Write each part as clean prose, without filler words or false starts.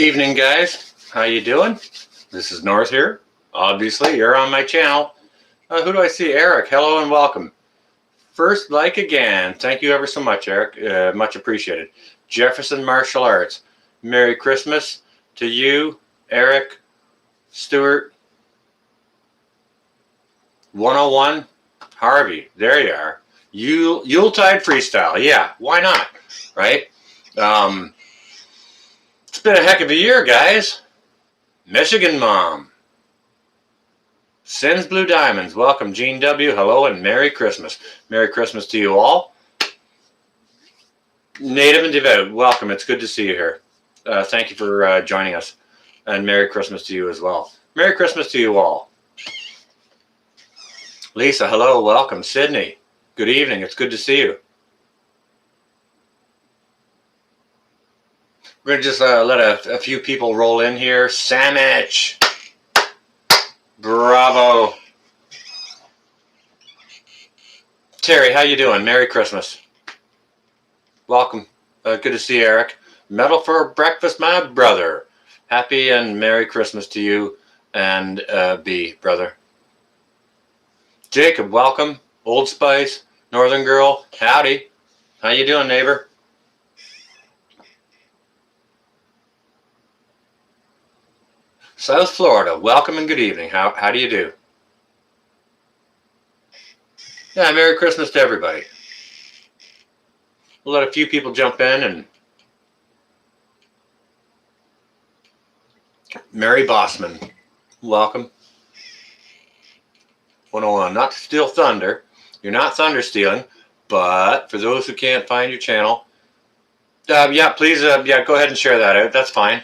Evening, guys. How you doing? This is North here. Obviously, you're on my channel. Who do I see? Eric. Hello and welcome. First like again. Thank you ever so much, Eric. Much appreciated. Jefferson Martial Arts. Merry Christmas to you, Eric, Stuart, 101, Harvey. There you are. Yuletide Freestyle. Yeah, why not? Right? It's been a heck of a year, guys. Michigan Mom. Sins Blue Diamonds. Welcome, Gene W. Hello and Merry Christmas. Merry Christmas to you all. Native and Devout. Welcome. It's good to see you here. Thank you for joining us. And Merry Christmas to you as well. Merry Christmas to you all. Lisa, hello. Welcome. Sydney, good evening. It's good to see you. We're going to just let a few people roll in here. Samich. Bravo. Terry, how you doing? Merry Christmas. Welcome. Good to see you, Eric. Metal for breakfast, my brother. Happy and Merry Christmas to you and B, brother. Jacob, welcome. Old Spice, Northern Girl, howdy. How you doing, neighbor? South Florida, welcome and good evening. How do you do? Yeah, Merry Christmas to everybody. We'll let a few people jump in and Mary Bossman, welcome. 101, not to steal thunder. You're not thunder stealing, but for those who can't find your channel, yeah, please, yeah, go ahead and share that out. That's fine.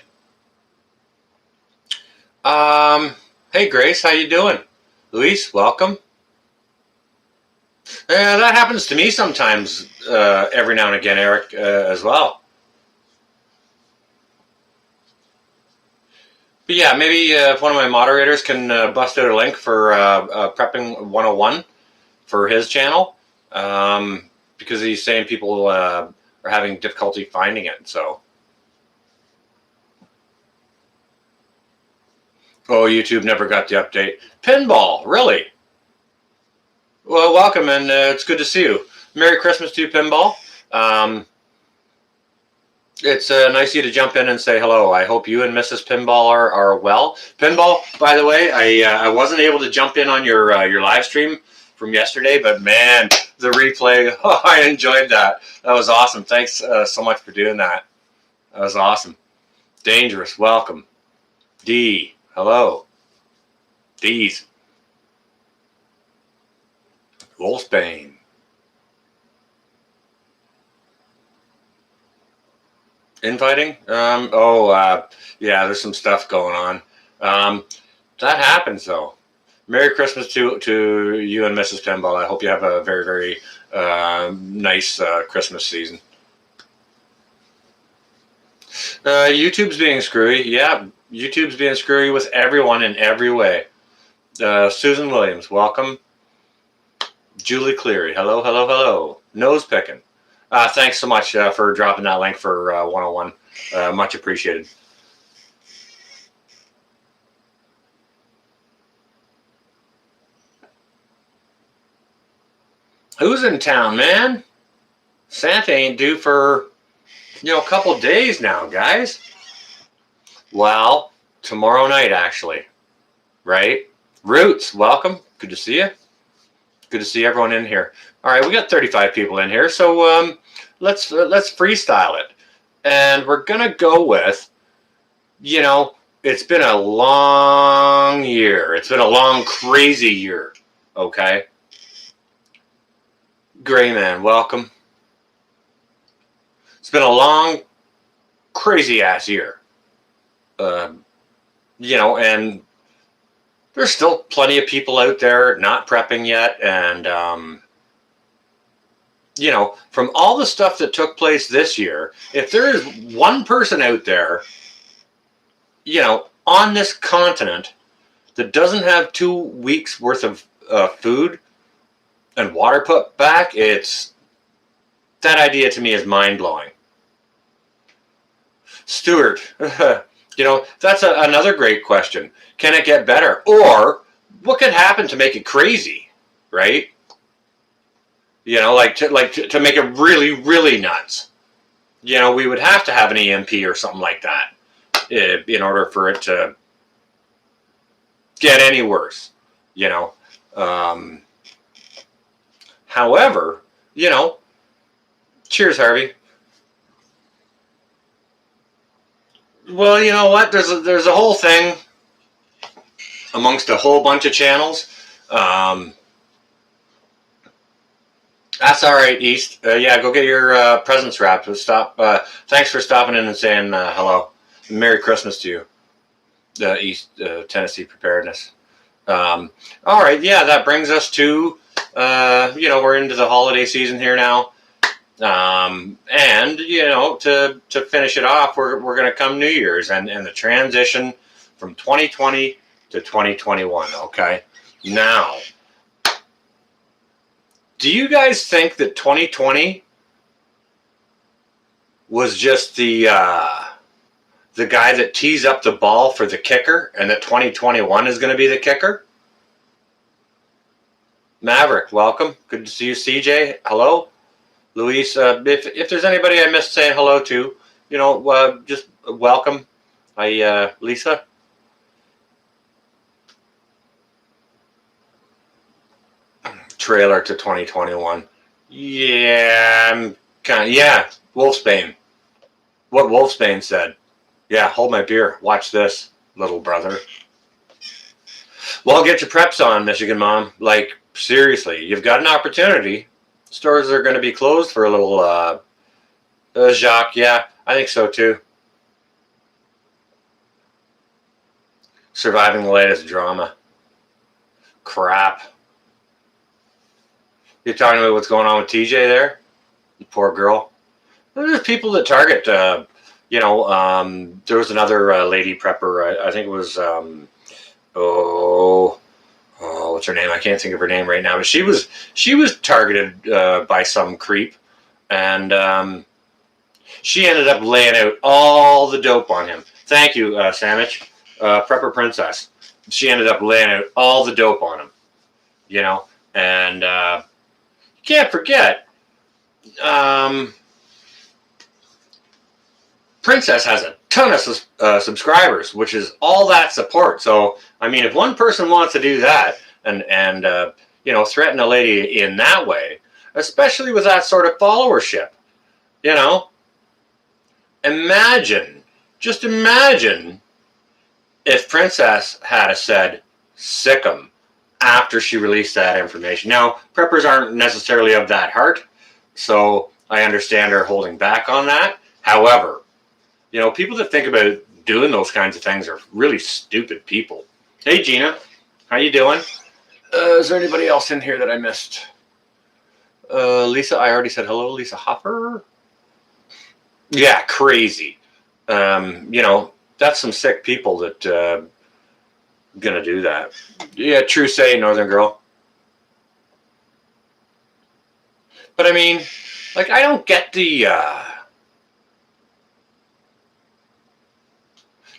Hey Grace, how you doing? Luis, welcome. That happens to me sometimes, every now and again, Eric, as well. But yeah, maybe if one of my moderators can bust out a link for Prepping 101 for his channel, because he's saying people are having difficulty finding it, so. Oh, YouTube never got the update. Pinball, really? Well, welcome, and it's good to see you. Merry Christmas to you, Pinball. It's nice of you to jump in and say hello. I hope you and Mrs. Pinball are well. Pinball, by the way, I wasn't able to jump in on your live stream from yesterday, but man, the replay, oh, I enjoyed that. That was awesome. Thanks so much for doing that. That was awesome. Dangerous, welcome. D, hello. D's. Wolfsbane. Infighting? Yeah, there's some stuff going on. That happens, though. Merry Christmas to you and Mrs. Pinball. I hope you have a very, very nice Christmas season. YouTube's being screwy. Yeah, YouTube's being screwy with everyone in every way. Susan Williams, welcome. Julie Cleary, hello, hello, hello. Nose picking. Thanks so much for dropping that link for 101. Much appreciated. Who's in town, man? Santa ain't due for, a couple days now, guys. Well, tomorrow night, actually. Right? Roots, welcome. Good to see you. Good to see everyone in here. All right, we got 35 people in here, so let's freestyle it. And we're gonna go with, it's been a long year. It's been a long, crazy year. Okay. Gray Man, welcome. It's been a long, crazy ass year. And there's still plenty of people out there not prepping yet. And, from all the stuff that took place this year, if there is one person out there, on this continent that doesn't have 2 weeks worth of food and water put back, that idea to me is mind-blowing. Stuart, You know, that's another great question. Can it get better? Or what could happen to make it crazy, right? You know, to make it really, really nuts. You know, we would have to have an EMP or something like that in order for it to get any worse, you know. However, you know, cheers, Harvey. Well, you know what? There's a whole thing amongst a whole bunch of channels. That's all right, East. Yeah, go get your presents wrapped. Stop. Thanks for stopping in and saying hello. Merry Christmas to you, East Tennessee Preparedness. All right, yeah, that brings us to you know, we're into the holiday season here now. And you know, to finish it off, we're going to come New Year's and the transition from 2020 to 2021. Okay, now, do you guys think that 2020 was just the guy that tees up the ball for the kicker, and that 2021 is going to be the kicker? Maverick, welcome. Good to see you. CJ, hello. Luis, if there's anybody I missed saying hello to, you know, just welcome. Hi, Lisa. Trailer to 2021. Yeah, I'm kind of, yeah, Wolfsbane. What Wolfsbane said. Yeah, hold my beer. Watch this, little brother. Well, get your preps on, Michigan Mom. Like, seriously, you've got an opportunity. Stores are going to be closed for a little, Jacques. Yeah, I think so too. Surviving the latest drama. Crap. You're talking about what's going on with TJ there? The poor girl. There's people that target, you know, there was another lady prepper. I think it was, what's her name? I can't think of her name right now. But she was targeted by some creep, and she ended up laying out all the dope on him. Thank you, Samich, Prepper Princess. She ended up laying out all the dope on him, you know, and you can't forget, Princess has a ton of subscribers, which is all that support. So, I mean, if one person wants to do that and you know, threaten a lady in that way, especially with that sort of followership, you know, just imagine if Princess had said sick 'em after she released that information. Now, preppers aren't necessarily of that heart, so I understand her holding back on that. However, you know, people that think about doing those kinds of things are really stupid people. Hey, Gina. How you doing? Is there anybody else in here that I missed? Lisa, I already said hello. Lisa Hopper. Yeah, crazy. You know, that's some sick people that gonna do that. Yeah, true say, Northern Girl. But I mean, like, I don't get the...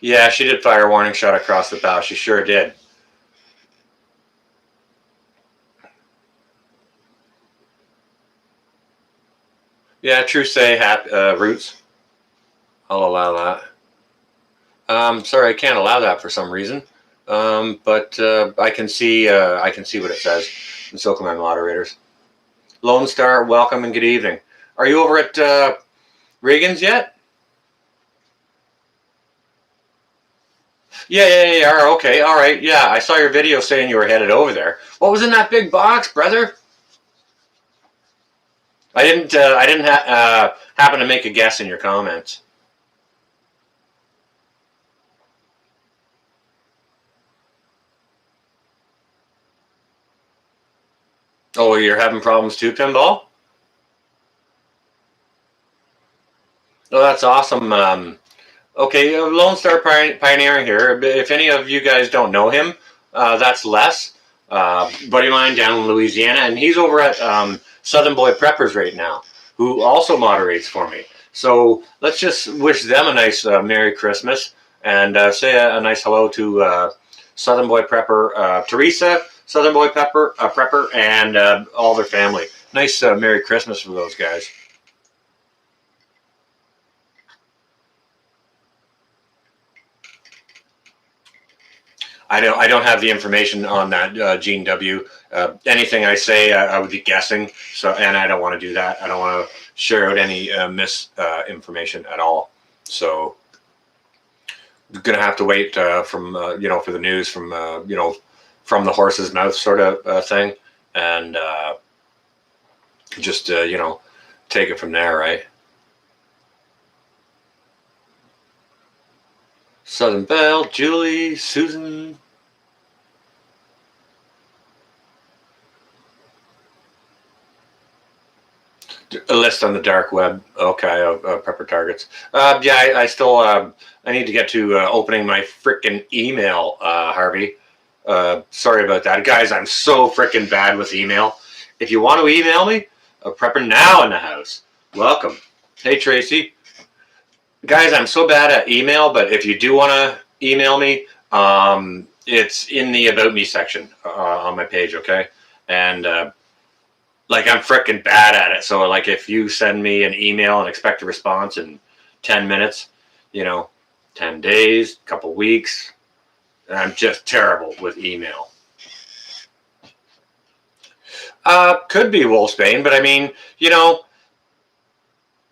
Yeah, she did fire a warning shot across the bow. She sure did. Yeah, true say, Roots. I'll allow that. Sorry, I can't allow that for some reason. But I can see what it says, and so can my moderators. Lone Star, welcome and good evening. Are you over at Reagan's yet? Yeah. Okay, all right. Yeah, I saw your video saying you were headed over there. What was in that big box, brother? I didn't happen to make a guess in your comments. Oh, you're having problems too, Pinball? Oh, that's awesome. Okay, Lone Star Pioneering here. If any of you guys don't know him, that's Les, buddy of mine down in Louisiana, and he's over at Southern Boy Preppers right now, who also moderates for me. So let's just wish them a nice Merry Christmas. And say a nice hello to Southern Boy Prepper, Teresa, Southern Boy Prepper, and all their family. Nice Merry Christmas for those guys. I don't have the information on that, Gene W. Anything I say, I would be guessing. So, and I don't want to do that. I don't want to share out any misinformation at all. So, gonna have to wait from for the news from from the horse's mouth sort of thing, and just take it from there, right? Southern Belle, Julie, Susan. A list on the dark web. Okay, prepper targets. Yeah, I still I need to get to opening my frickin' email, Harvey. Sorry about that, guys. I'm so frickin' bad with email. If you want to email me, a prepper now in the house. Welcome. Hey Tracy. Guys, I'm so bad at email, but if you do want to email me, it's in the About Me section on my page, okay? And like I'm freaking bad at it. So like if you send me an email and expect a response in 10 minutes, 10 days, couple weeks, I'm just terrible with email. Could be Wolfsbane, but I mean,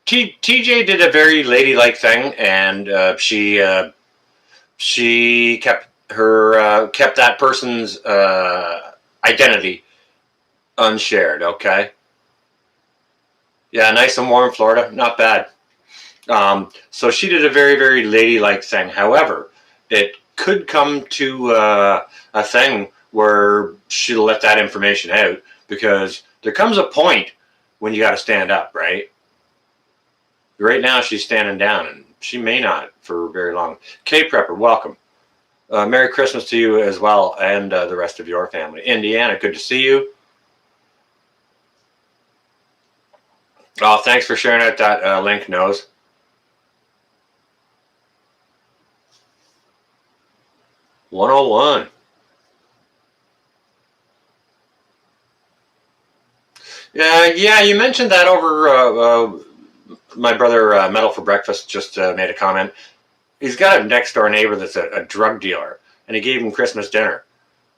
TJ did a very ladylike thing, and she kept that person's identity unshared. Okay. Yeah, nice and warm Florida, not bad. So she did a very, very ladylike thing. However, it could come to a thing where she'll let that information out, because there comes a point when you got to stand up, right? Right now she's standing down, and she may not for very long. K Prepper, welcome. Merry Christmas to you as well, and the rest of your family. Indiana, good to see you. Oh, thanks for sharing out that link, Nose. $101. Yeah, you mentioned that over my brother Metal for Breakfast just made a comment. He's got a next door neighbor that's a drug dealer, and he gave him Christmas dinner,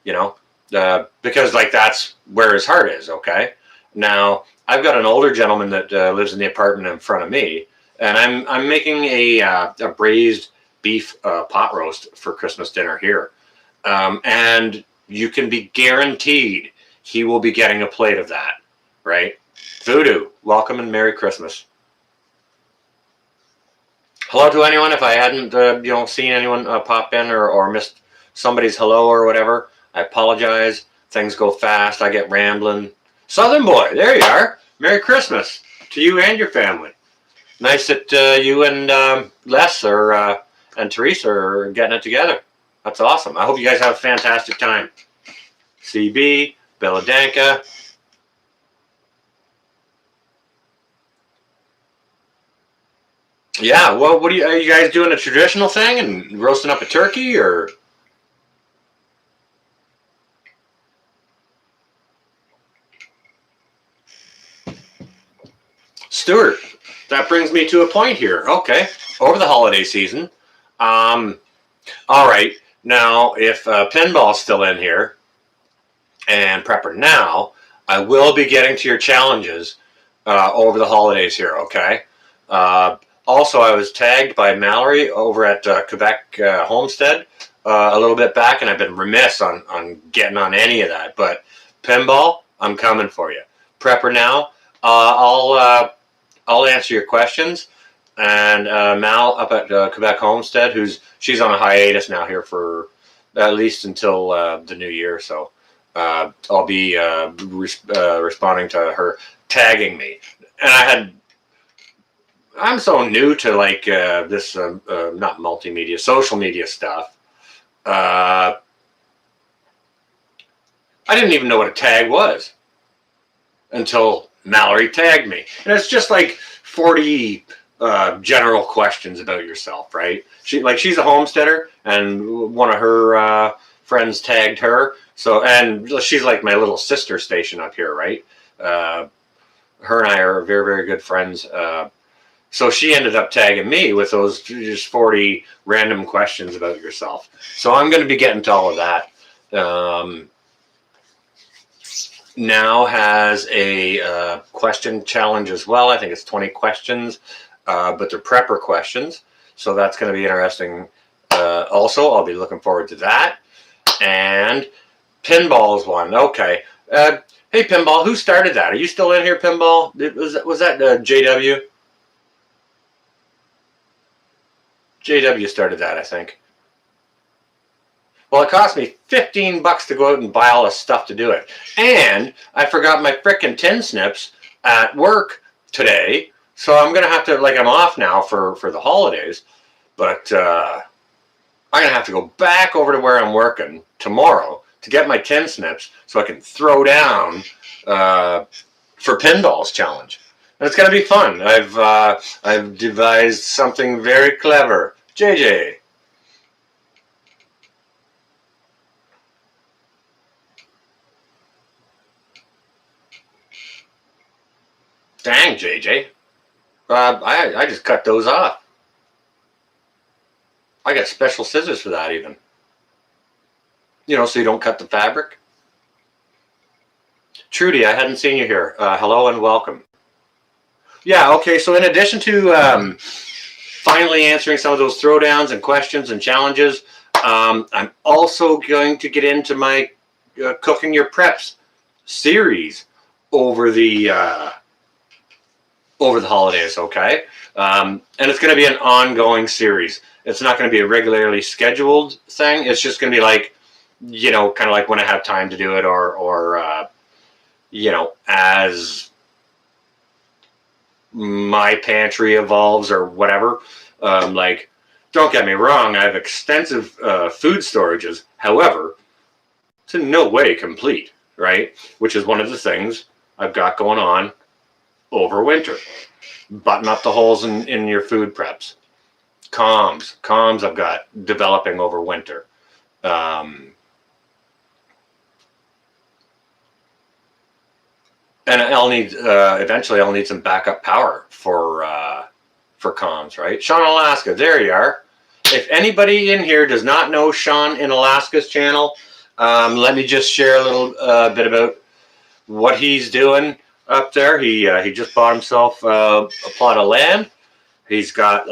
because like that's where his heart is. Okay. Now I've got an older gentleman that lives in the apartment in front of me, and I'm making a braised beef pot roast for Christmas dinner here, and you can be guaranteed he will be getting a plate of that, right? Voodoo, welcome and Merry Christmas. Hello to anyone. If I hadn't, seen anyone pop in or missed somebody's hello or whatever, I apologize. Things go fast. I get rambling. Southern Boy, there you are. Merry Christmas to you and your family. Nice that you and Les and Teresa are getting it together. That's awesome. I hope you guys have a fantastic time. CB, Beladanka. Yeah, well, are you guys doing a traditional thing and roasting up a turkey, or? Stuart, that brings me to a point here. Okay, over the holiday season. All right, now if Pinball's still in here and Prepper now, I will be getting to your challenges over the holidays here, okay? Also, I was tagged by Mallory over at Quebec Homestead a little bit back, and I've been remiss on getting on any of that. But Pinball, I'm coming for you. Prepper now, I'll answer your questions. And Mal up at Quebec Homestead, she's on a hiatus now here for at least until the new year. So I'll be responding to her tagging me. And I'm so new to like this not multimedia, social media stuff. I didn't even know what a tag was until Mallory tagged me. And it's just like 40 general questions about yourself, right? She's a homesteader, and one of her friends tagged her. So, and she's like my little sister station up here, right? Her and I are very, very good friends. So she ended up tagging me with those just 40 random questions about yourself. So I'm going to be getting to all of that. Now has a question challenge as well. I think it's 20 questions, but they're prepper questions. So that's going to be interesting. Also, I'll be looking forward to that. And Pinball's one. Okay. Hey, Pinball, who started that? Are you still in here, Pinball? Was that JW? JW started that, I think. Well, it cost me $15 to go out and buy all this stuff to do it. And I forgot my frickin' tin snips at work today. So I'm going to have to, I'm off now for the holidays. But I'm going to have to go back over to where I'm working tomorrow to get my tin snips so I can throw down for Pinball's challenge. And it's going to be fun. I've devised something very clever. JJ. Dang, JJ. I just cut those off. I got special scissors for that even. So you don't cut the fabric. Trudy, I hadn't seen you here. Hello and welcome. Yeah, okay, so in addition to finally answering some of those throwdowns and questions and challenges, I'm also going to get into my Cooking Your Preps series over the holidays, okay? And it's going to be an ongoing series. It's not going to be a regularly scheduled thing. It's just going to be kind of like when I have time to do it or as my pantry evolves or whatever. Don't get me wrong, I have extensive food storages. However, it's in no way complete, right? Which is one of the things I've got going on over winter. Button up the holes in your food preps. Comms I've got developing over winter. And eventually I'll need some backup power for comms, right? Sean Alaska, there you are. If anybody in here does not know Sean in Alaska's channel, let me just share a little bit about what he's doing up there. He just bought himself a plot of land. He's got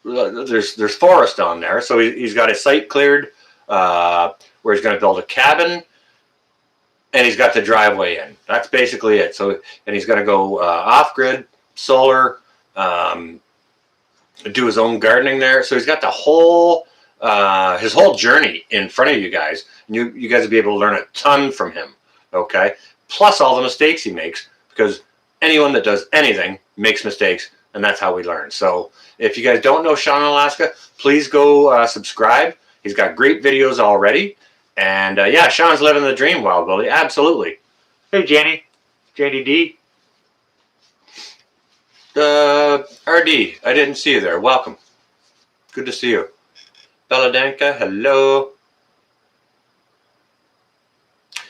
there's forest on there, so he's got a site cleared where he's going to build a cabin, and he's got the driveway in. That's basically it. So, and he's going to go off grid, solar, do his own gardening there. So he's got the whole his whole journey in front of you guys. And you guys will be able to learn a ton from him. Okay. Plus all the mistakes he makes, because anyone that does anything makes mistakes, and that's how we learn. So if you guys don't know Sean in Alaska, please go subscribe. He's got great videos already. And yeah, Sean's living the dream, Wild Willie. Absolutely. Hey, Jenny. JDD. RD, I didn't see you there. Welcome. Good to see you. Beladanka, hello.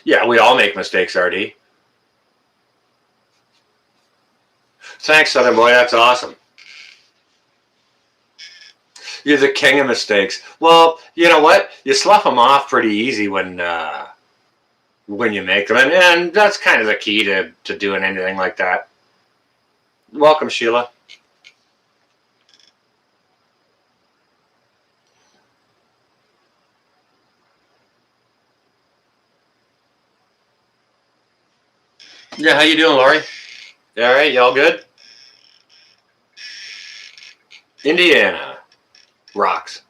Yeah, we all make mistakes, RD. Thanks, Southern Boy. That's awesome. You're the king of mistakes. Well, you know what? You slough them off pretty easy when you make them. And that's kind of the key to doing anything like that. Welcome, Sheila. Yeah, how you doing, Laurie? All right, y'all good? Indiana rocks.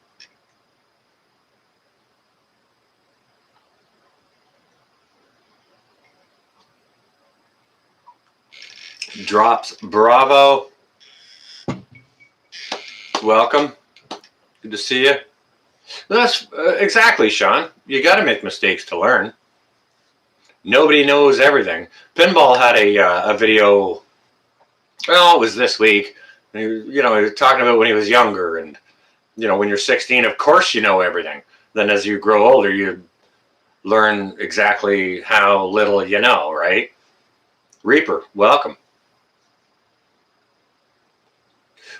Drops, bravo. Welcome. Good to see you. That's exactly, Sean. You got to make mistakes to learn. Nobody knows everything. Pinball had a video Well, it was this week. He was talking about when he was younger, and when you're 16, of course you know everything. Then as you grow older, you learn exactly how little you know, right? Reaper, welcome.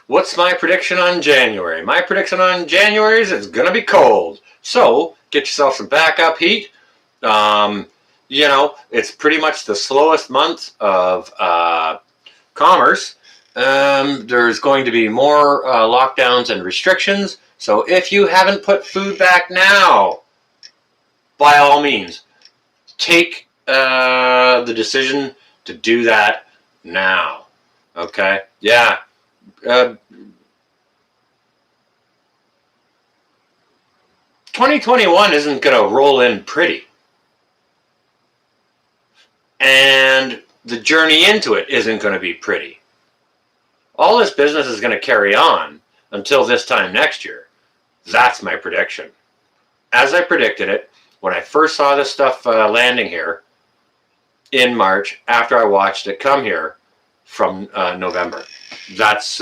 What's my prediction on January? My prediction on January is it's going to be cold. So get yourself some backup heat. It's pretty much the slowest month of commerce. There's going to be more lockdowns and restrictions. So if you haven't put food back now, by all means, take the decision to do that now. Okay? Yeah. 2021 isn't going to roll in pretty. And the journey into it isn't going to be pretty. All this business is going to carry on until this time next year. That's my prediction. As I predicted it, when I first saw this stuff landing here in March, after I watched it come here from November. That's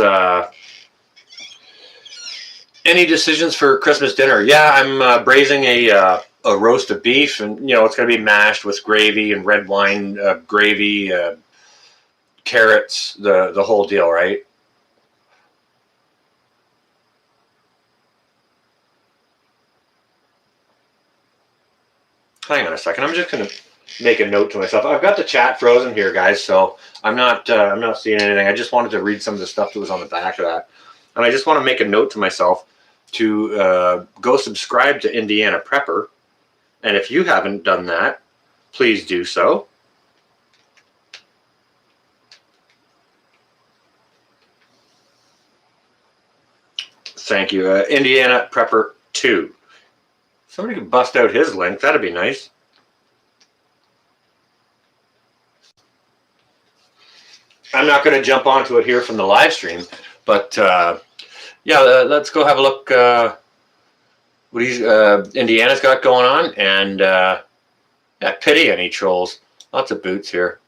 any decisions for Christmas dinner? Yeah, I'm braising a roast of beef, and it's going to be mashed with gravy and red wine gravy, carrots, the whole deal, right? Hang on a second. I'm just going to make a note to myself. I've got the chat frozen here, guys, so I'm not seeing anything. I just wanted to read some of the stuff that was on the back of that, and I just want to make a note to myself to go subscribe to Indiana Prepper, and if you haven't done that, please do so. Thank you. Indiana Prepper 2. Somebody could bust out his link. That'd be nice. I'm not going to jump onto it here from the live stream, but let's go have a look what Indiana's got going on, and pity any trolls. Lots of boots here.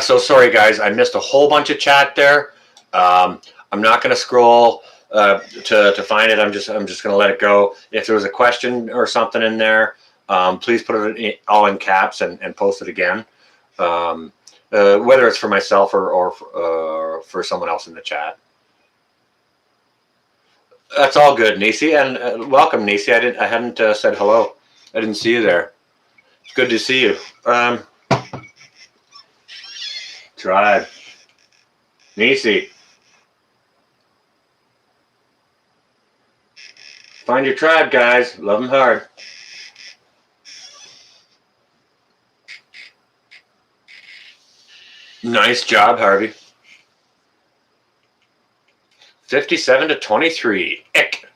So sorry, guys. I missed a whole bunch of chat there. I'm not going to scroll to find it. I'm just going to let it go. If there was a question or something in there, please put it all in caps and post it again. Whether it's for myself or for someone else in the chat. That's all good, Nisi, and welcome, Nisi. I hadn't said hello. I didn't see you there. It's good to see you. Tribe. Nisi. Find your tribe, guys. Love them hard. Nice job, Harvey. 57-23. Ick.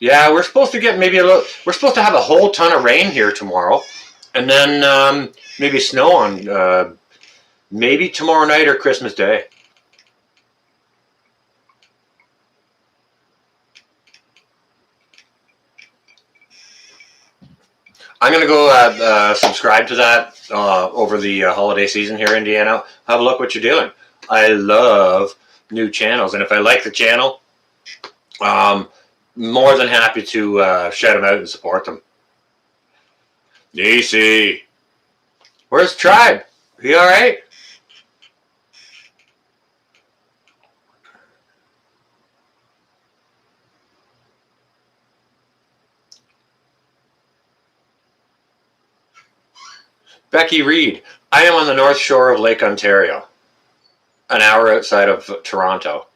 Yeah, we're supposed to get we're supposed to have a whole ton of rain here tomorrow. And then maybe snow on maybe tomorrow night or Christmas Day. I'm going to go subscribe to that over the holiday season here in Indiana. Have a look what you're doing. I love new channels. And if I like the channel, more than happy to shout them out and support them. DC. Where's Tribe? You all right? Becky Reed. I am on the north shore of Lake Ontario, an hour outside of Toronto.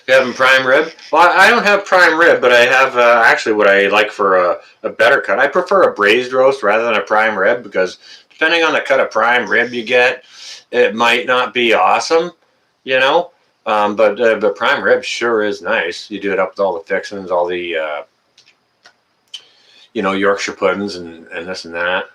You having prime rib? Well, I don't have prime rib, but I have actually what I like for a better cut. I prefer a braised roast rather than a prime rib because depending on the cut of prime rib you get, it might not be awesome, but prime rib sure is nice. You do it up with all the fixings, all the Yorkshire puddings and this and that.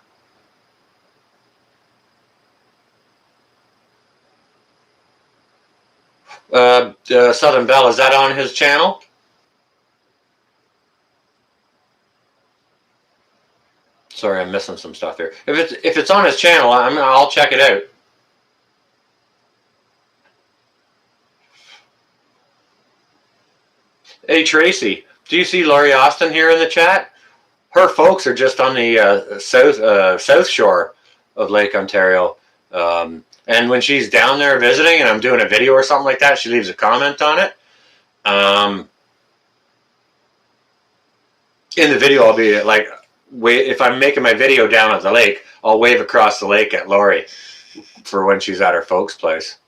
Southern Belle, is that on his channel? Sorry, I'm missing some stuff here. If it's on his channel, I'll check it out. Hey Tracy, do you see Laurie Austin here in the chat? Her folks are just on the south shore of Lake Ontario. And when she's down there visiting and I'm doing a video or something like that, she leaves a comment on it. In the video, I'll be like, if I'm making my video down at the lake, I'll wave across the lake at Laurie for when she's at her folks' place.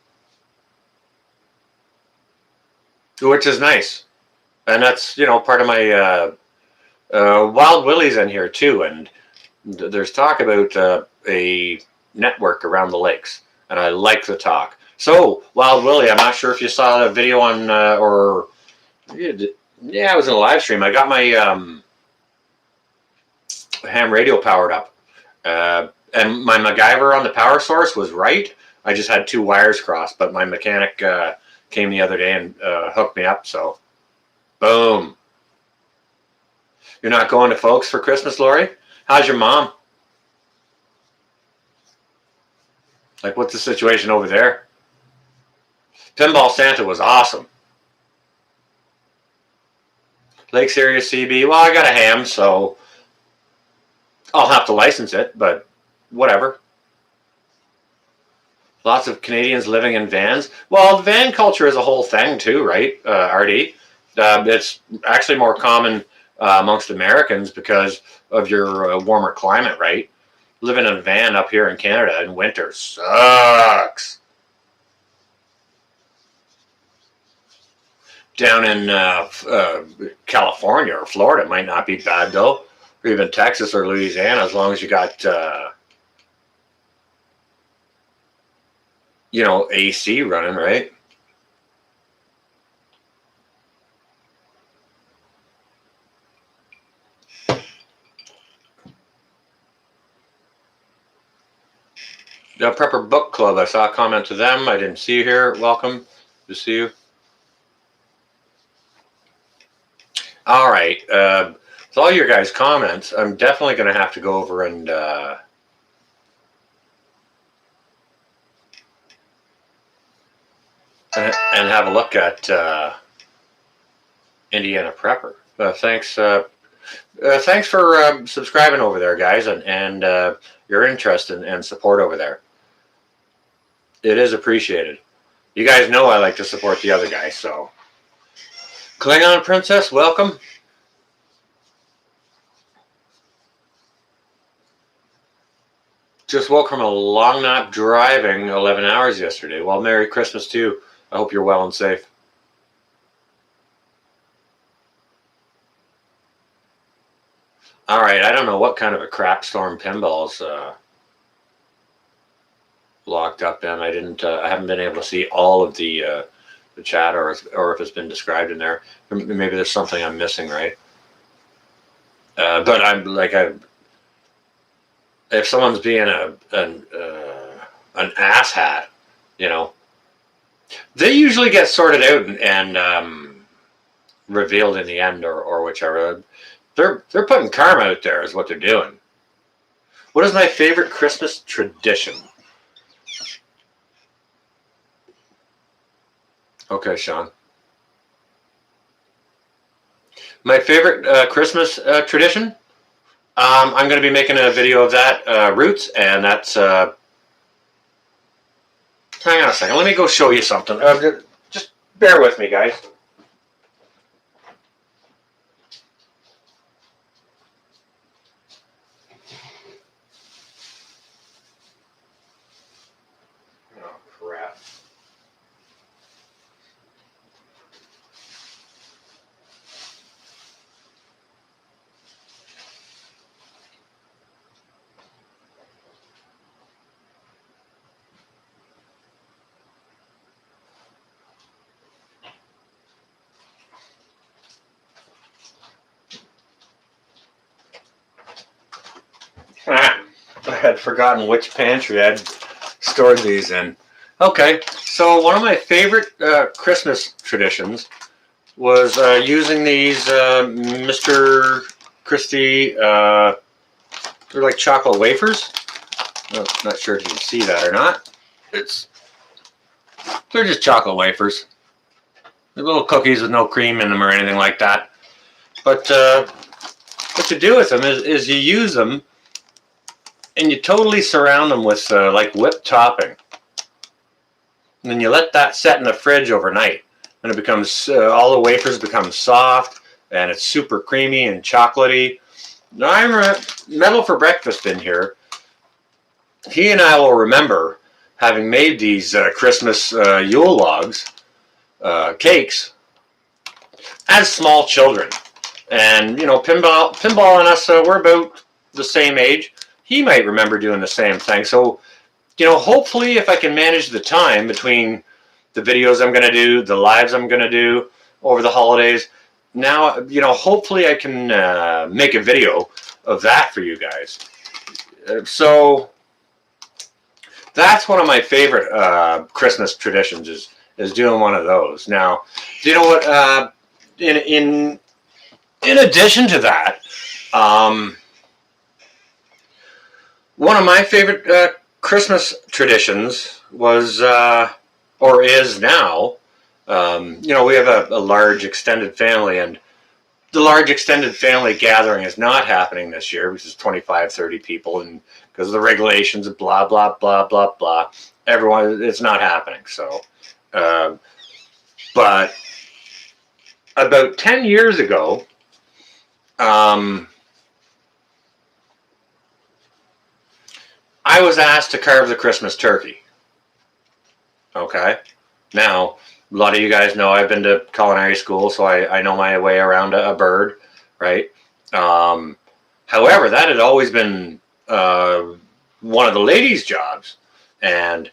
Which is nice. And that's, part of my Wild Willie's in here too. And there's talk about a network around the lakes. And I like the talk. So, Wild Willie, I'm not sure if you saw the video on, yeah, I was in a live stream. I got my ham radio powered up. And my MacGyver on the power source was right. I just had 2 wires crossed, but my mechanic came the other day and hooked me up, so boom. You're not going to folks for Christmas, Lori? How's your mom? Like, what's the situation over there? Pinball Santa was awesome. Lake Serious CB. Well, I got a ham, so I'll have to license it, but whatever. Lots of Canadians living in vans. Well, van culture is a whole thing too, right, RD? It's actually more common amongst Americans because of your warmer climate, right? Living in a van up here in Canada in winter sucks. Down in California or Florida, it might not be bad though. Or even Texas or Louisiana, as long as you got, AC running, right? The Prepper Book Club, I saw a comment to them. I didn't see you here. Welcome. Good to see you. All right. So all your guys' comments, I'm definitely going to have to go over and have a look at Indiana Prepper. Thanks for subscribing over there, guys, and your interest and support over there. It is appreciated. You guys know I like to support the other guys, so. Klingon Princess, welcome. Just woke from a long nap driving 11 hours yesterday. Well, Merry Christmas to you. I hope you're well and safe. All right, I don't know what kind of a crap storm Pinball's locked up in. I haven't been able to see all of the chat or if it's been described in there. Maybe there's something I'm missing, right? But I'm like, if someone's being an asshat, they usually get sorted out and revealed in the end or whichever. They're putting karma out there is what they're doing. What is my favorite Christmas tradition? Okay, Sean. My favorite Christmas tradition? I'm going to be making a video of that, Roots, and that's... hang on a second. Let me go show you something. Just bear with me, guys. I had forgotten which pantry I'd stored these in. Okay, so one of my favorite Christmas traditions was using these Mr. Christie They're like chocolate wafers. Oh, not sure if you can see that or not. They're just chocolate wafers. They're little cookies with no cream in them or anything like that. But what you do with them is you use them and you totally surround them with like whipped topping. And then you let that set in the fridge overnight. And it becomes, all the wafers become soft and it's super creamy and chocolatey. Now I'm Metal for Breakfast in here. He and I will remember having made these Christmas Yule logs, cakes, as small children. And, you know, Pinball and us, we're about the same age. He might remember doing the same thing. So, you know, hopefully if I can manage the time between the videos I'm going to do, the lives I'm going to do over the holidays, now, you know, hopefully I can make a video of that for you guys. So that's one of my favorite Christmas traditions is doing one of those. Now, do you know what? In addition to that, one of my favorite Christmas traditions was, or is now, you know, we have a large extended family, and the large extended family gathering is not happening this year, which is 25, 30 people, and because of the regulations and blah, blah, blah, blah, blah, it's not happening. So, but about 10 years ago, I was asked to carve the Christmas turkey. Okay. Now, a lot of you guys know I've been to culinary school, so I know my way around a bird, right? However, that had always been one of the ladies' jobs. And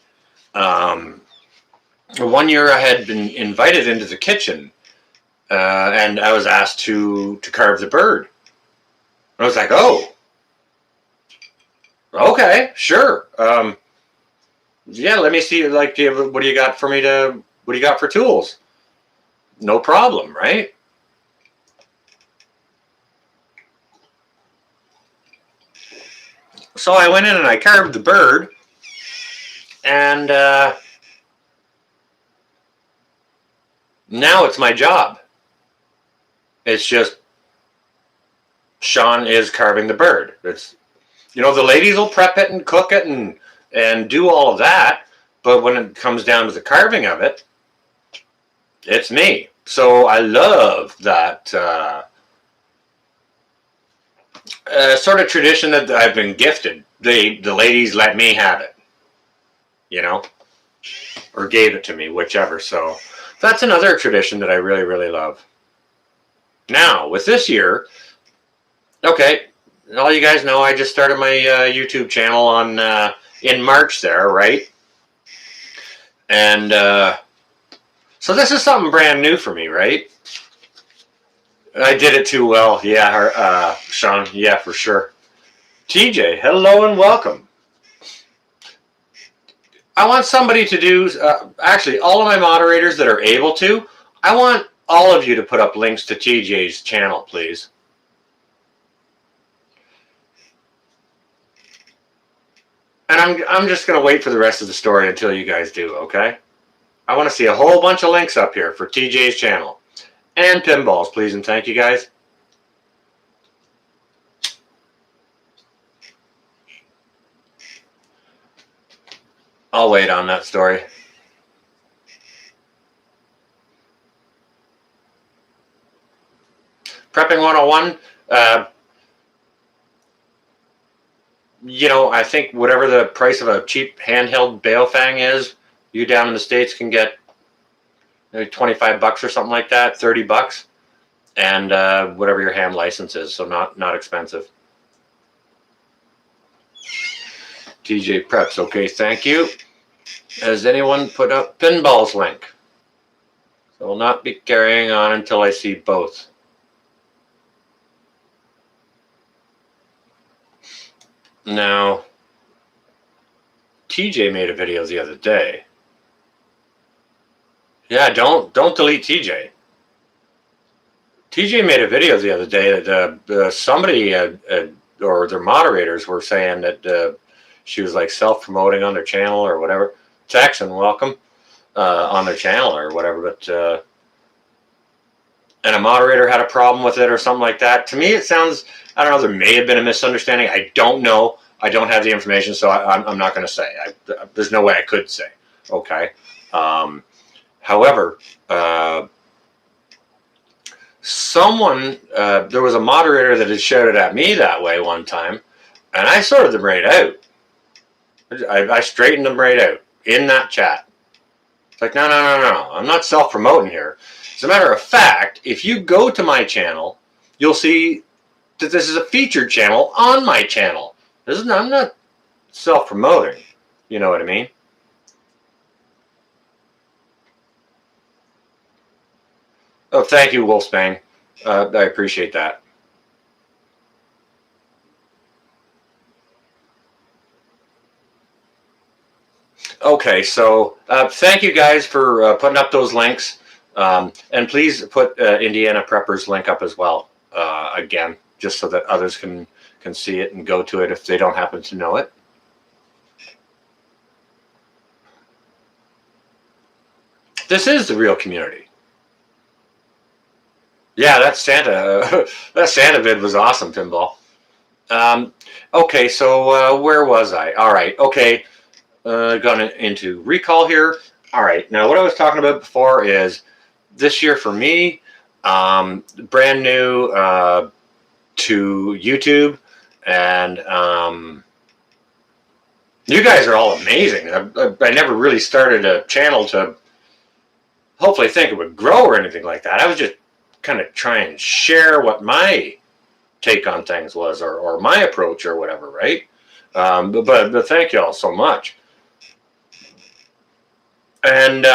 one year I had been invited into the kitchen, and I was asked to carve the bird. I was like, oh, okay, sure. Yeah, let me see. Like, what do you got for me to? What do you got for tools? No problem, right? So I went in and I carved the bird, and now it's my job. It's just Sean is carving the bird. It's, you know, the ladies will prep it and cook it and do all of that, but when it comes down to the carving of it, it's me. So I love that sort of tradition that I've been gifted. The ladies let me have it, you know, or gave it to me, whichever. So that's another tradition that I really, really love. Now, with this year, okay, all you guys know I just started my YouTube channel on in March there, right? And so this is something brand new for me, right? I did it too well. Yeah, Sean, yeah, for sure. TJ, hello and welcome. I want somebody to do, actually, all of my moderators that are able to, I want all of you to put up links to TJ's channel, please. And I'm just going to wait for the rest of the story until you guys do, okay? I want to see a whole bunch of links up here for TJ's channel. And pinballs, please, and thank you, guys. I'll wait on that story. Prepping 101, you know, I think whatever the price of a cheap handheld Baofeng is, you down in the States can get maybe 25 bucks or something like that, 30 bucks, and whatever your ham license is, so not expensive. TJ Preps, okay, thank you. Has anyone put up Pinball's link? So I will not be carrying on until I see both. Now, TJ made a video the other day. Yeah, don't delete TJ. TJ made a video the other day that somebody or their moderators were saying that she was like self-promoting on their channel or whatever. Jackson, welcome on their channel or whatever. But and a moderator had a problem with it or something like that. To me, it sounds, I don't know, there may have been a misunderstanding. I don't know. I don't have the information, so I'm not going to say. There's no way I could say. Okay. However, someone, there was a moderator that had shouted at me that way one time, and I sorted them right out. I straightened them right out in that chat. It's like, no. I'm not self-promoting here. As a matter of fact, if you go to my channel, you'll see that this is a featured channel on my channel. I'm not self-promoting. You know what I mean? Oh, thank you, Wolfsbane. I appreciate that. Okay, so thank you guys for putting up those links. And please put Indiana Prepper's link up as well, again, just so that others can see it and go to it if they don't happen to know it. This is the real community. Yeah, that Santa vid was awesome, Pinball. Okay, so where was I? All right, okay, gone into recall here. All right, now what I was talking about before is this year for me, brand new to YouTube, and you guys are all amazing. I never really started a channel to hopefully think it would grow or anything like that. I was just kind of trying to share what my take on things was, or my approach or whatever, right? But thank you all so much. And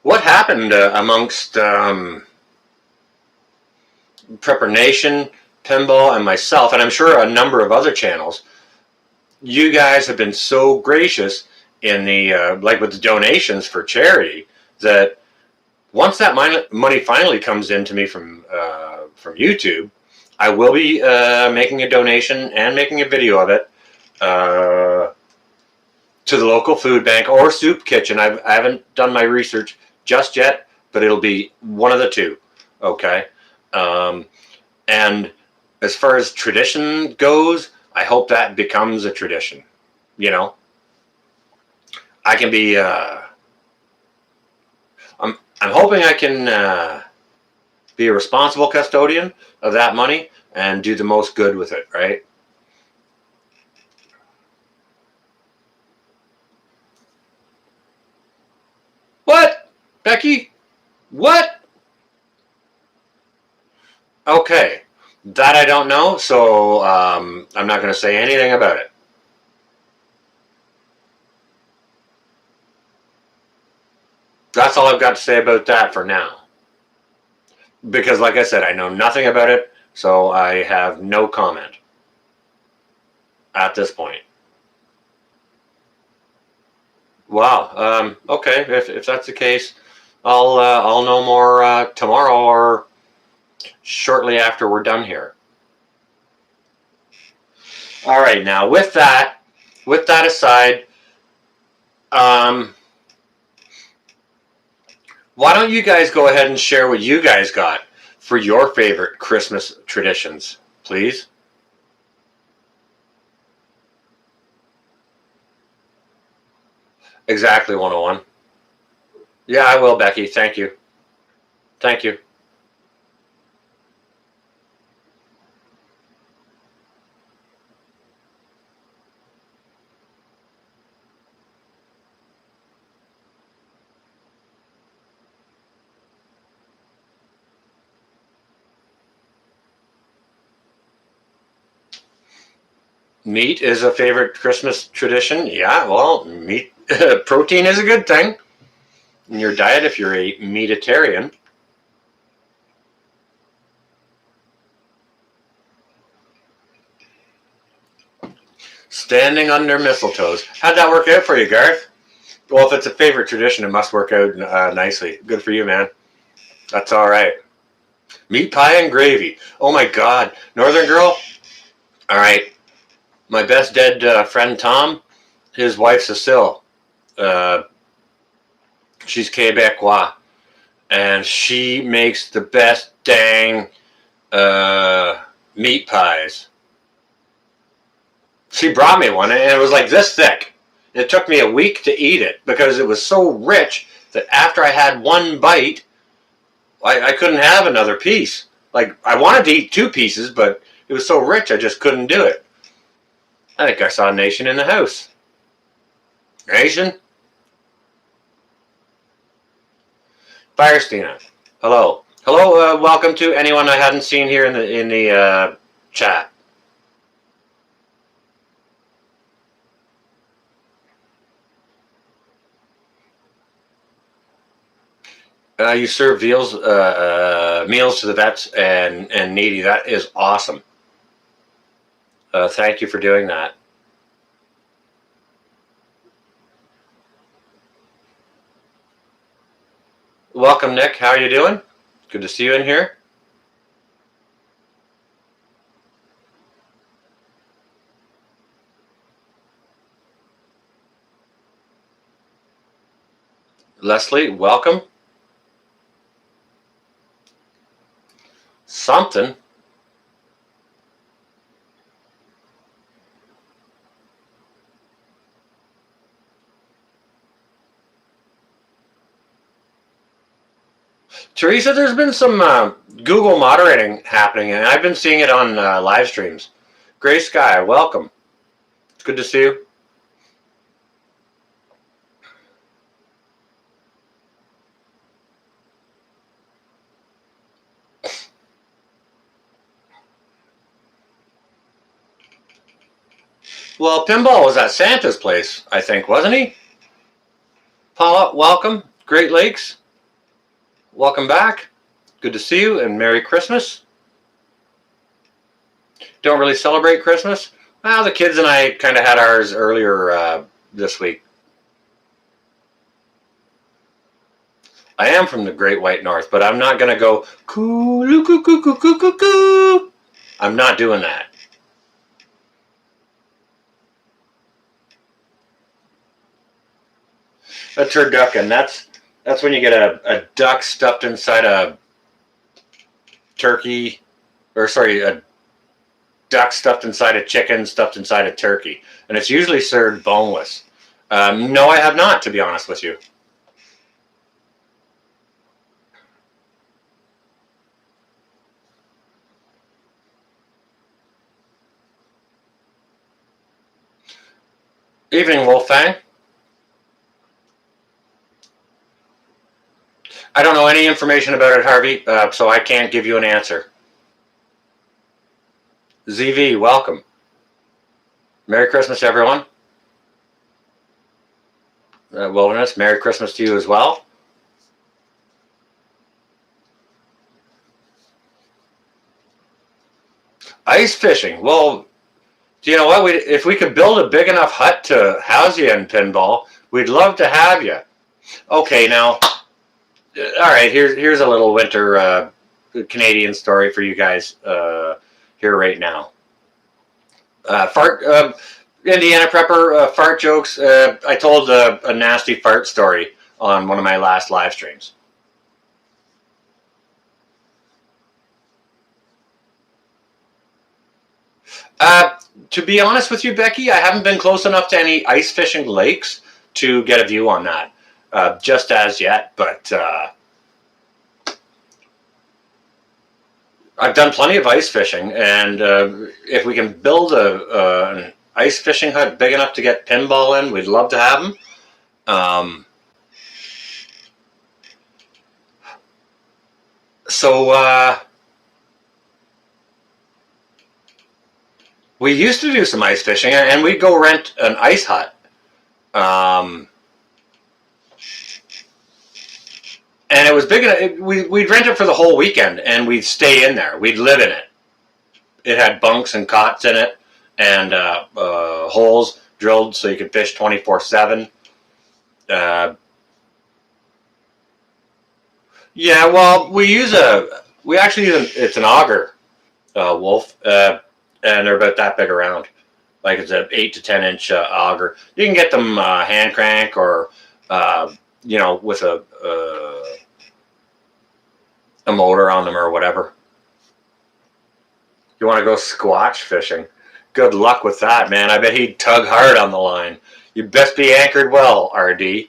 what happened amongst Prepper Nation, Pinball, and myself, and I'm sure a number of other channels, you guys have been so gracious in the like with the donations for charity, that once that money finally comes into me from YouTube, I will be making a donation and making a video of it to the local food bank or soup kitchen. I haven't done my research just yet, but it'll be one of the two. Okay. And as far as tradition goes, I hope that becomes a tradition. You know, I can be. I'm hoping I can be a responsible custodian of that money and do the most good with it. Right. What, Becky? What? Okay, that I don't know, so I'm not going to say anything about it. That's all I've got to say about that for now. Because, like I said, I know nothing about it, so I have no comment at this point. Wow. Okay, if that's the case, I'll know more tomorrow or shortly after we're done here. All right, now with that aside, why don't you guys go ahead and share what you guys got for your favorite Christmas traditions, please? Exactly, 101. Yeah, I will, Becky. Thank you. Thank you. Meat is a favorite Christmas tradition. Yeah, well, meat, protein is a good thing in your diet if you're a meatitarian. Standing under mistletoes. How'd that work out for you, Garth? Well, if it's a favorite tradition, it must work out nicely. Good for you, man. That's all right. Meat pie and gravy. Oh my God. Northern girl? All right. My best dead friend Tom, his wife Cecile, she's Quebecois, and she makes the best dang meat pies. She brought me one, and it was like this thick. It took me a week to eat it because it was so rich that after I had one bite, I couldn't have another piece. Like, I wanted to eat 2 pieces, but it was so rich I just couldn't do it. I think I saw Nation in the house. Nation? Firestina. Hello. Hello, welcome to anyone I hadn't seen here in the chat. You serve meals to the vets and needy. That is awesome. Thank you for doing that. Welcome, Nick. How are you doing? Good to see you in here. Leslie, welcome. Something. Teresa, there's been some Google moderating happening, and I've been seeing it on live streams. Gray Sky, welcome. It's good to see you. Well, Pinball was at Santa's place, I think, wasn't he? Paula, welcome. Great Lakes, welcome back. Good to see you, and Merry Christmas. Don't really celebrate Christmas? Well, the kids and I kind of had ours earlier this week. I am from the Great White North, but I'm not going to go coo-loo-coo-coo-coo-coo-coo. I'm not doing that. A turducken, that's when you get a duck stuffed inside a turkey, or sorry, a duck stuffed inside a chicken, stuffed inside a turkey. And it's usually served boneless. No, I have not, to be honest with you. Evening, Wolfang. I don't know any information about it, Harvey, so I can't give you an answer. ZV, welcome. Merry Christmas, everyone. Wilderness, Merry Christmas to you as well. Ice fishing. Well, do you know what? If we could build a big enough hut to house you in Pinball, we'd love to have you. Okay, now, all right, here's a little winter Canadian story for you guys here right now. Indiana Prepper fart jokes. I told a nasty fart story on one of my last live streams. To be honest with you, Becky, I haven't been close enough to any ice fishing lakes to get a view on that just as yet, but I've done plenty of ice fishing, and if we can build an ice fishing hut big enough to get Pinball in, we'd love to have them. We used to do some ice fishing, and we'd go rent an ice hut. And it was big enough. We'd rent it for the whole weekend, and we'd stay in there. We'd live in it. It had bunks and cots in it, and holes drilled so you could fish 24/7. Yeah, well, we use We actually use it's an auger, Wolf, and they're about that big around. Like it's an 8 to 10 inch auger. You can get them hand crank or with a motor on them or whatever. You want to go squatch fishing? Good luck with that, man. I bet he'd tug hard on the line. You best be anchored well, RD.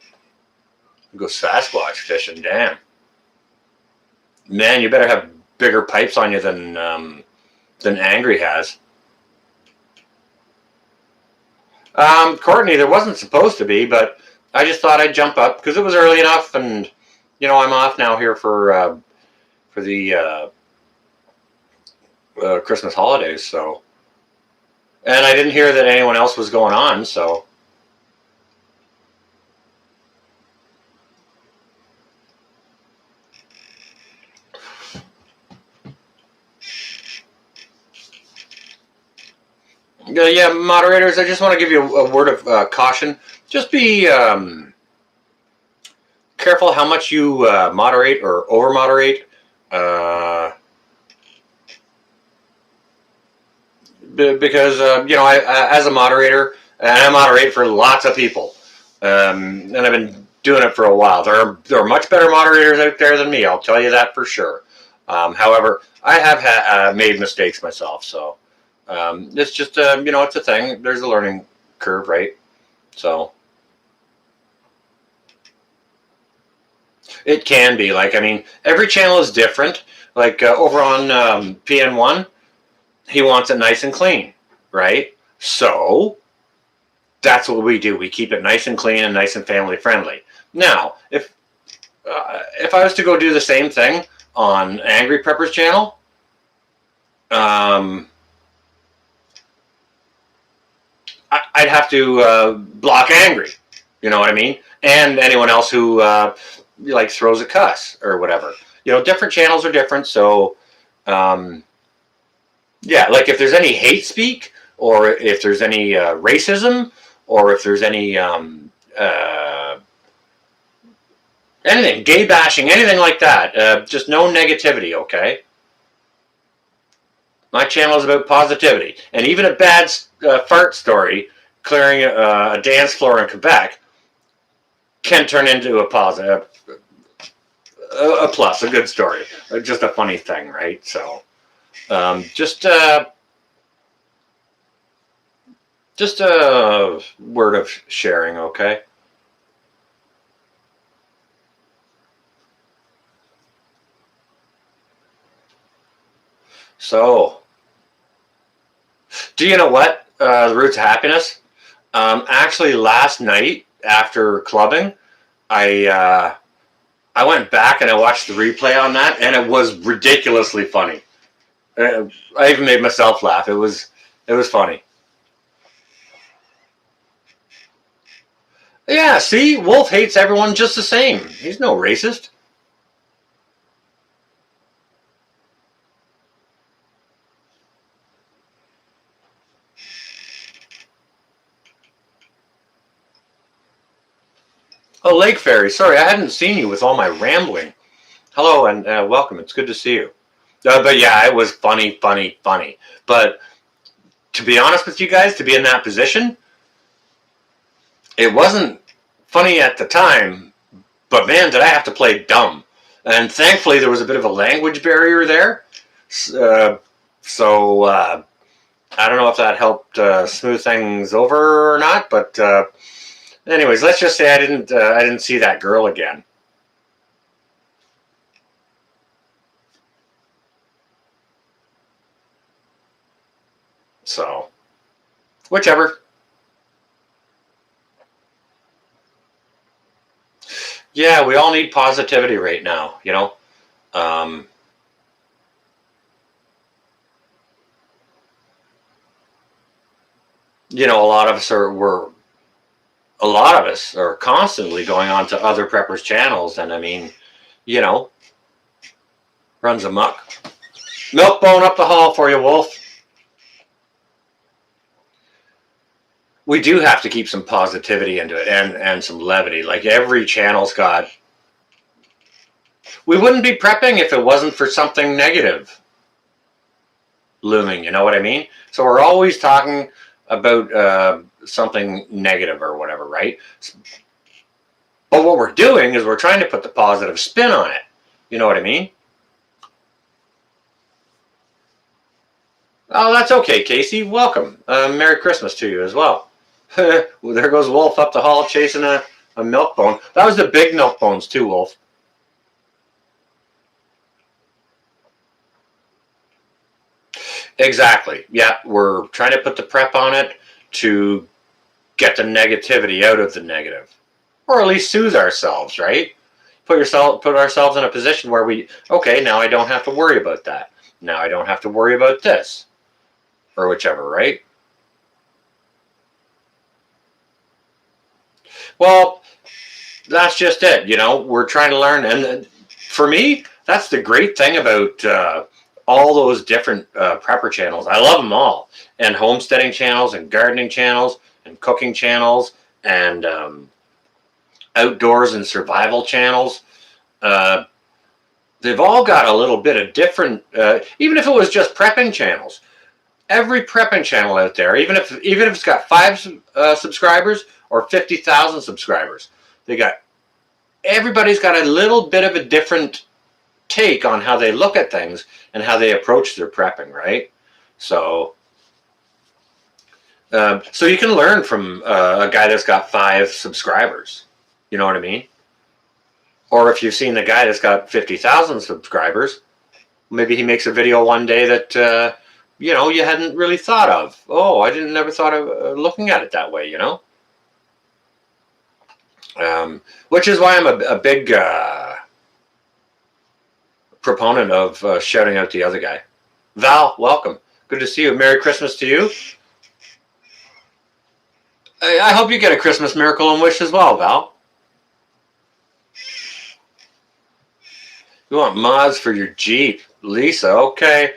Go Sasquatch fishing, damn. Man, you better have bigger pipes on you than Angry has. Courtney, there wasn't supposed to be, but I just thought I'd jump up because it was early enough, and I'm off now here for the Christmas holidays. So, and I didn't hear that anyone else was going on. So, yeah, moderators, I just want to give you a word of caution. Just be careful how much you moderate or over moderate. Because I as a moderator, and I moderate for lots of people, and I've been doing it for a while. There are much better moderators out there than me. I'll tell you that for sure. However, I have made mistakes myself, so it's just it's a thing. There's a learning curve, right? So it can be like, I mean, every channel is different. Like over on PN1. He wants it nice and clean, right? So that's what we do. We keep it nice and clean and nice and family friendly. Now, if I was to go do the same thing on Angry Prepper's channel, I'd have to block Angry. You know what I mean? And anyone else who throws a cuss or whatever. Different channels are different, so. Yeah, like if there's any hate speak, or if there's any racism, or if there's any anything, gay bashing, anything like that, just no negativity, okay? My channel is about positivity, and even a bad fart story clearing a dance floor in Quebec can turn into a positive, a plus, a good story, just a funny thing, right? So. Just a word of sharing, okay? So, do you know what? The Roots of Happiness. Actually, last night after clubbing, I went back and I watched the replay on that, and it was ridiculously funny. I even made myself laugh. It was funny. Yeah, see? Wolf hates everyone just the same. He's no racist. Oh, Lake Fairy. Sorry, I hadn't seen you with all my rambling. Hello and welcome. It's good to see you. But yeah, it was funny. But to be honest with you guys, to be in that position, it wasn't funny at the time, but man, did I have to play dumb. And thankfully, there was a bit of a language barrier there. So I don't know if that helped smooth things over or not. But anyways, let's just say I didn't see that girl again. So, whichever. Yeah, we all need positivity right now, a lot of us are constantly going on to other preppers' channels, and I mean, runs amok. Milk bone up the hall for you, Wolf. We do have to keep some positivity into it and some levity. Like every channel's got We wouldn't be prepping if it wasn't for something negative looming, you know what I mean? So we're always talking about something negative or whatever, right? But what we're doing is we're trying to put the positive spin on it. You know what I mean? Oh, that's okay, Casey. Welcome. Merry Christmas to you as well. Well, there goes Wolf up the hall chasing a milk bone. That was the big milk bones too, Wolf. Exactly. Yeah, we're trying to put the prep on it to get the negativity out of the negative, or at least soothe ourselves, right? Put ourselves in a position where okay, now I don't have to worry about that. Now I don't have to worry about this, or whichever, right? Well, that's just it. You know, we're trying to learn, and for me, that's the great thing about all those different prepper channels. I love them all, and homesteading channels, and gardening channels, and cooking channels, and outdoors and survival channels. Uh, they've all got a little bit of different. Even if it was just prepping channels, every prepping channel out there, even if it's got 5 subscribers or 50,000 subscribers, everybody's got a little bit of a different take on how they look at things and how they approach their prepping, right? So you can learn from a guy that's got 5 subscribers. You know what I mean? Or if you've seen the guy that's got 50,000 subscribers, maybe he makes a video one day that you hadn't really thought of. Oh, I never thought of looking at it that way. Which is why I'm a big proponent of shouting out the other guy. Val, welcome. Good to see you. Merry Christmas to you. I hope you get a Christmas miracle and wish as well, Val. You want mods for your Jeep. Lisa, okay.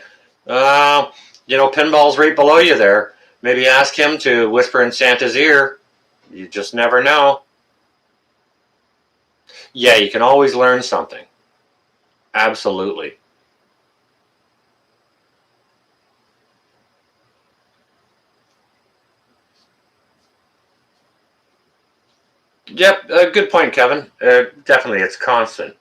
Pinball's right below you there. Maybe ask him to whisper in Santa's ear. You just never know. Yeah, you can always learn something. Absolutely. Yep, good point, Kevin. Definitely, it's constant.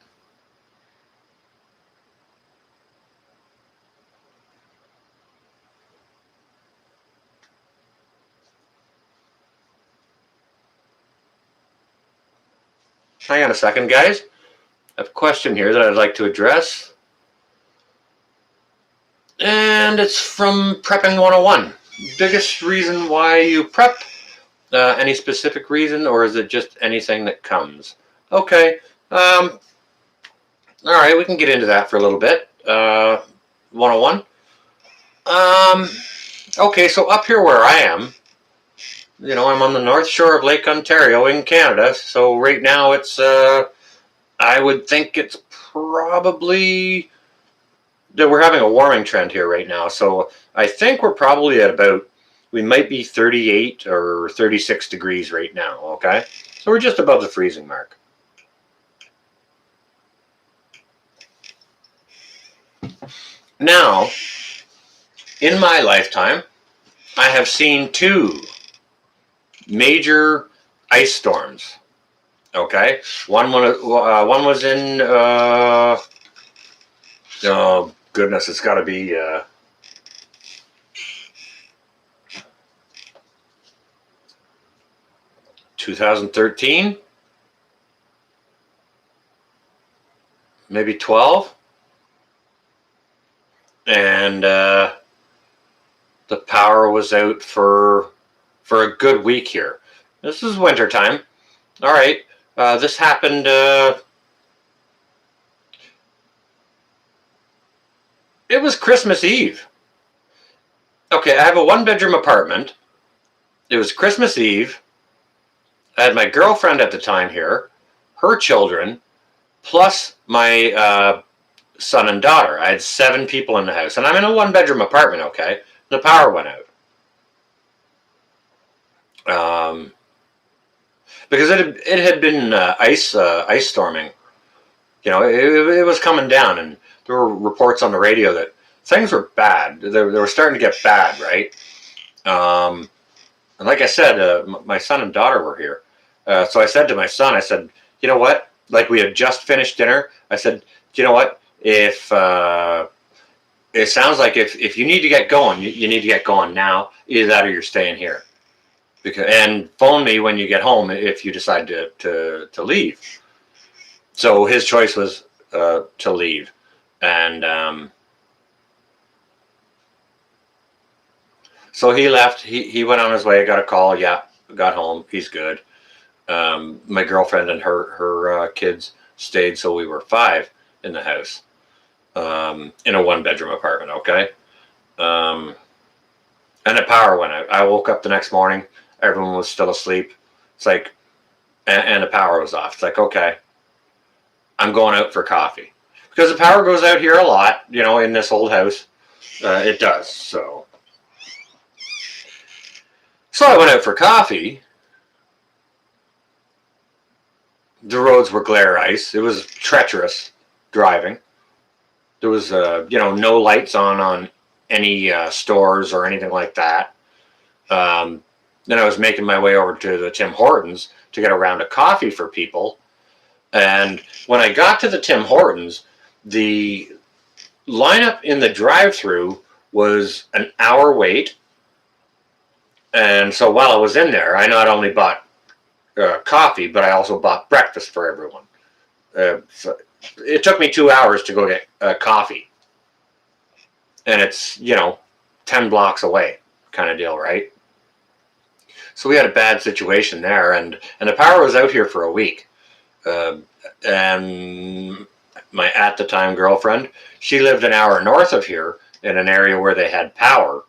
Hang on a second, guys. I have a question here that I'd like to address. And it's from Prepping 101. Biggest reason why you prep? Any specific reason, or is it just anything that comes? Okay. All right, we can get into that for a little bit. 101. Okay, so up here where I am, I'm on the north shore of Lake Ontario in Canada. So right now it's, I would think it's probably that we're having a warming trend here right now. So I think we're probably at we might be 38 or 36 degrees right now, okay? So we're just above the freezing mark. Now, in my lifetime, I have seen 2 major ice storms, okay? One was in, oh goodness, it's got to be 2013, maybe 12, and the power was out for a good week here. This is winter time. All right, this happened. It was Christmas Eve. Okay, I have a 1-bedroom apartment. It was Christmas Eve. I had my girlfriend at the time here, her children, plus my son and daughter. I had 7 people in the house, and I'm in a 1-bedroom apartment, okay? The power went out. Because it had been ice storming You know, it was coming down, and there were reports on the radio that things were bad. They were starting to get bad, right? And like I said, my son and daughter were here. So I said to my son, I said, you know what? Like we had just finished dinner. I said, you know what? If it sounds like if you need to get going, you need to get going now. Either that or you're staying here. And phone me when you get home if you decide to leave. So his choice was to leave. And so he left. He went on his way, got a call. Yeah, got home. He's good. My girlfriend and her kids stayed, so we were 5 in the house, in a 1-bedroom apartment. Okay, and the power went out. I woke up the next morning. Everyone was still asleep. It's like, and the power was off. It's like, okay, I'm going out for coffee because the power goes out here a lot. You know, in this old house, it does. So I went out for coffee. The roads were glare ice. It was treacherous driving. There was, no lights on any stores or anything like that. Then I was making my way over to the Tim Hortons to get a round of coffee for people. And when I got to the Tim Hortons, the lineup in the drive-thru was an hour wait. And so while I was in there, I not only bought coffee, but I also bought breakfast for everyone. So it took me 2 hours to go get coffee. And it's, 10 blocks away kind of deal, right? So we had a bad situation there, and the power was out here for a week. And my at-the-time girlfriend, she lived an hour north of here in an area where they had power.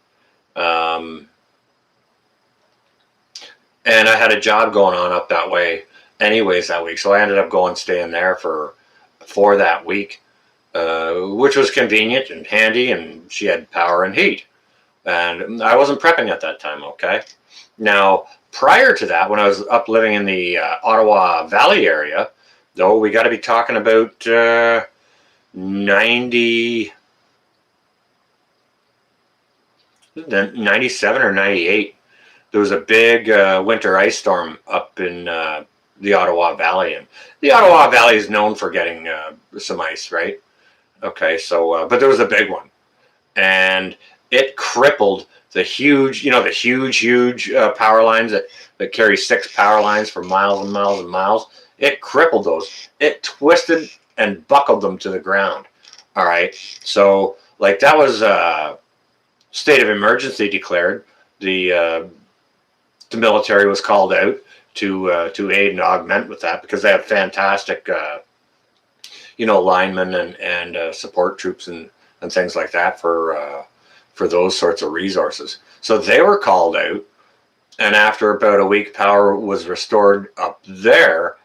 And I had a job going on up that way anyways that week. So I ended up staying there for that week, which was convenient and handy, and she had power and heat. And I wasn't prepping at that time, okay? Now, prior to that, when I was up living in the Ottawa Valley area, though, we got to be talking about 97 or 98. There was a big winter ice storm up in the Ottawa Valley. And the Ottawa Valley is known for getting some ice, right? Okay, so, but there was a big one. And it crippled the huge power lines that carry 6 power lines for miles and miles and miles. It crippled those. It twisted and buckled them to the ground. All right. So, like, that was state of emergency declared. The military was called out to aid and augment with that because they have fantastic, linemen and support troops and things like that for those sorts of resources. So they were called out, and after about a week, power was restored up there.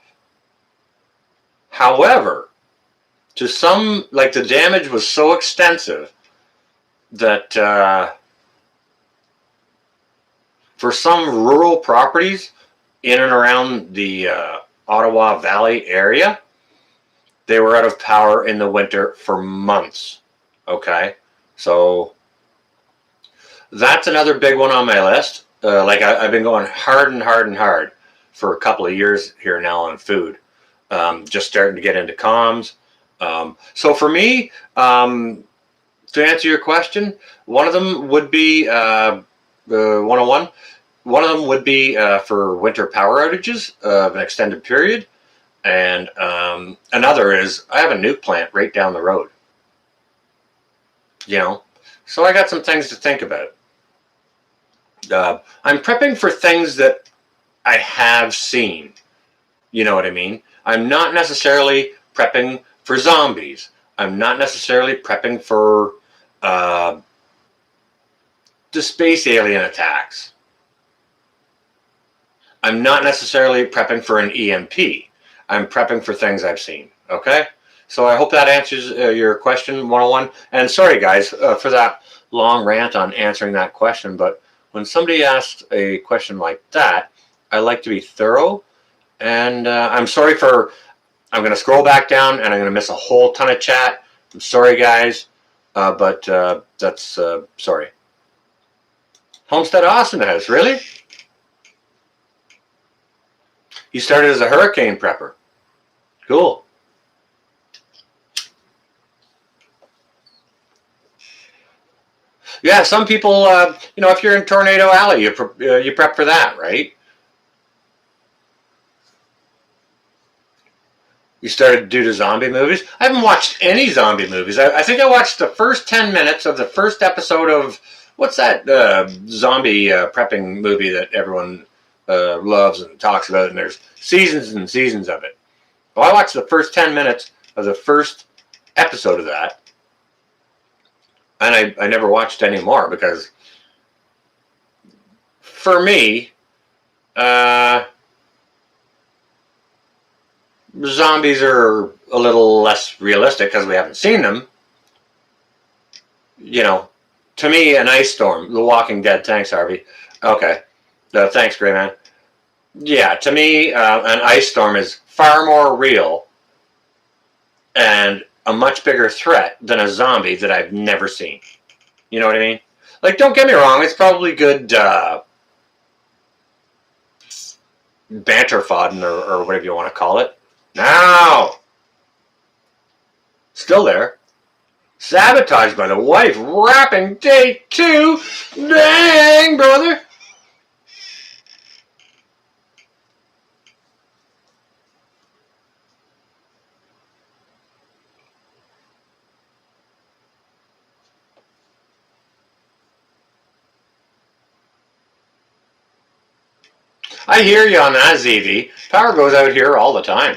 However, to some, like, the damage was so extensive that for some rural properties in and around the Ottawa Valley area, they were out of power in the winter for months. Okay, so that's another big one on my list. I've been going hard and hard and hard for a couple of years here now on food. Just starting to get into comms. So for me, to answer your question, one of them would be 101. One of them would be for winter power outages of an extended period. And another is I have a nuke plant right down the road. So I got some things to think about. I'm prepping for things that I have seen. You know what I mean? I'm not necessarily prepping for zombies. I'm not necessarily prepping for the space alien attacks. I'm not necessarily prepping for an EMP. I'm prepping for things I've seen. Okay? So I hope that answers your question, 101. And sorry, guys, for that long rant on answering that question, but when somebody asks a question like that, I like to be thorough. And I'm sorry for I'm going to scroll back down, and I'm going to miss a whole ton of chat. I'm sorry, guys, but that's sorry. Homestead Austin has, really? You started as a hurricane prepper. Cool. Yeah, some people, if you're in Tornado Alley, you prep for that, right? You started to do the zombie movies? I haven't watched any zombie movies. I think I watched the first 10 minutes of the first episode of, what's that zombie prepping movie that everyone loves and talks about, and there's seasons and seasons of it. Well, I watched the first 10 minutes of the first episode of that, and I never watched any more because, for me, zombies are a little less realistic because we haven't seen them. To me, an ice storm, The Walking Dead. Thanks, Harvey. Okay. Thanks, Gray Man. Yeah, to me, an ice storm is far more real and a much bigger threat than a zombie that I've never seen. You know what I mean? Like, don't get me wrong, it's probably good banter fodden or whatever you want to call it. Now! Still there. Sabotaged by the wife. Rapping day 2. Dang, brother. I hear you on that, ZV. Power goes out here all the time.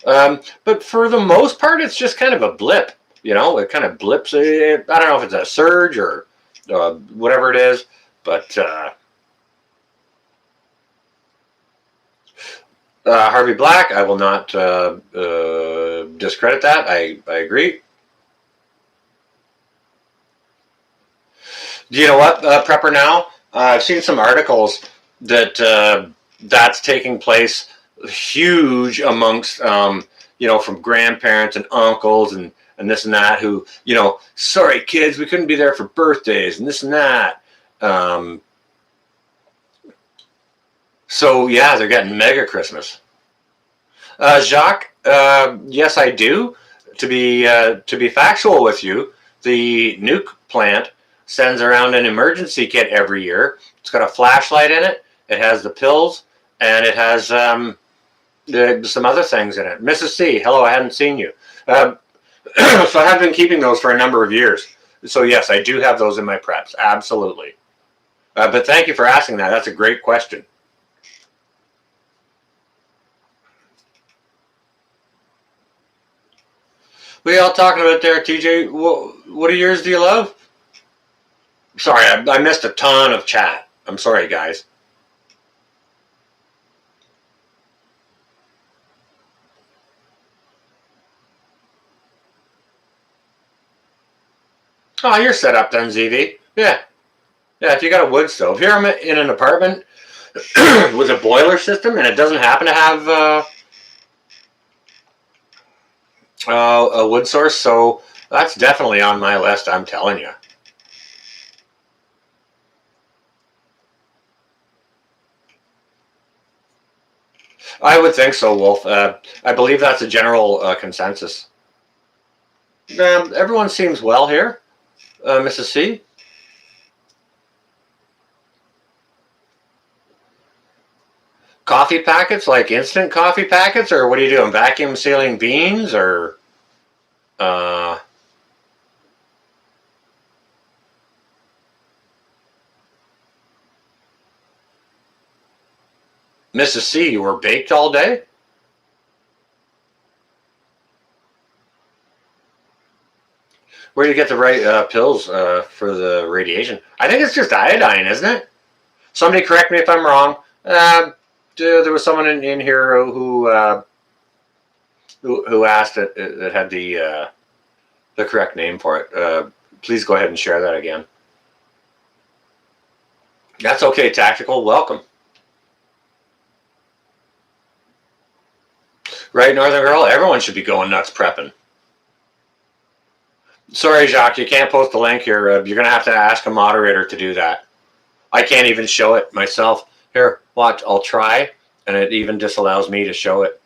But for the most part, it's just kind of a blip. It kind of blips. I don't know if it's a surge or whatever it is, but Harvey Black, I will not discredit that. I agree. Do you know what, Prepper Now? I've seen some articles that that's taking place huge amongst, from grandparents and uncles and this and that who, sorry, kids, we couldn't be there for birthdays and this and that. So, yeah, they're getting mega Christmas. Jacques, yes, I do. To be factual with you, the nuke plant sends around an emergency kit every year. It's got a flashlight in it. It has the pills, and it has some other things in it. Mrs. C, hello, I hadn't seen you. So I have been keeping those for a number of years. So yes, I do have those in my preps, absolutely. But thank you for asking that. That's a great question. What are y'all talking about there, TJ? What of yours do you love? Sorry, I missed a ton of chat. I'm sorry, guys. Oh, you're set up then, ZV. Yeah. Yeah, if you got a wood stove. Here I'm in an apartment with a boiler system, and it doesn't happen to have a wood source, so that's definitely on my list, I'm telling you. I would think so, Wolf. I believe that's a general consensus. Everyone seems well here, Mrs. C. Coffee packets, like instant coffee packets, or what are you doing? Vacuum sealing beans, or Mrs. C, you were baked all day? Where do you get the right pills for the radiation? I think it's just iodine, isn't it? Somebody correct me if I'm wrong. There was someone in here who asked it that had the correct name for it. Please go ahead and share that again. That's okay, Tactical. Welcome. Right, Northern Girl? Everyone should be going nuts prepping. Sorry, Jacques, you can't post the link here. You're going to have to ask a moderator to do that. I can't even show it myself. Here, watch. I'll try, and it even disallows me to show it.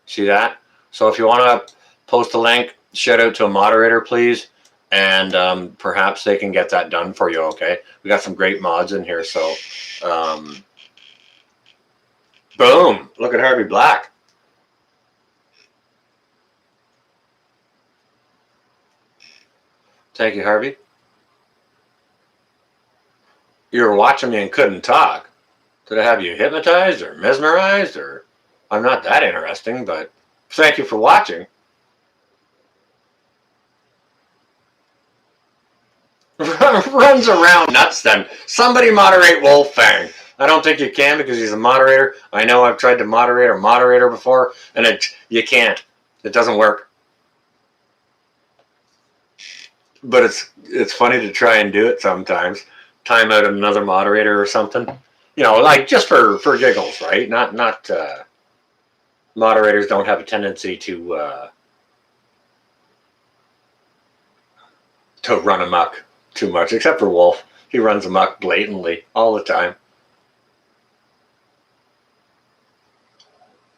See that? So if you want to post a link, shout out to a moderator, please, and perhaps they can get that done for you, okay? We got some great mods in here, so boom. Look at Harvey Black. Thank you, Harvey. You were watching me and couldn't talk. Did I have you hypnotized or mesmerized? Or I'm not that interesting, but thank you for watching. Runs around nuts then. Somebody moderate Wolfang. I don't think you can because he's a moderator. I know I've tried to moderate a moderator before, and you can't. It doesn't work. But it's funny to try and do it sometimes. Time out another moderator or something. You know, like just for giggles, right? Not moderators don't have a tendency to run amok too much, except for Wolf. He runs amok blatantly all the time.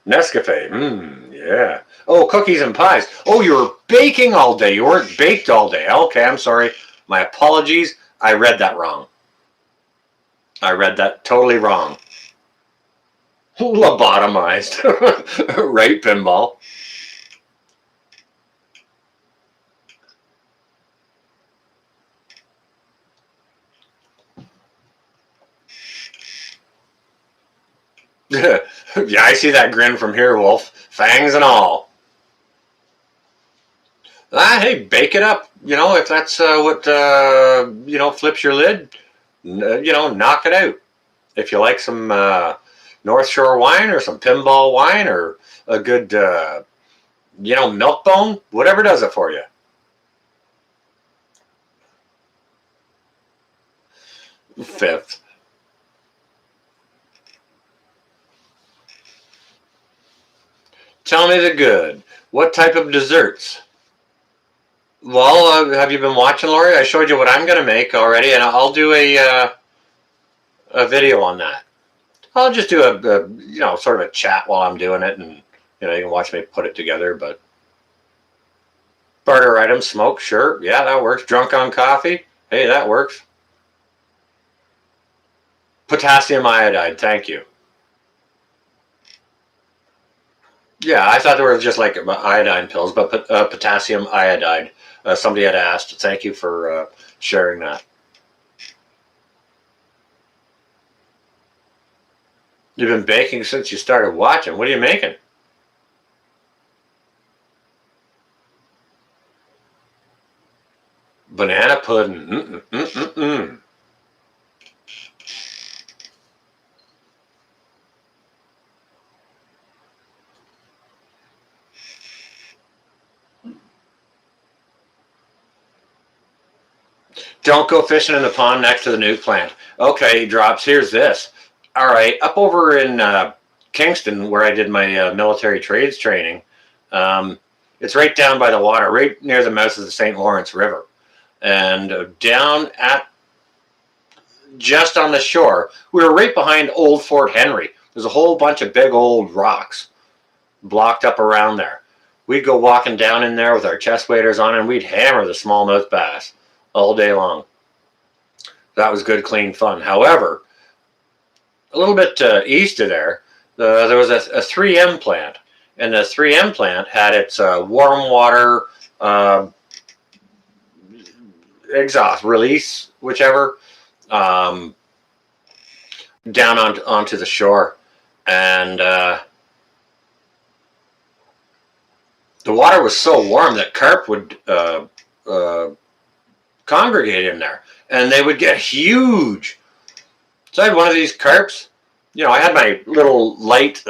Nescafe, yeah. Oh, cookies and pies. Oh, you were baking all day. You weren't baked all day. Okay, I'm sorry. My apologies. I read that wrong. I read that totally wrong. Lobotomized. Right, Pinball? Yeah, I see that grin from here, Wolf. Fangs and all. Hey, bake it up. You know, if that's what, you know, flips your lid, you know, knock it out. If you like some North Shore wine or some Pinball wine or a good, you know, milk bone, whatever does it for you. Fifth. Tell me the good. What type of desserts? Well, have you been watching, Lori? I showed you what I'm going to make already, and I'll do a video on that. I'll just do a you know, sort of a chat while I'm doing it, and you know, you can watch me put it together. But barter items, smoke, sure, yeah, that works. Drunk on coffee, hey, that works. Potassium iodide, thank you. Yeah, I thought there were just like iodine pills, but potassium iodide. Somebody had asked. Thank you for sharing that. You've been baking since you started watching. What are you making? Banana pudding. Don't go fishing in the pond next to the nuke plant. Okay, Drops, here's this. All right, up over in Kingston, where I did my military trades training, it's right down by the water, right near the mouth of the St. Lawrence River. And down at just on the shore, we were right behind old Fort Henry. There's a whole bunch of big old rocks blocked up around there. We'd go walking down in there with our chest waders on, and we'd hammer the smallmouth bass all day long. That was good, clean fun. However, a little bit east of there, there was a 3M plant, and the 3M plant had its warm water exhaust release, whichever, down onto the shore, and the water was so warm that carp would congregate in there, and they would get huge. So I had one of these carps. You know, I had my little light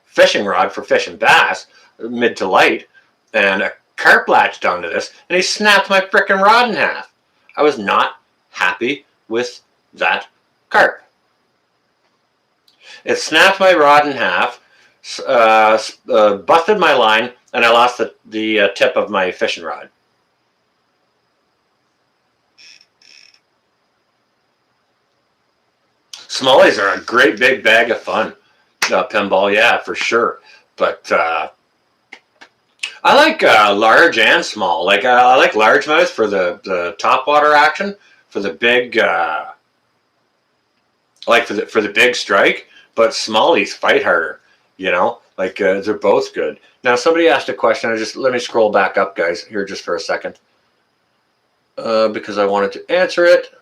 fishing rod for fishing bass, mid to light, and a carp latched onto this, and he snapped my frickin' rod in half. I was not happy with that carp. It snapped my rod in half, busted my line, and I lost the tip of my fishing rod. Smallies are a great big bag of fun. Pinball, yeah, for sure. But I like large and small. Like I like largemouth for the top water action, for the big, like for the big strike. But smallies fight harder. You know, like they're both good. Now somebody asked a question. Let me scroll back up, guys, here just for a second, because I wanted to answer it.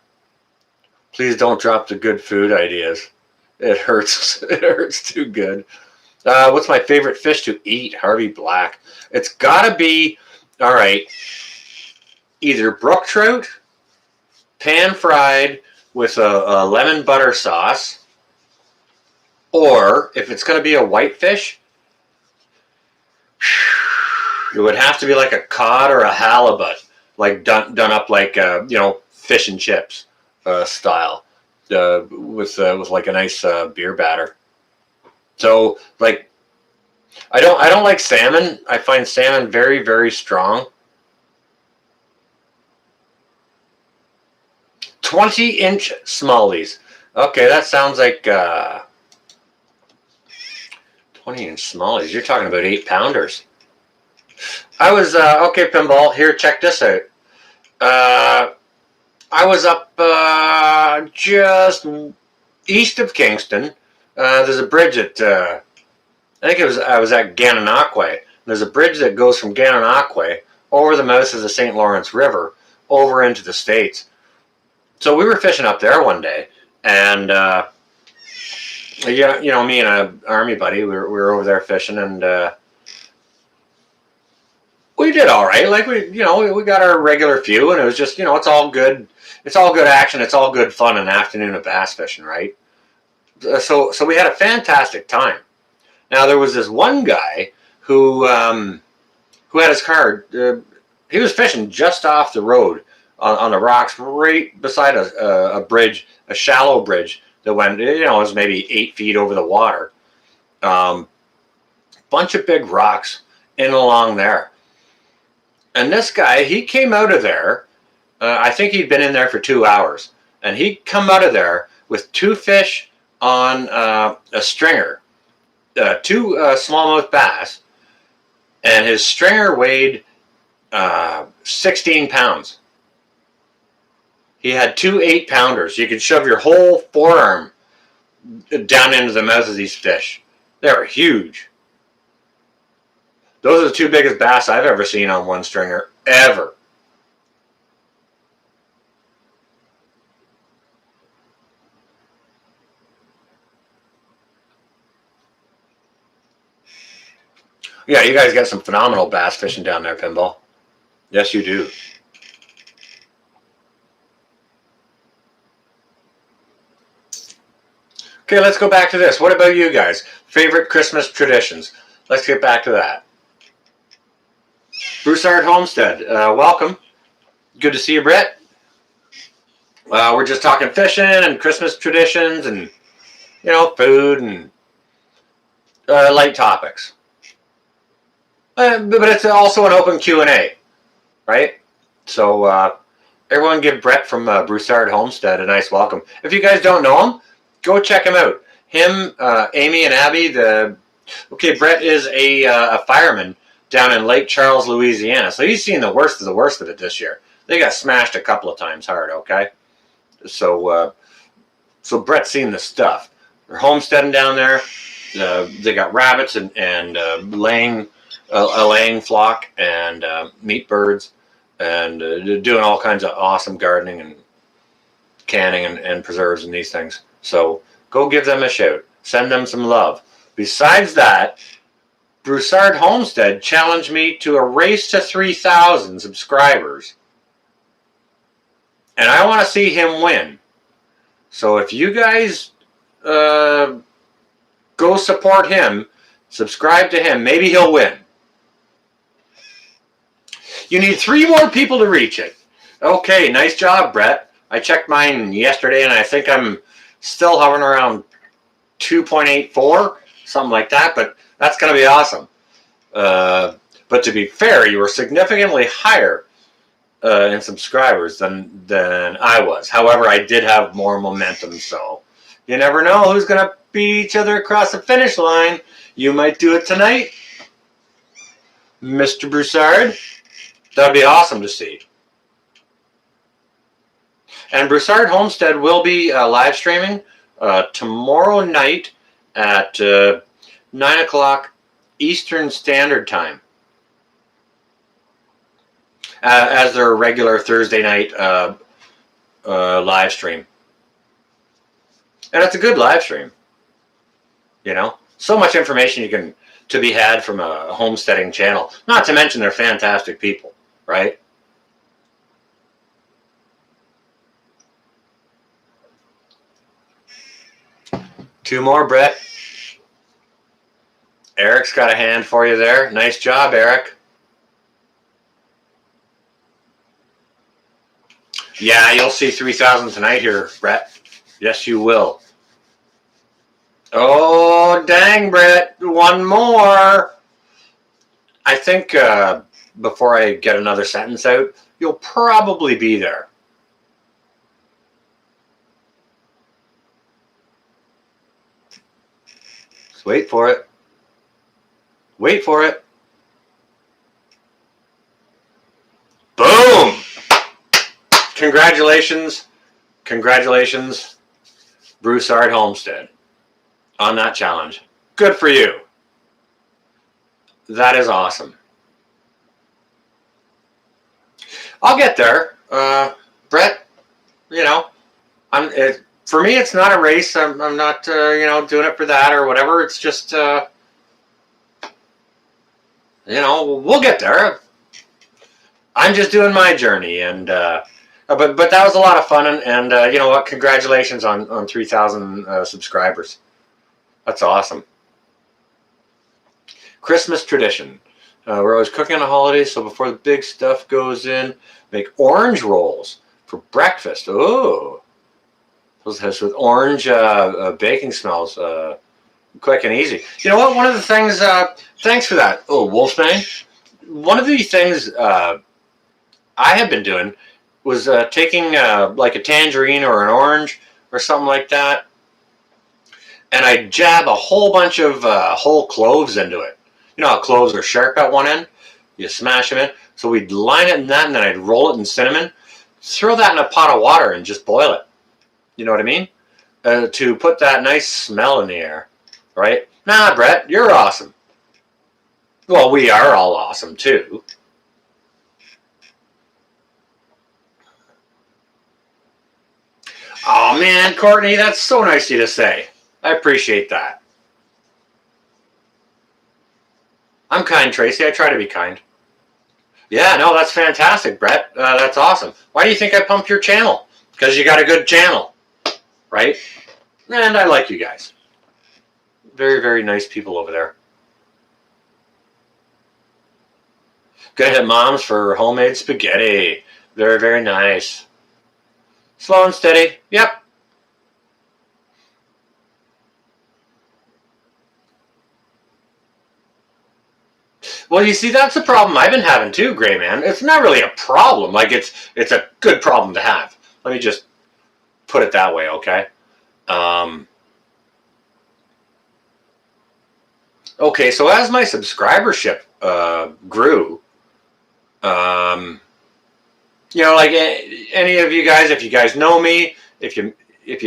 Please don't drop the good food ideas. It hurts. It hurts too good. What's my favorite fish to eat? Harvey Black. It's got to be, all right, either brook trout, pan fried with a lemon butter sauce, or if it's going to be a whitefish, it would have to be like a cod or a halibut, like done up like fish and chips style, with like a nice beer batter. So like, I don't like salmon. I find salmon very, very strong. 20-inch smallies. Okay, that sounds like 20-inch smallies. You're talking about 8-pounders. I was okay, Pinball. Here, check this out. I was up just east of Kingston. There's a bridge at I was at Gananoque. There's a bridge that goes from Gananoque over the mouth of the St. Lawrence River over into the States. So we were fishing up there one day, and me and an army buddy, we were over there fishing, and we did all right. Like we got our regular few, and it was just it's all good. It's all good action. It's all good fun. An afternoon of bass fishing, right? So we had a fantastic time. Now there was this one guy who had his car. He was fishing just off the road on the rocks, right beside a bridge, a shallow bridge that went, it was maybe 8 feet over the water. Bunch of big rocks in along there. And this guy, he came out of there. I think he'd been in there for 2 hours, and he'd come out of there with 2 fish on a stringer, 2 smallmouth bass, and his stringer weighed 16 pounds. He had 2 8-pounders. You could shove your whole forearm down into the mouth of these fish. They were huge. Those are the 2 biggest bass I've ever seen on one stringer, ever. Yeah, you guys got some phenomenal bass fishing down there, Pinball. Yes, you do. Okay, let's go back to this. What about you guys? Favorite Christmas traditions? Let's get back to that. Broussard Homestead, welcome. Good to see you, Brett. We're just talking fishing and Christmas traditions and, food and light topics. But it's also an open Q&A, right? So everyone give Brett from Broussard Homestead a nice welcome. If you guys don't know him, go check him out. Him, Amy, and Abby. Brett is a fireman down in Lake Charles, Louisiana. So he's seen the worst of it this year. They got smashed a couple of times hard, okay? So Brett's seen the stuff. They're homesteading down there. They got rabbits and laying flock and meat birds, and doing all kinds of awesome gardening and canning and preserves and these things. So go give them a shout. Send them some love. Besides that, Broussard Homestead challenged me to a race to 3,000 subscribers. And I want to see him win. So if you guys go support him, subscribe to him, maybe he'll win. You need 3 more people to reach it. Okay, nice job, Brett. I checked mine yesterday, and I think I'm still hovering around 2.84, something like that. But That's going to be awesome. But to be fair, you were significantly higher in subscribers than I was. However, I did have more momentum, so you never know who's going to beat each other across the finish line. You might do it tonight, Mr. Broussard. That'd be awesome to see. And Broussard Homestead will be live streaming tomorrow night at 9 o'clock Eastern Standard Time as their regular Thursday night live stream. And it's a good live stream. You know, so much information to be had from a homesteading channel. Not to mention they're fantastic people, right? Two more, Brett. Eric's got a hand for you there. Nice job, Eric. Yeah, you'll see 3,000 tonight here, Brett. Yes, you will. Oh, dang, Brett. One more. I think before I get another sentence out, you'll probably be there. Just wait for it. Wait for it. Boom! Congratulations. Congratulations, Broussard Homestead, on that challenge. Good for you. That is awesome. I'll get there. Brett, you know, for me, it's not a race. I'm not, you know, doing it for that or whatever. It's just, you know, we'll get there. I'm just doing my journey, and but that was a lot of fun, and you know what? Congratulations on 3,000 subscribers. That's awesome. Christmas tradition. We're always cooking on the holidays, so before the big stuff goes in, make orange rolls for breakfast. Oh, those with orange baking smells. Quick and easy. You know what? One of the things. Thanks for that. Oh, Wolfman. One of the things I have been doing was taking like a tangerine or an orange or something like that, and I jab a whole bunch of whole cloves into it. You know how cloves are sharp at one end? You smash them in. So we'd line it in that, and then I'd roll it in cinnamon. Throw that in a pot of water and just boil it. You know what I mean? To put that nice smell in the air, right? Nah, Brett, you're awesome. Well, we are all awesome, too. Oh, man, Courtney, that's so nice of you to say. I appreciate that. I'm kind, Tracy. I try to be kind. Yeah, no, that's fantastic, Brett. That's awesome. Why do you think I pump your channel? Because you got a good channel, right? And I like you guys. Very, very nice people over there. Gonna hit moms for homemade spaghetti. Very, very nice. Slow and steady. Yep. Well, you see, that's the problem I've been having too, Gray Man. It's not really a problem. Like, it's a good problem to have. Let me just put it that way, okay? Okay, so as my subscribership grew, you know, like any of you guys, if you guys know me, if you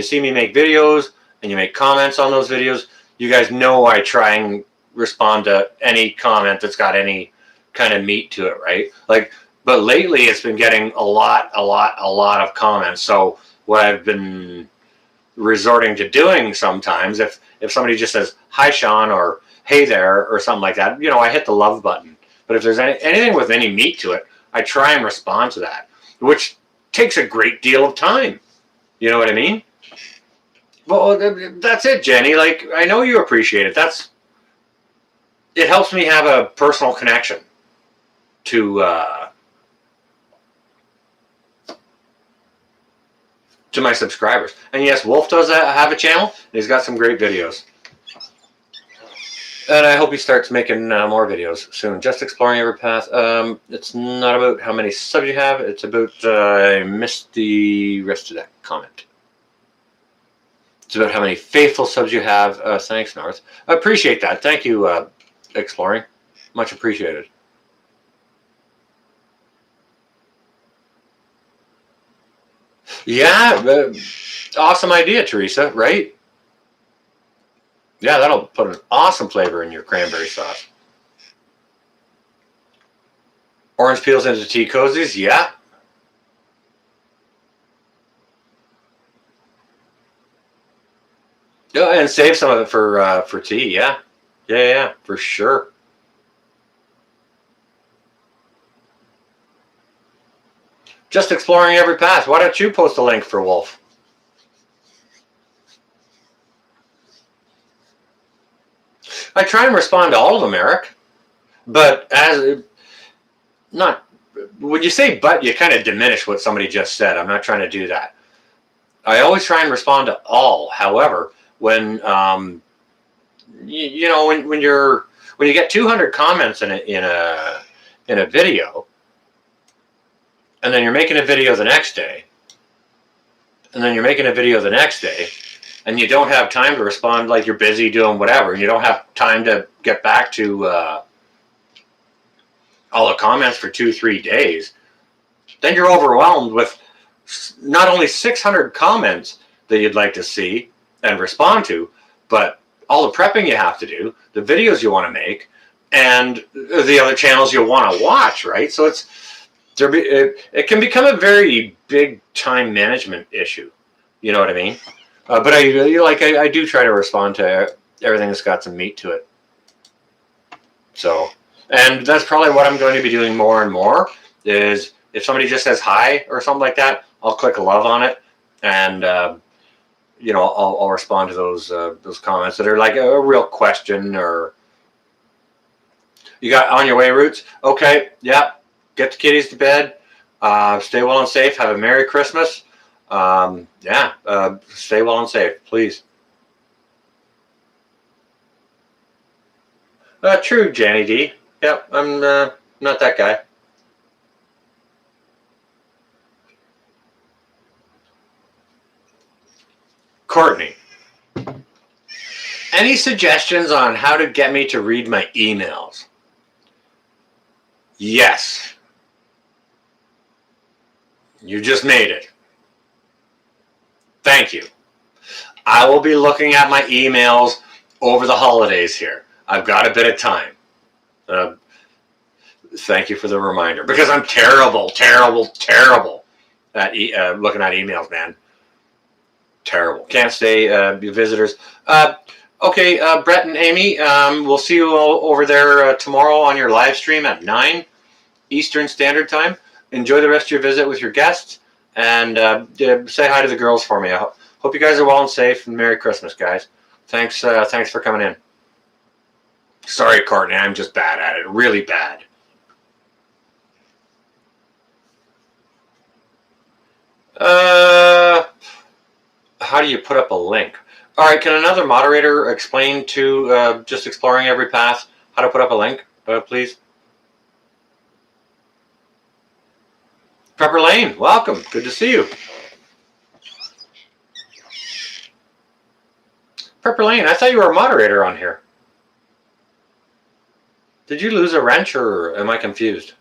see me make videos and you make comments on those videos, you guys know I try and respond to any comment that's got any kind of meat to it, right? Like, but lately it's been getting a lot of comments. So what I've been resorting to doing sometimes, if somebody just says hi Sean or hey there or something like that, you know, I hit the love button. But if there's anything with any meat to it, I try and respond to that, which takes a great deal of time. You know what I mean? Well, that's it, Jenny. Like, I know you appreciate it. It helps me have a personal connection to my subscribers. And yes, Wolf does have a channel, and he's got some great videos. And I hope he starts making more videos soon. Just exploring every path. It's not about how many subs you have. It's about I missed the rest of that comment. It's about how many faithful subs you have. Thanks, North. I appreciate that. Thank you, exploring. Much appreciated. Yeah, awesome idea, Teresa. Right? Yeah, that'll put an awesome flavor in your cranberry sauce. Orange peels into tea cozies. Yeah. Yeah, and save some of it for tea. Yeah. Yeah, for sure. Just exploring every path. Why don't you post a link for Wolf? I try and respond to all of them, Eric. But as not when you say but, you kind of diminish what somebody just said. I'm not trying to do that. I always try and respond to all. However, when you know when you get 200 comments in a video, and then you're making a video the next day, and then you're making a video the next day, and you don't have time to respond, like you're busy doing whatever, and you don't have time to get back to all the comments for 2-3 days, then you're overwhelmed with not only 600 comments that you'd like to see and respond to, but all the prepping you have to do, the videos you want to make, and the other channels you want to watch, right? So it can become a very big time management issue. You know what I mean? But I do try to respond to everything that's got some meat to it. So, and that's probably what I'm going to be doing more and more. Is if somebody just says hi or something like that, I'll click a love on it, and I'll respond to those comments that are like a real question, or you got on your way, Roots? Okay, yeah. Get the kitties to bed. Stay well and safe. Have a Merry Christmas. Stay well and safe, please. True, Janny D. Yep, I'm not that guy. Courtney, any suggestions on how to get me to read my emails? Yes. You just made it. Thank you. I will be looking at my emails over the holidays here. I've got a bit of time. Thank you for the reminder, because I'm terrible at looking at emails, man. Terrible. Can't stay visitors. Okay, Brett and Amy, we'll see you all over there tomorrow on your live stream at 9 Eastern Standard Time. Enjoy the rest of your visit with your guests, and say hi to the girls for me. I hope you guys are well and safe, and Merry Christmas, guys. Thanks for coming in. Sorry, Courtney, I'm just bad at it. Really bad. How do you put up a link? All right, can another moderator explain to Just Exploring Every Path how to put up a link, please? Pepper Lane, welcome. Good to see you. Pepper Lane, I thought you were a moderator on here. Did you lose a wrench, or am I confused?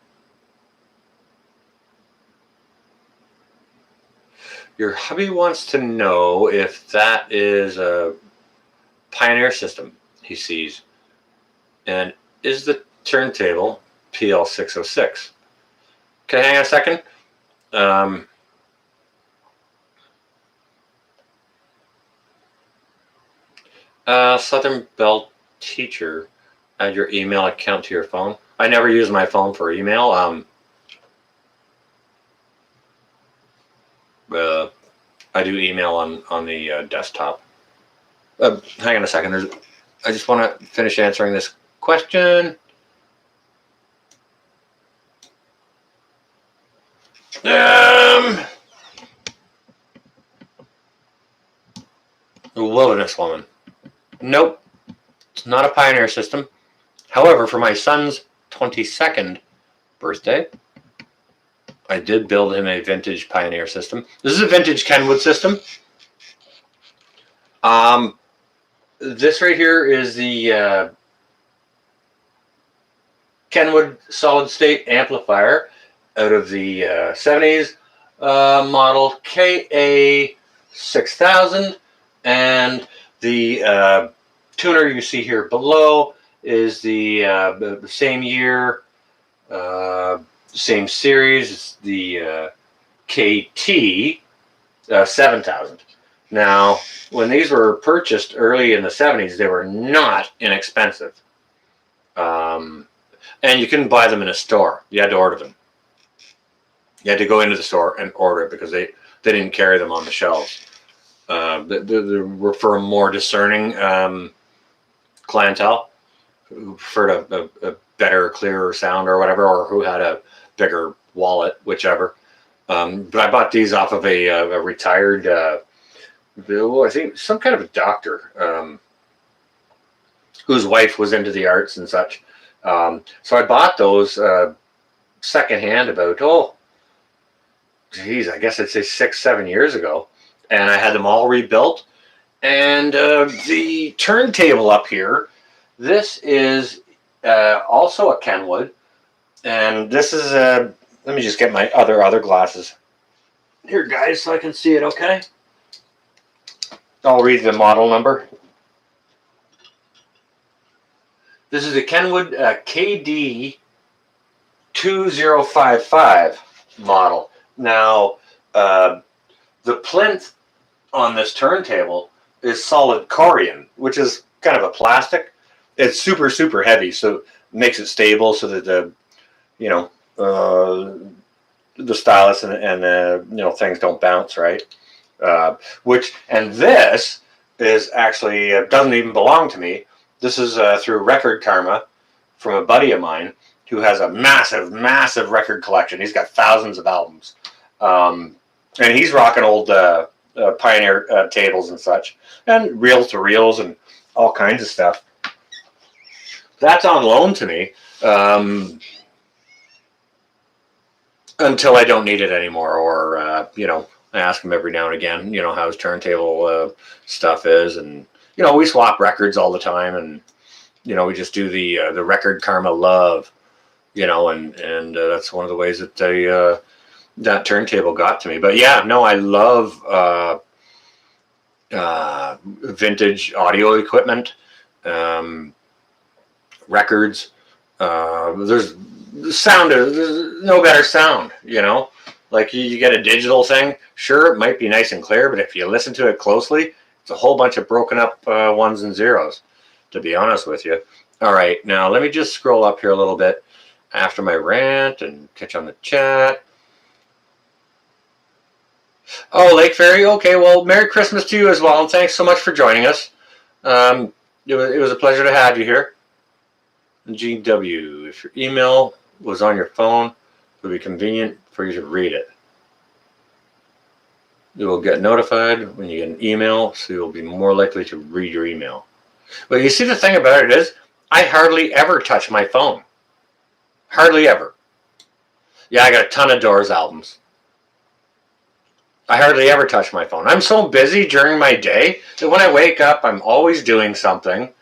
Your hubby wants to know if that is a Pioneer system he sees, and is the turntable PL606. Okay, hang on a second. Southern Bell Teacher, add your email account to your phone. I never use my phone for email. I do email on the desktop. Hang on a second. I just want to finish answering this question. Wilderness Woman. Nope. It's not a Pioneer system. However, for my son's 22nd birthday, I did build him a vintage Pioneer system. This is a vintage Kenwood system. This right here is the Kenwood solid state amplifier out of the 70s model KA6000, and the tuner you see here below is the same year, same series. It's the KT 7000. Now, when these were purchased early in the 70s, they were not inexpensive. And you couldn't buy them in a store. You had to order them. You had to go into the store and order it because they didn't carry them on the shelves. They were for a more discerning clientele who preferred a better, clearer sound or whatever, or who had a bigger wallet, whichever. But I bought these off of a retired, I think some kind of a doctor whose wife was into the arts and such. So I bought those secondhand about, I guess I'd say 6-7 years ago. And I had them all rebuilt. And the turntable up here, this is also a Kenwood. And this is let me just get my other glasses here, guys, so I can see it okay. I'll read the model number. This is a Kenwood KD 2055 model. Now, the plinth on this turntable is solid corian, which is kind of a plastic. It's super, super heavy, so it makes it stable so that the stylus and things don't bounce, right? And this is actually doesn't even belong to me. This is through Record Karma from a buddy of mine who has a massive, massive record collection. He's got thousands of albums, and he's rocking old Pioneer tables and such, and reel-to-reels and all kinds of stuff. That's on loan to me until I don't need it anymore, or I ask him every now and again, how his turntable stuff is, and we swap records all the time, and we just do the Record Karma love, and that's one of the ways that that turntable got to me. But yeah, no, I love vintage audio equipment, records. There's no better sound, like you get a digital thing. Sure, it might be nice and clear, but if you listen to it closely, it's a whole bunch of broken up ones and zeros, to be honest with you. All right, now let me just scroll up here a little bit after my rant and catch on the chat. Oh, Lake Fairy. Okay, well, Merry Christmas to you as well, and thanks so much for joining us. It was a pleasure to have you here. GW, if your email was on your phone, it would be convenient for you to read it. You will get notified when you get an email, so you'll be more likely to read your email. But you see, the thing about it is, I hardly ever touch my phone. Hardly ever. Yeah, I got a ton of Doors albums. I hardly ever touch my phone. I'm so busy during my day that when I wake up, I'm always doing something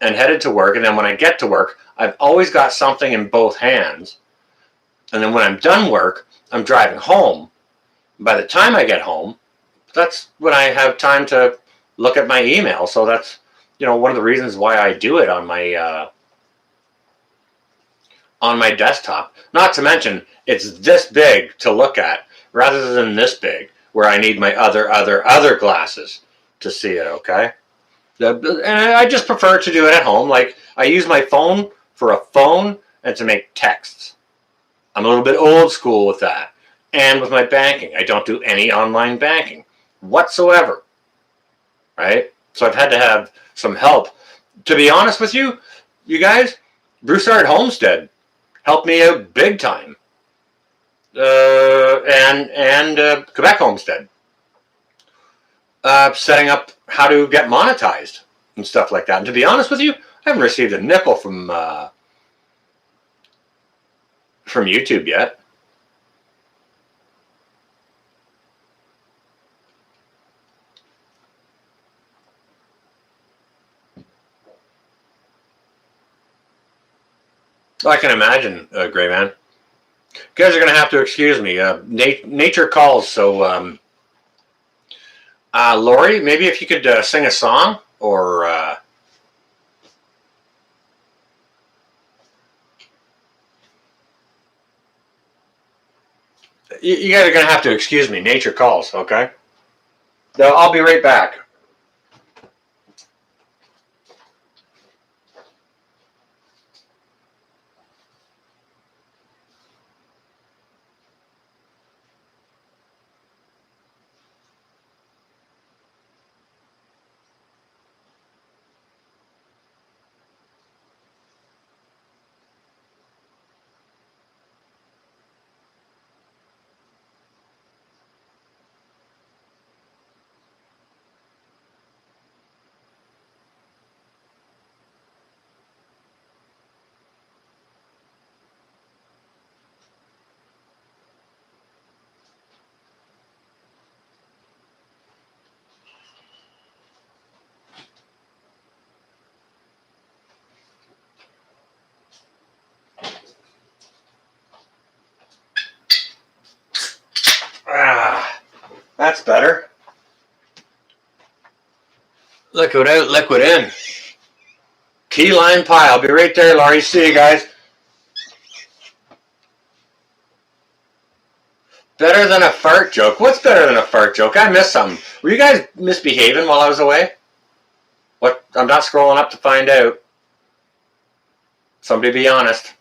and headed to work. And then when I get to work, I've always got something in both hands. And then when I'm done work, I'm driving home. By the time I get home, that's when I have time to look at my email. So that's, one of the reasons why I do it on my desktop. Not to mention, it's this big to look at rather than this big, where I need my other glasses to see it, okay? And I just prefer to do it at home. Like, I use my phone for a phone and to make texts. I'm a little bit old school with that. And with my banking, I don't do any online banking whatsoever, right? So I've had to have some help. To be honest with you, you guys, Broussard Homestead helped me out big time. And Quebec Homestead. Setting up how to get monetized and stuff like that. And to be honest with you, I haven't received a nickel from YouTube yet. I can imagine, Gray Man. You guys are going to have to excuse me. Nature calls, so Lori, maybe if you could sing a song, or you guys are going to have to excuse me. Nature calls, okay? I'll be right back. That's better. Liquid out, liquid in. Key lime pie. I'll be right there, Laurie. See you guys. Better than a fart joke. What's better than a fart joke? I missed something. Were you guys misbehaving while I was away? What? I'm not scrolling up to find out. Somebody be honest.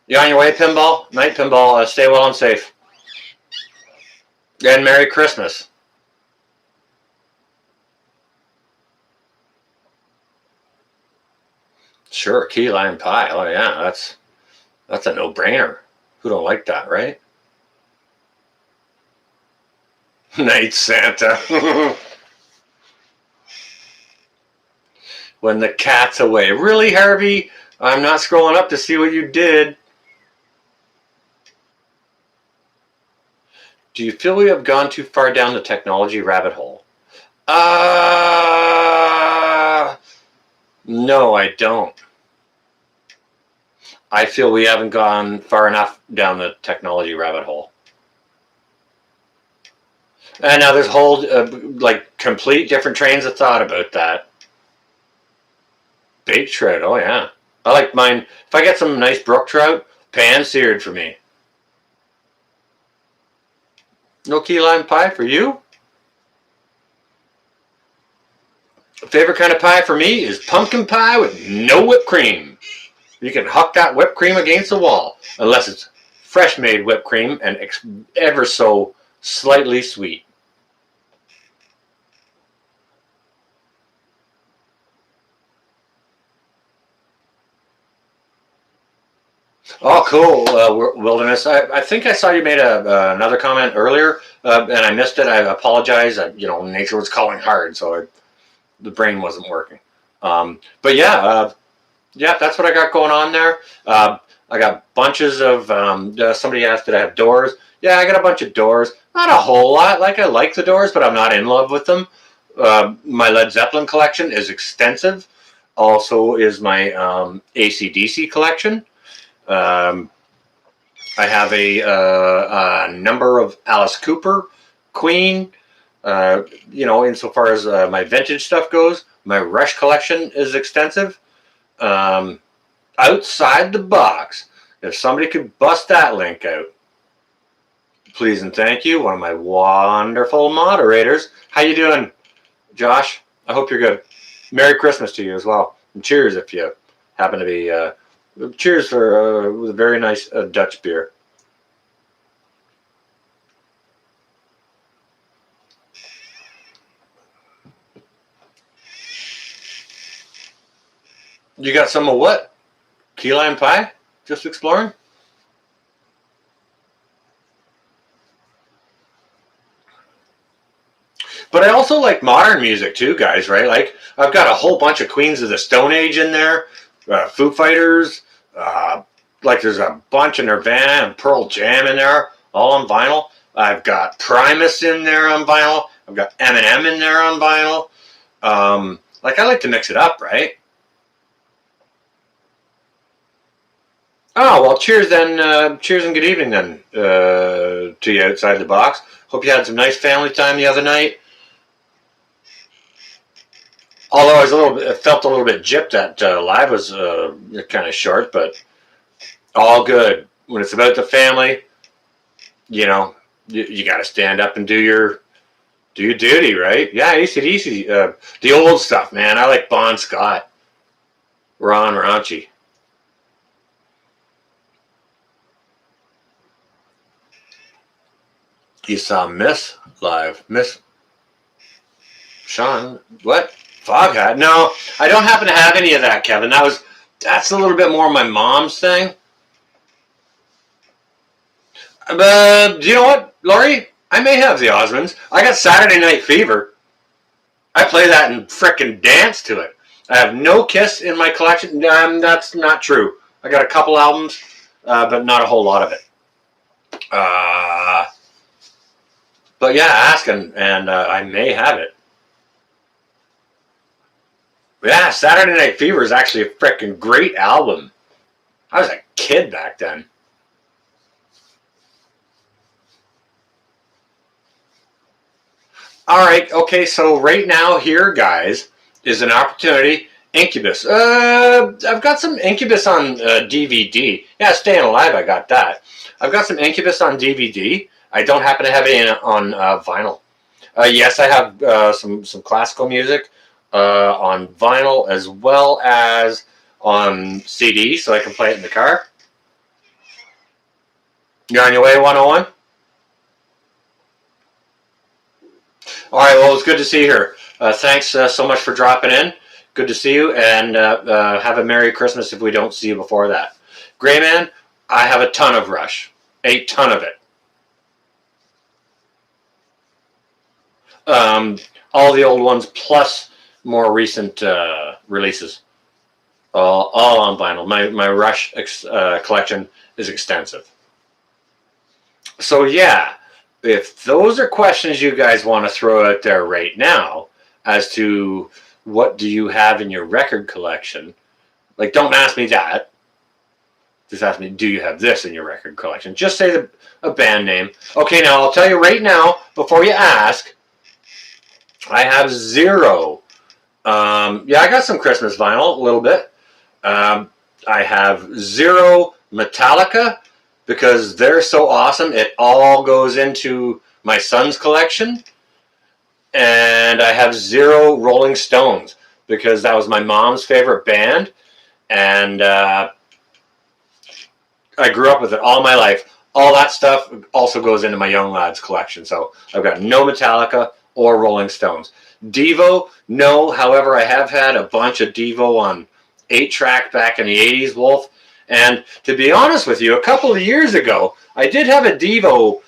You on your way, Pinball? Night, Pinball. Stay well and safe. And Merry Christmas. Sure, key lime pie. Oh yeah, that's a no-brainer. Who don't like that, right? Night Santa. When the cat's away. Really, Harvey? I'm not scrolling up to see what you did. Do you feel we have gone too far down the technology rabbit hole? No, I don't. I feel we haven't gone far enough down the technology rabbit hole. And now there's whole, like, complete different trains of thought about that. Baked trout, oh yeah. I like mine. If I get some nice brook trout, pan-seared for me. No key lime pie for you? Favorite kind of pie for me is pumpkin pie with no whipped cream. You can huck that whipped cream against the wall, unless it's fresh made whipped cream and ever so slightly sweet. Oh, cool, Wilderness. I think I saw you made another comment earlier, and I missed it. I apologize. Nature was calling hard, so the brain wasn't working. But yeah, that's what I got going on there. I got bunches of, somebody asked, did I have doors? Yeah, I got a bunch of doors. Not a whole lot. Like, I like the doors, but I'm not in love with them. My Led Zeppelin collection is extensive. Also is my AC/DC collection. I have a number of Alice Cooper, Queen. Insofar as my vintage stuff goes, my Rush collection is extensive. Outside the box, if somebody could bust that link out, please and thank you. One of my wonderful moderators. How you doing, Josh? I hope you're good. Merry Christmas to you as well. And cheers if you happen to be. Cheers for a very nice Dutch beer. You got some of what? Key lime pie? Just exploring? But I also like modern music too, guys, right? Like, I've got a whole bunch of Queens of the Stone Age in there, Foo Fighters, like there's a bunch of Nirvana and Pearl Jam in there, all on vinyl. I've got Primus in there on vinyl. I've got Eminem in there on vinyl. Like, I like to mix it up, right? Oh, well, cheers then. Cheers and good evening then to you outside the box. Hope you had some nice family time the other night. Although I felt a little bit gypped that live was kind of short, but all good. When it's about the family, you know, you got to stand up and do your duty, right? Yeah, AC/DC, the old stuff, man. I like Bon Scott, Ron Raunchy. You saw Miss live. Miss Sean, what? Foghat? No, I don't happen to have any of that, Kevin. That's a little bit more my mom's thing. But do you know what, Laurie? I may have the Osmonds. I got Saturday Night Fever. I play that and frickin' dance to it. I have no Kiss in my collection. That's not true. I got a couple albums, but not a whole lot of it. But yeah, ask and I may have it. Yeah, Saturday Night Fever is actually a freaking great album. I was a kid back then. All right, okay, so right now here, guys, is an opportunity. Incubus. I've got some Incubus on DVD. Yeah, Staying Alive, I got that. I've got some Incubus on DVD. I don't happen to have any on vinyl. Yes, I have some classical music on vinyl as well as on CD, so I can play it in the car. You're on your way, 101? All right, well, it's good to see you here. Thanks so much for dropping in. Good to see you, and have a Merry Christmas if we don't see you before that. Gray Man, I have a ton of Rush. A ton of it. All the old ones plus more recent releases. All on vinyl. My Rush collection is extensive. So yeah, if those are questions you guys want to throw out there right now as to what do you have in your record collection, like, don't ask me that. Just ask me, do you have this in your record collection? Just say a band name. Okay, now I'll tell you right now, before you ask, I have zero. Yeah, I got some Christmas vinyl, a little bit. I have zero Metallica because they're so awesome. It all goes into my son's collection. And I have zero Rolling Stones because that was my mom's favorite band. And I grew up with it all my life. All that stuff also goes into my young lads collection. So I've got no Metallica or Rolling Stones. Devo, no. However, I have had a bunch of Devo on 8-track back in the 80s, Wolf. And to be honest with you, a couple of years ago, I did have a Devo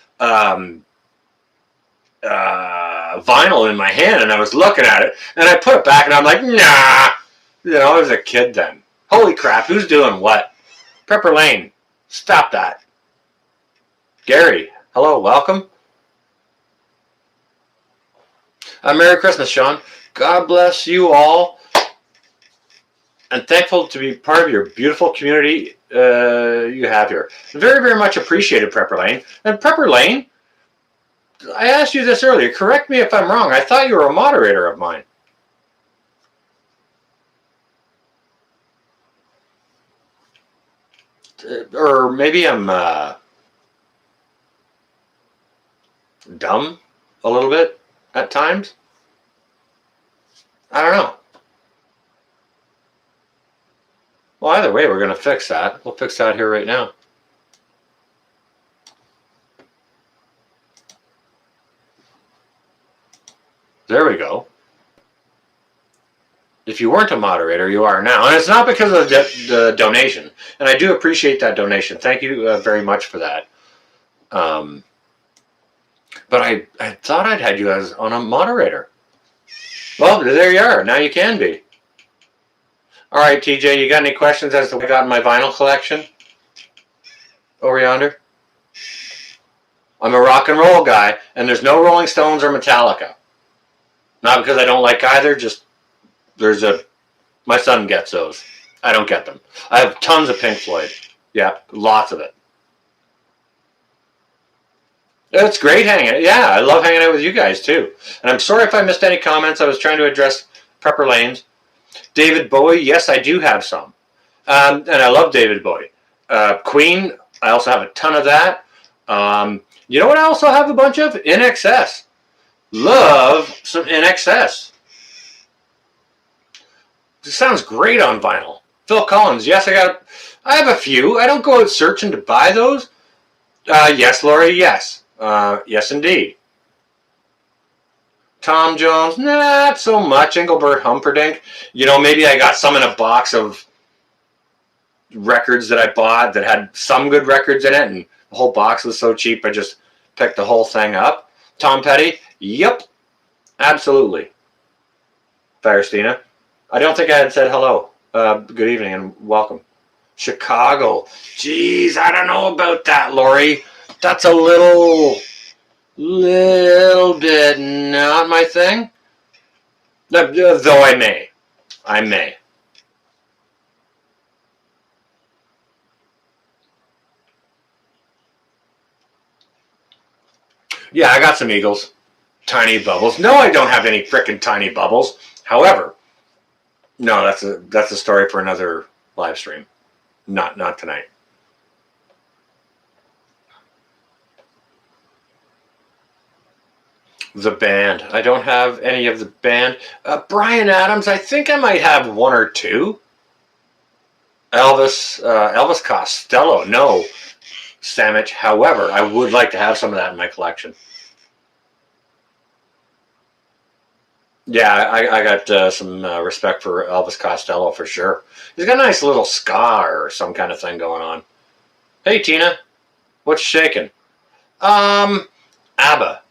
vinyl in my hand, and I was looking at it, and I put it back, and I'm like, nah. You know, I was a kid then. Holy crap, who's doing what? Prepper Lane, stop that. Gary, hello, welcome. Merry Christmas, Sean. God bless you all. And thankful to be part of your beautiful community you have here. Very, very much appreciated, Prepper Lane. And Prepper Lane, I asked you this earlier. Correct me if I'm wrong. I thought you were a moderator of mine. Or maybe I'm dumb a little bit at times. I don't know. Well, either way, we're going to fix that. We'll fix that here right now. There we go. If you weren't a moderator, you are now. And it's not because of the donation. And I do appreciate that donation. Thank you very much for that. But I thought I'd had you as on a moderator. Well, there you are. Now you can be. All right, TJ, you got any questions as to what I got in my vinyl collection over yonder? I'm a rock and roll guy, and there's no Rolling Stones or Metallica. Not because I don't like either, just my son gets those. I don't get them. I have tons of Pink Floyd. Yeah, lots of it. It's great hanging. Yeah, I love hanging out with you guys too. And I'm sorry if I missed any comments. I was trying to address Prepper Lanes. David Bowie, yes, I do have some. And I love David Bowie. Queen, I also have a ton of that. You know what I also have a bunch of? INXS. Love some INXS. This sounds great on vinyl. Phil Collins, yes, I have a few. I don't go out searching to buy those. Yes, Lori, yes. Yes, indeed. Tom Jones, not so much. Engelbert Humperdinck. You know, maybe I got some in a box of records that I bought that had some good records in it, and the whole box was so cheap I just picked the whole thing up. Tom Petty, yep, absolutely. Firestina, I don't think I had said hello. Good evening and welcome. Chicago, geez, I don't know about that, Lori. That's a little bit not my thing. Though I may. Yeah, I got some Eagles. Tiny Bubbles. No, I don't have any frickin' Tiny Bubbles. However, no, that's a story for another live stream. Not tonight. The band. I don't have any of the band. Bryan Adams, I think I might have one or two. Elvis Costello, no. Samich. However, I would like to have some of that in my collection. Yeah, I got some respect for Elvis Costello for sure. He's got a nice little ska or some kind of thing going on. Hey, Tina. What's shaking? ABBA.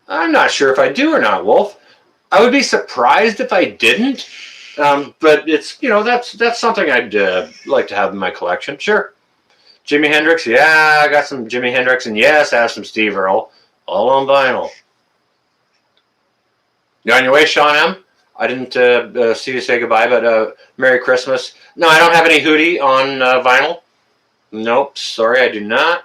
I'm not sure if I do or not, Wolf. I would be surprised if I didn't. But it's, that's something I'd like to have in my collection. Sure. Jimi Hendrix, yeah, I got some Jimi Hendrix, and yes, I have some Steve Earle, all on vinyl. You on your way, Sean M? I didn't see you say goodbye, but Merry Christmas. No, I don't have any Hootie on vinyl. Nope, sorry, I do not.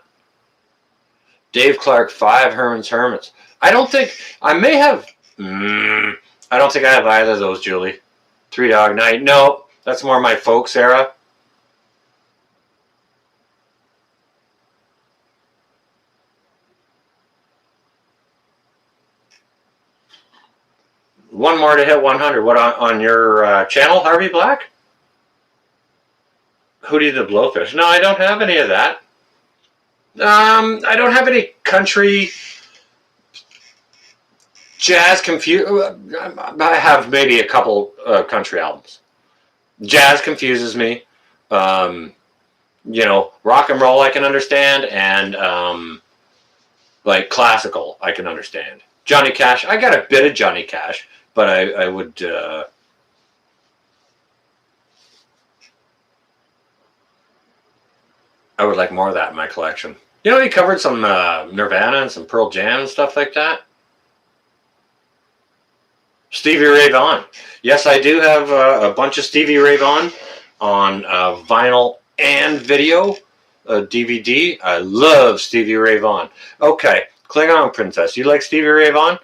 Dave Clark 5, Herman's Hermits. I don't think, I may have, I don't think I have either of those, Julie. Three Dog Night, no, that's more my folks era. One more to hit 100. What, on your channel, Harvey Black? Hootie the Blowfish. No, I don't have any of that. I don't have any country jazz I have maybe a couple country albums. Jazz confuses me. Rock and roll I can understand, and like classical I can understand. Johnny Cash, I got a bit of Johnny Cash, but I would like more of that in my collection. He covered some Nirvana and some Pearl Jam and stuff like that. Stevie Ray Vaughan. Yes, I do have a bunch of Stevie Ray Vaughan on vinyl and video, DVD. I love Stevie Ray Vaughan. Okay, Klingon Princess. You like Stevie Ray Vaughan?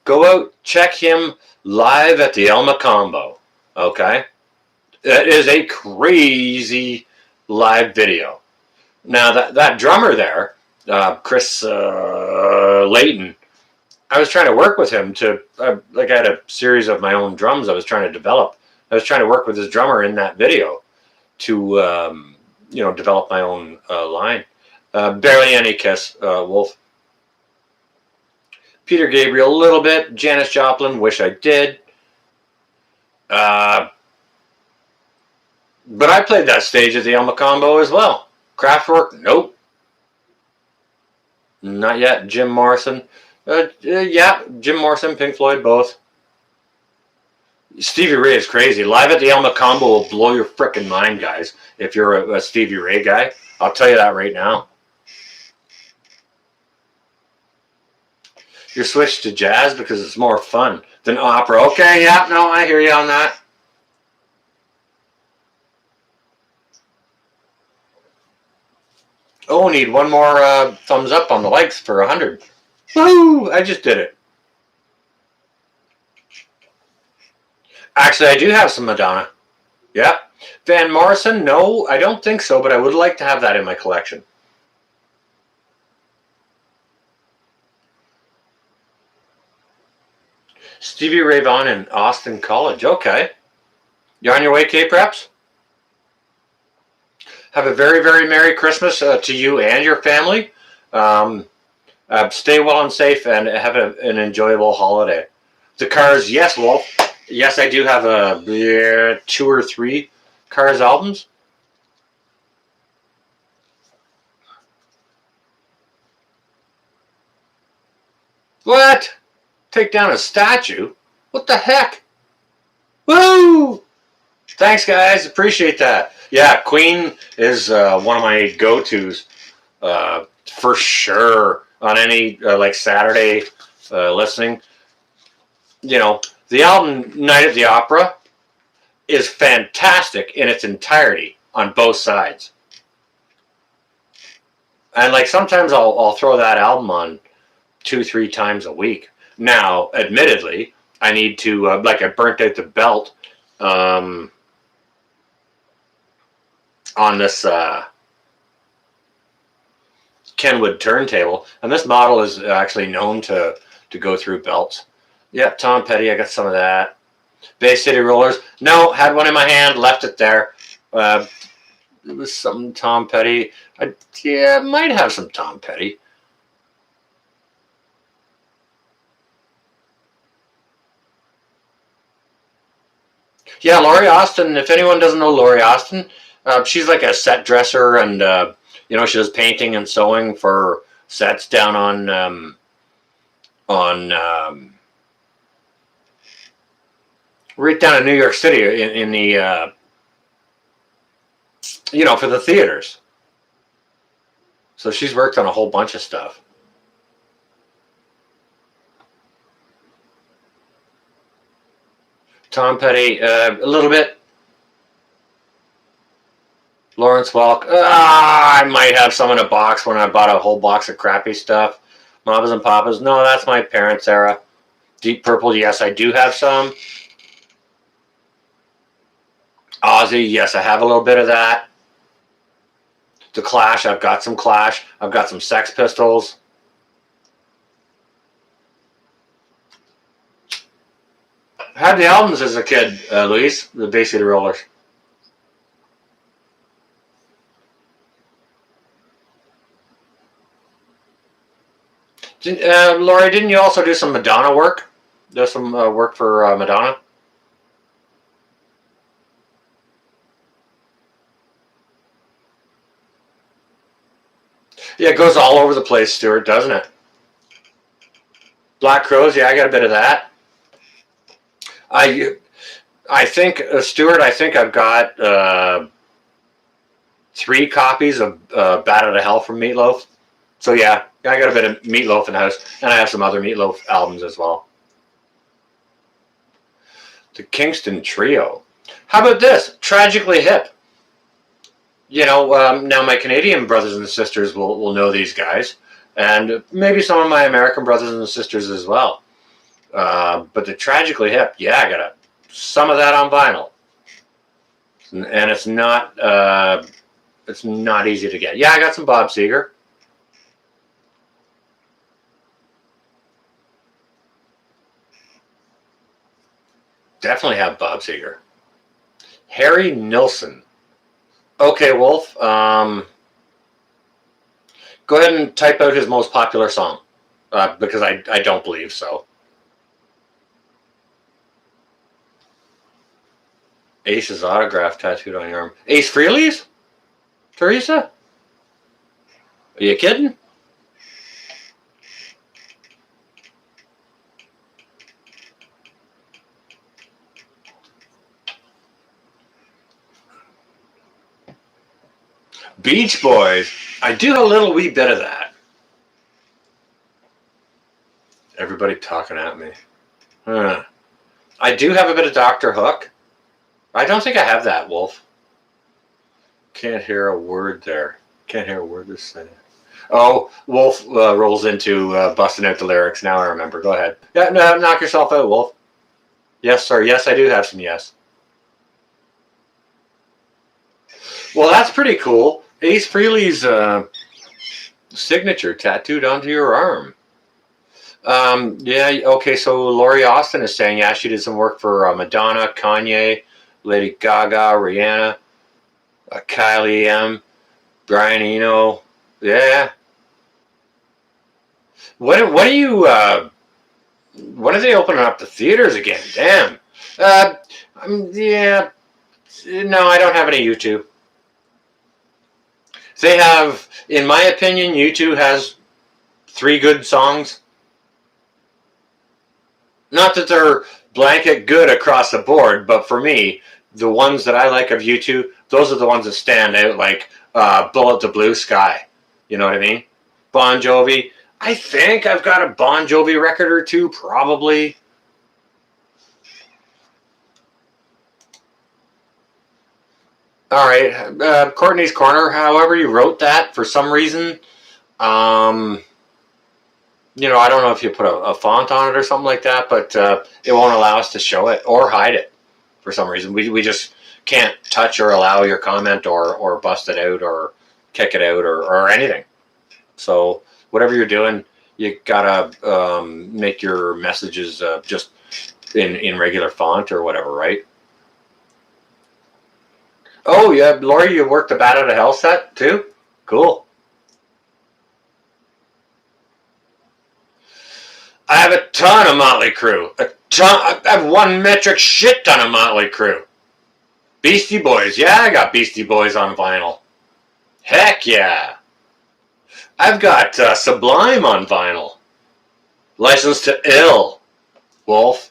Go out, check him live at the Elma Combo. Okay? That is a crazy live video. Now, that drummer there, Chris Layton, I was trying to work with him I had a series of my own drums I was trying to develop. I was trying to work with his drummer in that video to, develop my own line. Barely Any Kiss, Wolf. Peter Gabriel, a little bit. Janis Joplin, wish I did. But I played that stage at the Elma Combo as well. Kraftwerk, nope. Not yet. Jim Morrison. Yeah, Jim Morrison, Pink Floyd, both. Stevie Ray is crazy. Live at the El Macombo will blow your frickin' mind, guys. If you're a Stevie Ray guy, I'll tell you that right now. You're switched to jazz because it's more fun than opera. Okay, yeah, no, I hear you on that. Oh, need one more thumbs up on the likes for 100. Woo! I just did it. Actually, I do have some Madonna. Yeah. Van Morrison? No, I don't think so, but I would like to have that in my collection. Stevie Ray Vaughan in Austin College. Okay. You on your way, K-Preps? Have a very, very Merry Christmas to you and your family. Stay well and safe and have an enjoyable holiday. The Cars, yes, Wolf. Yes, I do have 2 or 3 Cars albums. What? Take down a statue? What the heck? Woo! Thanks, guys. Appreciate that. Yeah, Queen is one of my go-tos for sure on any like Saturday listening. You know, the album Night at the Opera is fantastic in its entirety on both sides. And like sometimes I'll throw that album on 2-3 times a week. Now, admittedly, I need to like I burnt out the belt on this Kenwood turntable, and this model is actually known to go through belts. Yeah, Tom Petty, I got some of that. Bay City Rollers. No, had one in my hand, left it there. It was some Tom Petty. I might have some Tom Petty. Yeah, Laurie Austin. If anyone doesn't know Laurie Austin, she's like a set dresser, and she does painting and sewing for sets down on right down in New York City in the for the theaters. So she's worked on a whole bunch of stuff. Tom Petty, a little bit. Lawrence Welk. I might have some in a box when I bought a whole box of crappy stuff. Mamas and Papas. No, that's my parents' era. Deep Purple. Yes, I do have some. Ozzy. Yes, I have a little bit of that. The Clash. I've got some Clash. I've got some Sex Pistols. I had the albums as a kid, Luis. The Bay City Rollers. Laurie, didn't you also do some Madonna work? There's some work for Madonna? Yeah, it goes all over the place, Stuart, doesn't it? Black Crows, yeah, I got a bit of that. I think, Stuart, I think I've got 3 copies of Bat Out of Hell from Meatloaf. So yeah, I got a bit of Meatloaf in the house, and I have some other Meatloaf albums as well. The Kingston Trio. How about this? Tragically Hip. Now my Canadian brothers and sisters will know these guys, and maybe some of my American brothers and sisters as well. But the Tragically Hip, yeah, I got some of that on vinyl, and it's not easy to get. Yeah, I got some Bob Seger. Definitely have Bob Seger. Harry Nilsson. Okay, Wolf. Go ahead and type out his most popular song, because I don't believe so. Ace's autograph tattooed on your arm. Ace Frehley's? Teresa? Are you kidding? Beach Boys. I do a little wee bit of that. Everybody talking at me. Huh. I do have a bit of Dr. Hook. I don't think I have that, Wolf. Can't hear a word there. Can't hear a word they're saying. Oh, Wolf rolls into busting out the lyrics. Now I remember. Go ahead. Yeah, no, knock yourself out, Wolf. Yes, sir. Yes, I do have some yes. Well, that's pretty cool. Ace Frehley's signature tattooed onto your arm. Yeah, okay, so Lori Austin is saying, yeah, she did some work for Madonna, Kanye, Lady Gaga, Rihanna, Kylie M, Brian Eno. Yeah. When are they opening up the theaters again? Damn. Yeah. No, I don't have any U2. They have, in my opinion, U2 has 3 good songs. Not that they're blanket good across the board, but for me, the ones that I like of U2, those are the ones that stand out, like Bullet to Blue Sky. You know what I mean? Bon Jovi. I think I've got a Bon Jovi record or two, probably. All right, Courtney's Corner. However, you wrote that for some reason. I don't know if you put a font on it or something like that, but it won't allow us to show it or hide it for some reason. We just can't touch or allow your comment or bust it out or kick it out or anything. So whatever you're doing, you gotta make your messages just in regular font or whatever, right? Oh yeah, Lori, you worked the Bat Out of Hell set too? Cool. I have a ton of Motley Crue. I have one metric shit ton of Motley Crue. Beastie Boys. Yeah, I got Beastie Boys on vinyl. Heck yeah. I've got Sublime on vinyl. License to Ill. Wolf.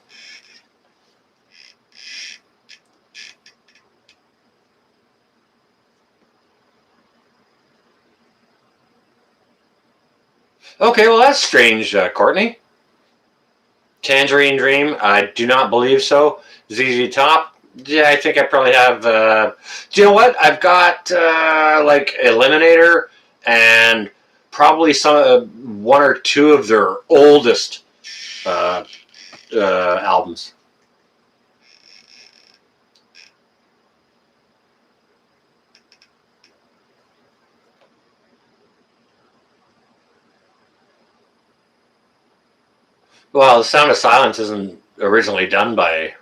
Okay, well that's strange, Courtney. Tangerine Dream. I do not believe so. ZZ Top. Yeah, I think I probably have. Do you know what? I've got like Eliminator and probably one or two of their oldest albums. Well, The Sound of Silence isn't originally done by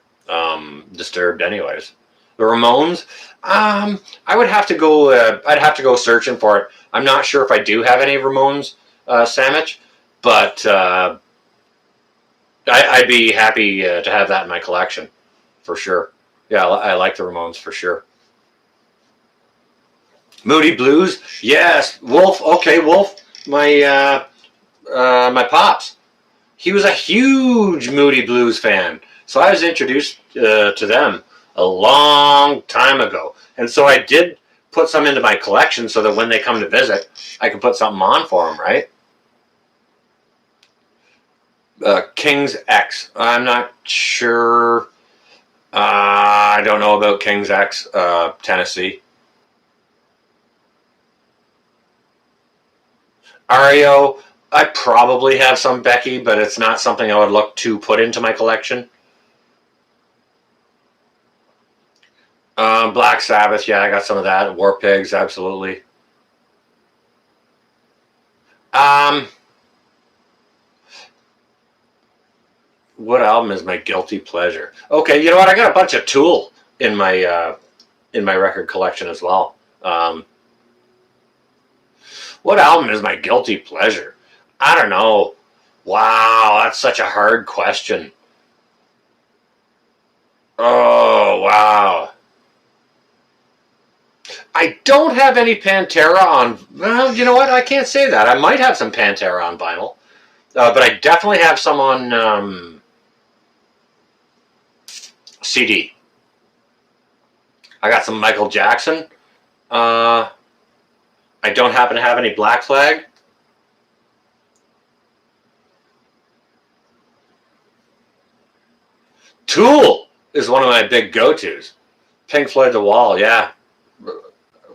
Disturbed, anyways. The Ramones. I would have to go. I'd have to go searching for it. I'm not sure if I do have any Ramones sandwich, but I'd be happy to have that in my collection for sure. Yeah, I like the Ramones for sure. Moody Blues. Yes, Wolf. Okay, Wolf. My pops. He was a huge Moody Blues fan. So I was introduced to them a long time ago. And so I did put some into my collection so that when they come to visit, I can put something on for them, right? King's X. I'm not sure. I don't know about King's X, Tennessee. REO. I probably have some Becky, but it's not something I would look to put into my collection. Black Sabbath, yeah, I got some of that. War Pigs, absolutely. Um, what album is my guilty pleasure? Okay, you know what? I got a bunch of Tool in my record collection as well. What album is my guilty pleasure? I don't know. Wow, that's such a hard question. Oh, wow. I don't have any Pantera on. Well, you know what? I can't say that. I might have some Pantera on vinyl, but I definitely have some on CD. I got some Michael Jackson. Uh, I don't happen to have any Black Flag. Tool is one of my big go-tos. Pink Floyd The Wall, yeah.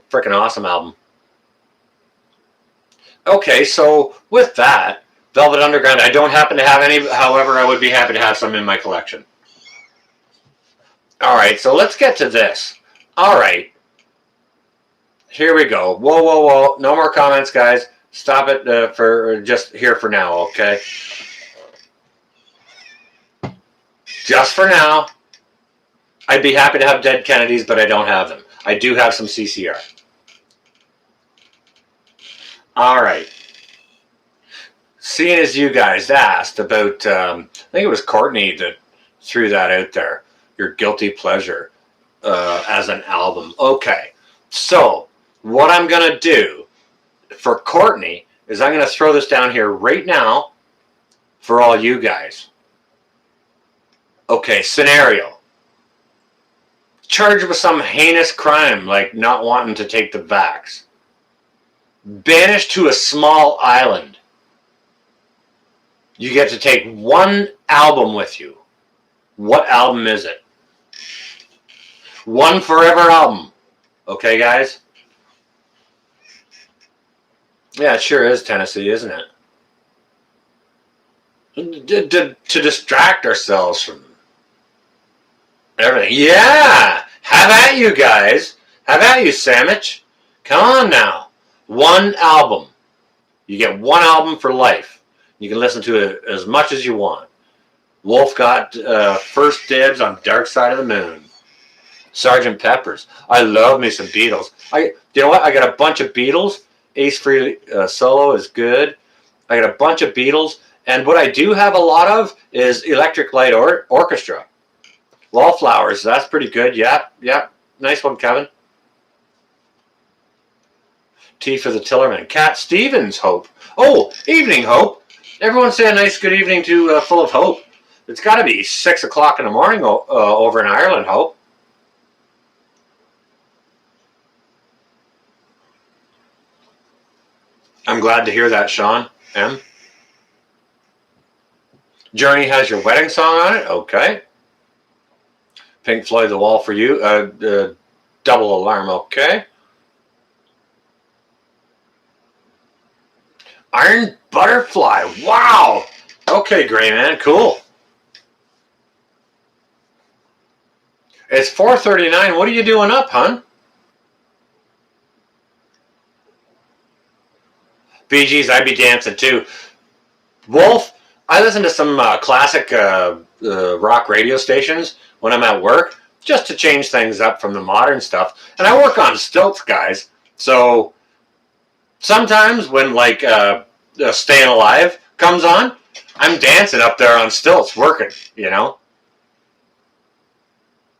Freaking awesome album. Okay, so with that, Velvet Underground, I don't happen to have any. However, I would be happy to have some in my collection. All right, so let's get to this. All right. Here we go. Whoa, whoa, whoa. No more comments, guys. Stop it for just here for now, okay? Just for now. I'd be happy to have Dead Kennedys, but I don't have them. I do have some CCR. All right. Seeing as you guys asked about, I think it was Courtney that threw that out there, your guilty pleasure as an album. Okay, so what I'm going to do for Courtney is I'm going to throw this down here right now for all you guys. Okay, scenario. Charged with some heinous crime like not wanting to take the vax. Banished to a small island. You get to take one album with you. What album is it? One forever album. Okay, guys? Yeah, it sure is Tennessee, isn't it? To distract ourselves from everything. Yeah! Have at you guys. Have at you, Sandwich. Come on now. One album. You get one album for life. You can listen to it as much as you want. Wolf got first dibs on Dark Side of the Moon. Sgt. Pepper's. I love me some Beatles. You know what? I got a bunch of Beatles. Ace Frehley solo is good. I got a bunch of Beatles. And what I do have a lot of is Electric Light Orchestra. Wallflowers. That's pretty good. Yep. Nice one, Kevin. T for the Tillerman. Cat Stevens, Hope. Oh, evening, Hope. Everyone say a nice good evening to Full of Hope. It's got to be 6 o'clock in the morning over in Ireland, Hope. I'm glad to hear that, Sean. M. Journey has your wedding song on it? Okay. Pink Floyd The Wall for you. Double Alarm, okay. Iron Butterfly. Wow. Okay, Gray Man. Cool. It's 4:39. What are you doing up, hon? Bee Gees, I'd be dancing too. Wolf, I listen to some classic rock radio stations when I'm at work just to change things up from the modern stuff. And I work on stilts, guys. So sometimes when like Staying Alive comes on, I'm dancing up there on stilts working, you know.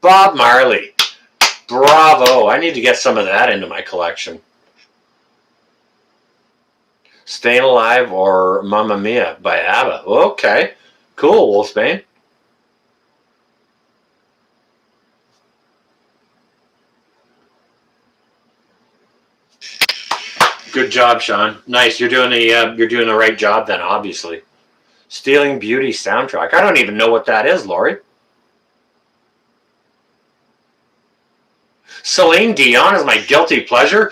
Bob Marley. Bravo. I need to get some of that into my collection. Staying Alive or Mamma Mia by ABBA. Okay. Cool, Wolfsbane. Good job, Sean. Nice. You're doing the right job then, obviously. Stealing Beauty soundtrack. I don't even know what that is, Lori. Celine Dion is my guilty pleasure.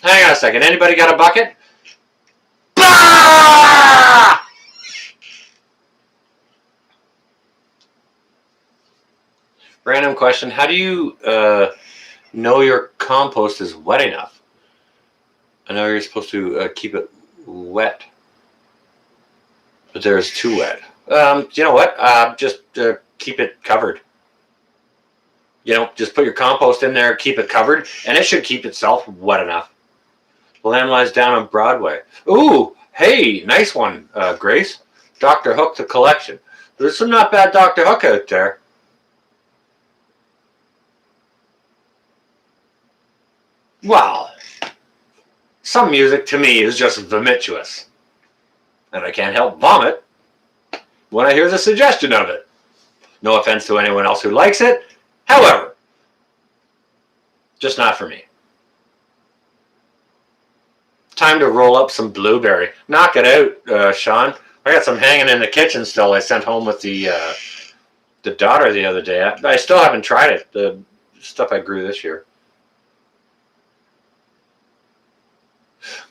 Hang on a second. Anybody got a bucket? Random question. How do you know your compost is wet enough? I know you're supposed to keep it wet, but there's too wet. You know what? Just keep it covered. You know, just put your compost in there, keep it covered, and it should keep itself wet enough. The Lamb Lies Down on Broadway. Ooh, hey, nice one, Grace. Dr. Hook, the collection. There's some not bad Dr. Hook out there. Well, some music to me is just vomitous. And I can't help vomit when I hear the suggestion of it. No offense to anyone else who likes it. However, Just not for me. Time to roll up some blueberry. Knock it out, Sean. I got some hanging in the kitchen still. I sent home with the daughter the other day. I still haven't tried it. The stuff I grew this year.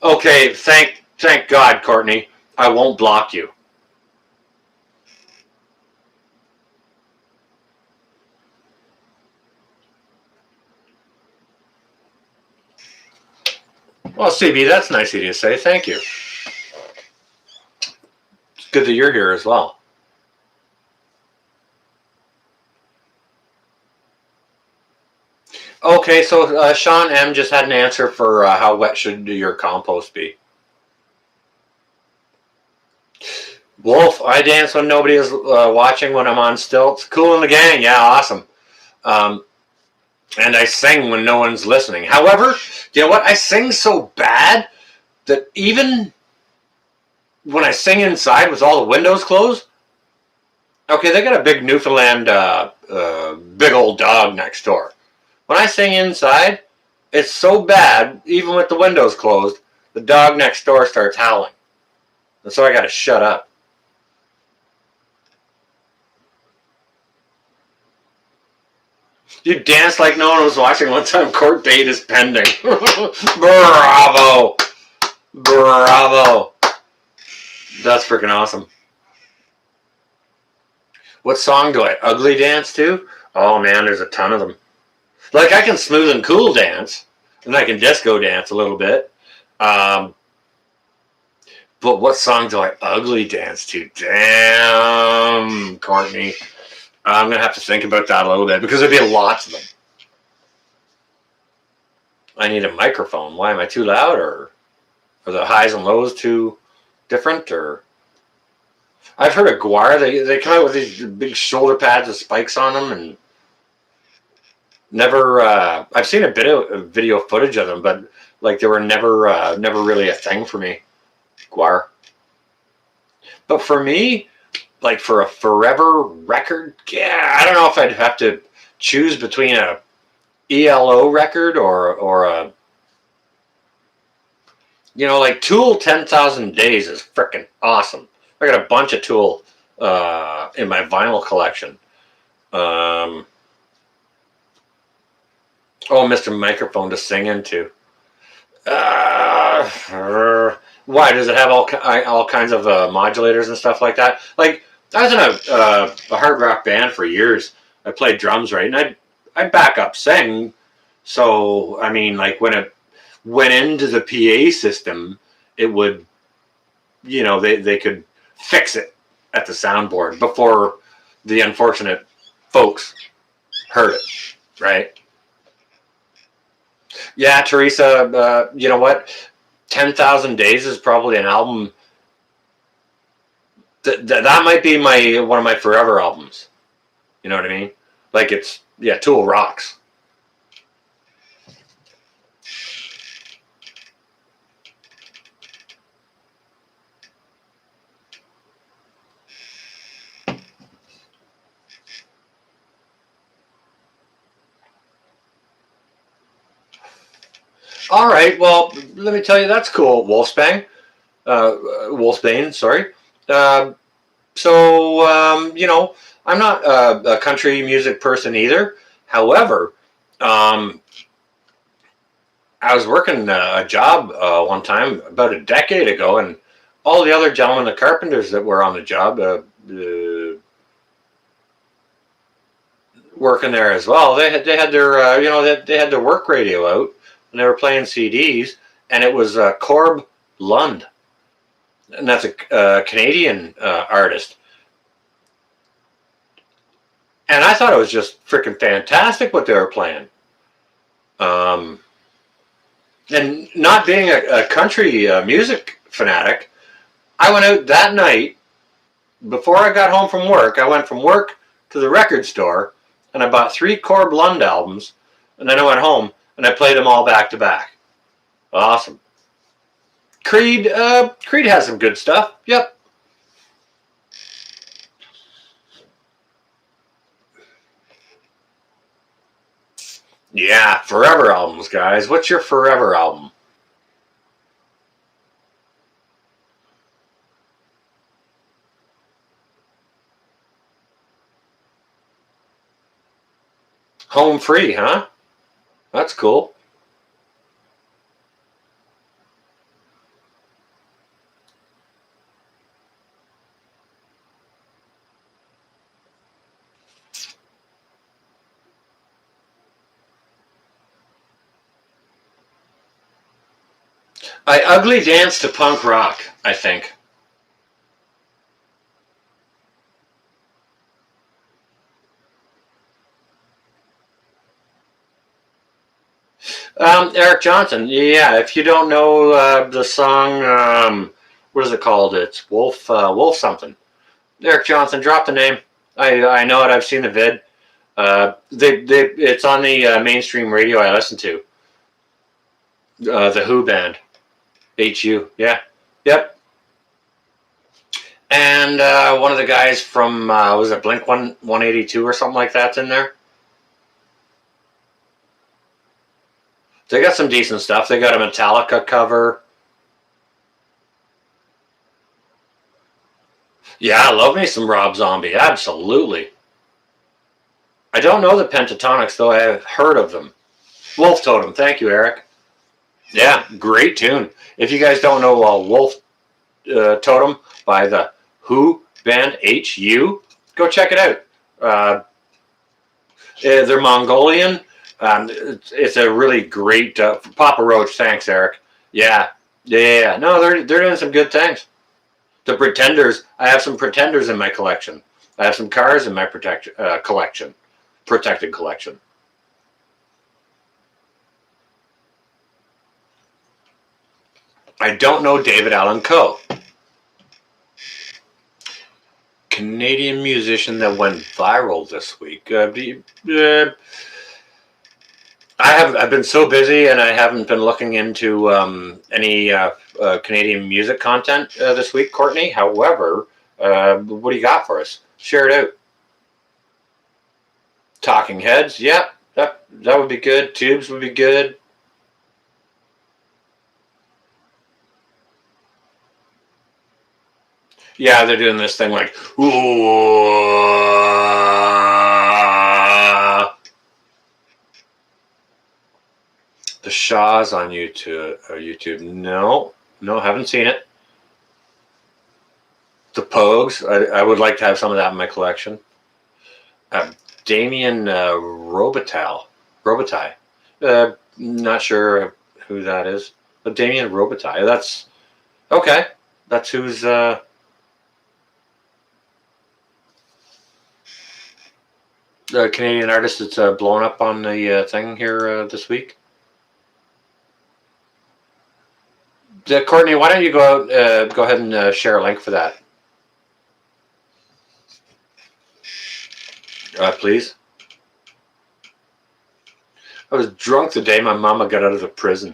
Okay, thank God, Courtney. I won't block you. Well, CB, that's nice of you to say. Thank you. It's good that you're here as well. Okay, so Sean M just had an answer for how wet should your compost be. Wolf, I dance when nobody is watching when I'm on stilts. Cool in the gang, yeah, awesome. And I sing when no one's listening. However, you know what? I sing so bad that even when I sing inside with all the windows closed, okay, they got a big Newfoundland, big old dog next door. When I sing inside, it's so bad, even with the windows closed, the dog next door starts howling. And so I got to shut up. You danced like no one was watching one time. Court date is pending. Bravo. Bravo. That's freaking awesome. What song do I ugly dance to? Oh man, there's a ton of them. Like I can smooth and cool dance, and I can disco dance a little bit. But what song do I ugly dance to? Damn, Courtney. I'm going to have to think about that a little bit because there'd be lots of them. I need a microphone. Why am I too loud, or are the highs and lows too different? Or I've heard of Guar. They come out with these big shoulder pads with spikes on them, and never. I've seen a bit of video footage of them, but like they were never really a thing for me. Guar. But for me, like for a forever record, yeah, I don't know if I'd have to choose between a ELO record or a, you know, like Tool 10,000 Days is freaking awesome. I got a bunch of Tool in my vinyl collection. Oh, Mr. Microphone to sing into. Why does it have all kinds of modulators and stuff like that? Like I was in a hard rock band for years. I played drums, right, and I'd back up sing. So I mean, like when it went into the PA system, it would, you know, they could fix it at the soundboard before the unfortunate folks heard it, right? Yeah, Teresa, you know what? 10,000 Days is probably an album that might be one of my forever albums. You know what I mean? Like it's, yeah, Tool rocks. All right, well, let me tell you, that's cool, Wolfsbane, sorry. You know, I'm not a country music person either. However, I was working a job one time about a decade ago, and all the other gentlemen, the carpenters that were on the job, working there as well. They had their you know, they had their work radio out, and they were playing CDs, and it was Corb Lund, and that's a Canadian artist. And I thought it was just freaking fantastic what they were playing. And not being a country music fanatic, I went out that night before I got home from work. I went from work to the record store, and I bought 3 Corb Lund albums, and then I went home and I played them all back to back. Awesome. Creed has some good stuff. Yep. Yeah, forever albums, guys. What's your forever album? Home Free, huh? That's cool. I ugly dance to punk rock, I think. Eric Johnson. Yeah, if you don't know the song, what is it called? It's Wolf something. Eric Johnson. Drop the name. I know it. I've seen the vid. It's on the mainstream radio I listen to. The Who band. HU. Yeah. Yep. And one of the guys from was it Blink 182 or something like that's in there. They got some decent stuff. They got a Metallica cover. Yeah, I love me some Rob Zombie. Absolutely. I don't know the Pentatonics, though I have heard of them. Wolf Totem. Thank you, Eric. Yeah, great tune. If you guys don't know Wolf Totem by the Who band, HU, go check it out. They're Mongolian. It's a really great Papa Roach. Thanks, Eric. Yeah. No, they're doing some good things. The Pretenders. I have some Pretenders in my collection. I have some cars in my protected collection. I don't know David Allan Coe. Canadian musician that went viral this week. I've been so busy and I haven't been looking into any Canadian music content this week, Courtney. However, what do you got for us? Share it out. Talking Heads, yeah, that would be good. Tubes would be good. Yeah, they're doing this thing like, the Shaws on YouTube. No, haven't seen it. The Pogues. I would like to have some of that in my collection. Damien Robitaille. Not sure who that is. But Damien Robitaille. That's okay. That's who's the Canadian artist that's blown up on the thing here this week. Courtney, why don't you go ahead and share a link for that? Please. I was drunk the day my mama got out of the prison.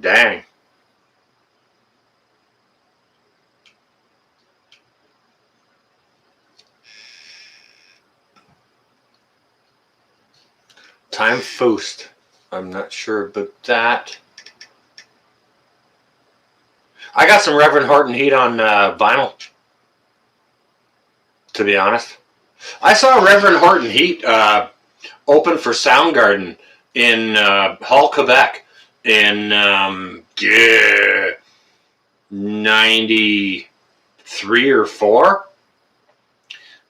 Dang. Time Foost. I'm not sure about that. I got some Reverend Horton Heat on vinyl, to be honest. I saw Reverend Horton Heat open for Soundgarden in Hull, Quebec in 93 or 4.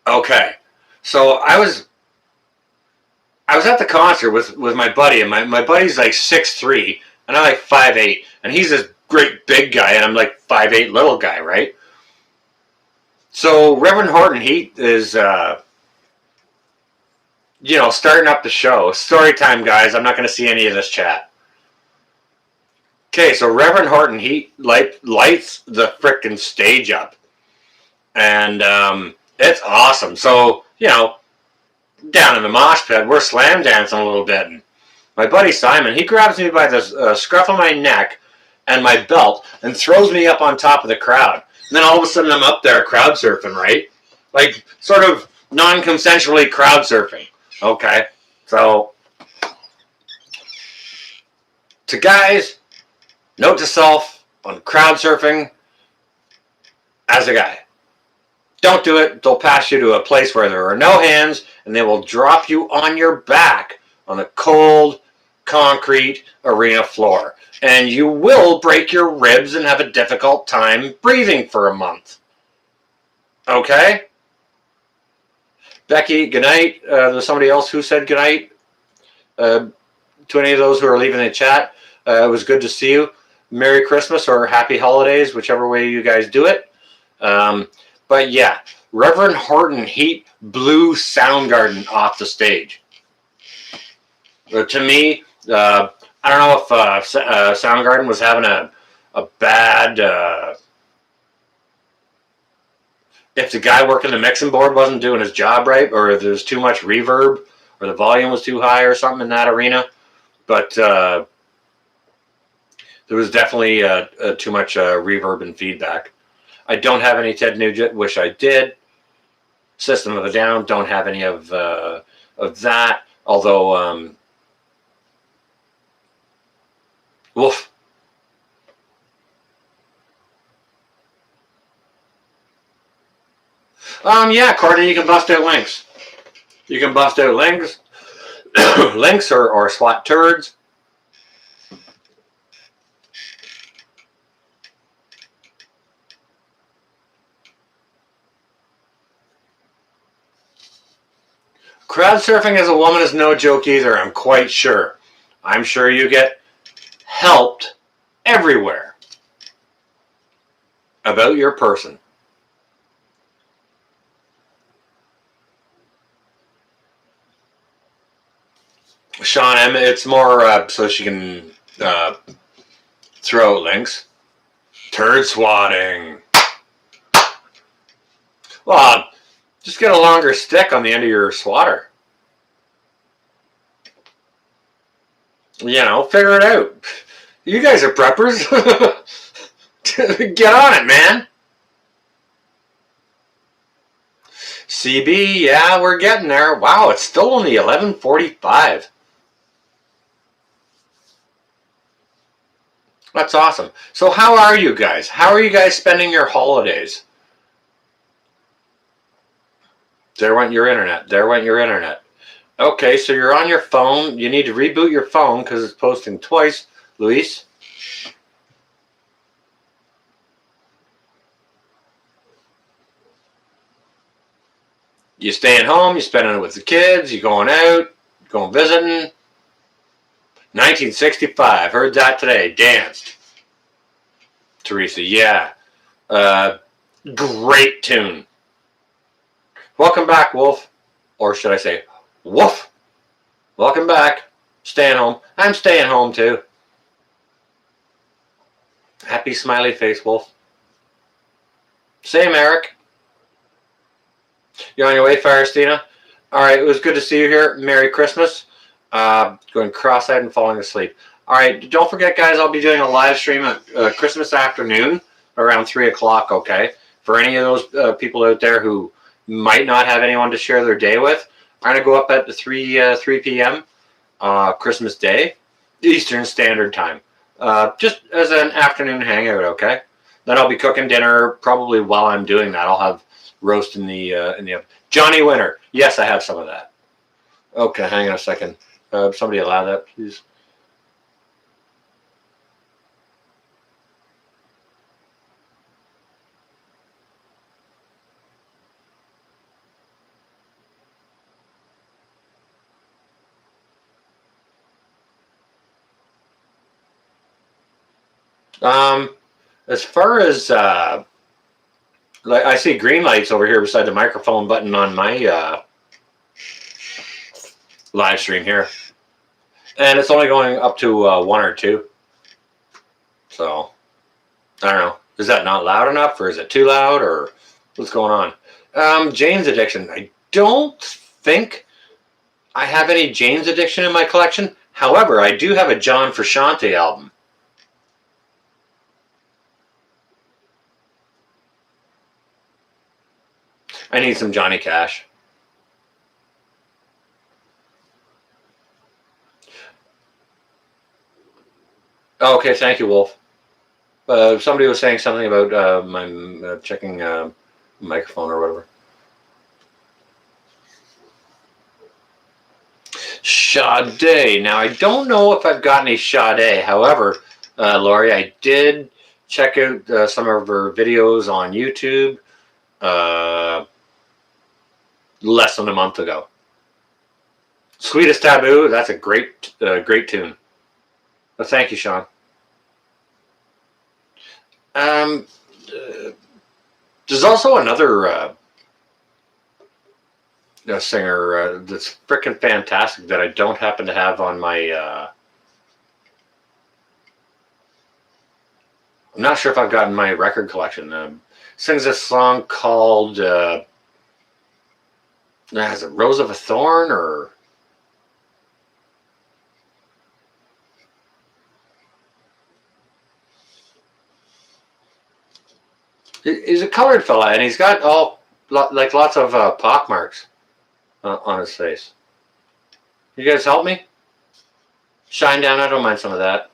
Okay. So I was at the concert with my buddy, and my buddy's like 6'3", and I'm like 5'8", and he's this great big guy, and I'm like 5'8" little guy, right? So Reverend Horton Heat is, starting up the show. Story time, guys. I'm not going to see any of this chat. Okay, so Reverend Horton Heat lights the frickin' stage up, and it's awesome. So down in the mosh pit, we're slam dancing a little bit, and my buddy Simon, he grabs me by the scruff of my neck and my belt and throws me up on top of the crowd. And then all of a sudden I'm up there crowd surfing, right? Like sort of non-consensually crowd surfing. Okay. So to guys, note to self on crowd surfing as a guy. Don't do it. They'll pass you to a place where there are no hands, and they will drop you on your back on the cold concrete arena floor. And you will break your ribs and have a difficult time breathing for a month. Okay? Becky, good night. There's somebody else who said good night. To any of those who are leaving the chat, it was good to see you. Merry Christmas or Happy Holidays, whichever way you guys do it. But yeah, Reverend Horton Heat blew Soundgarden off the stage. To me, I don't know if Soundgarden was having a bad... if the guy working the mixing board wasn't doing his job right, or if there was too much reverb, or the volume was too high or something in that arena. But there was definitely too much reverb and feedback. I don't have any Ted Nugent. Wish I did. System of a Down. Don't have any of that. Although, woof. Yeah, Courtney, you can bust out links. You can bust out links, links or SWAT turds. Crowd surfing as a woman is no joke either, I'm quite sure. I'm sure you get helped everywhere about your person. Sean M, it's more so she can throw out links. Turd swatting. Well, just get a longer stick on the end of your swatter. You know, figure it out. You guys are preppers. Get on it, man. CB, yeah, we're getting there. Wow, it's still only 11:45. That's awesome. So how are you guys? How are you guys spending your holidays? There went your internet. There went your internet. Okay, so you're on your phone. You need to reboot your phone because it's posting twice, Luis. You staying home, you spending it with the kids, you going out, going visiting. 1965, heard that today, danced. Teresa, yeah. Great tune. Welcome back, Wolf. Or should I say, Woof. Welcome back. Staying home. I'm staying home too. Happy smiley face, Wolf. Same, Eric. You're on your way, Firestina? All right, it was good to see you here. Merry Christmas. Going cross-eyed and falling asleep. All right, don't forget, guys, I'll be doing a live stream at Christmas afternoon around 3 o'clock, okay? For any of those people out there who might not have anyone to share their day with, I'm going to go up at 3 p.m. Christmas Day, Eastern Standard Time. Just as an afternoon hangout, okay? Then I'll be cooking dinner probably while I'm doing that. I'll have roast in the oven. Johnny Winter. Yes, I have some of that. Okay, hang on a second. Somebody allow that, please. As far as like I see green lights over here beside the microphone button on my live stream here, and it's only going up to 1 or 2. So I don't know. Is that not loud enough, or is it too loud, or what's going on? Jane's Addiction. I don't think I have any Jane's Addiction in my collection. However, I do have a John Frusciante album. I need some Johnny Cash. Oh, okay, thank you, Wolf. Somebody was saying something about my checking microphone or whatever. Sade. Now, I don't know if I've got any Sade. However, Lori, I did check out some of her videos on YouTube less than a month ago. Sweetest Taboo. That's a great tune. But thank you, Sean. There's also another singer that's freaking fantastic that I don't happen to have on my. I'm not sure if I've gotten my record collection. Sings this song called. Is it Rose of a Thorn or? He's a colored fella, and he's got lots of pock marks on his face. You guys help me? Shine down. I don't mind some of that.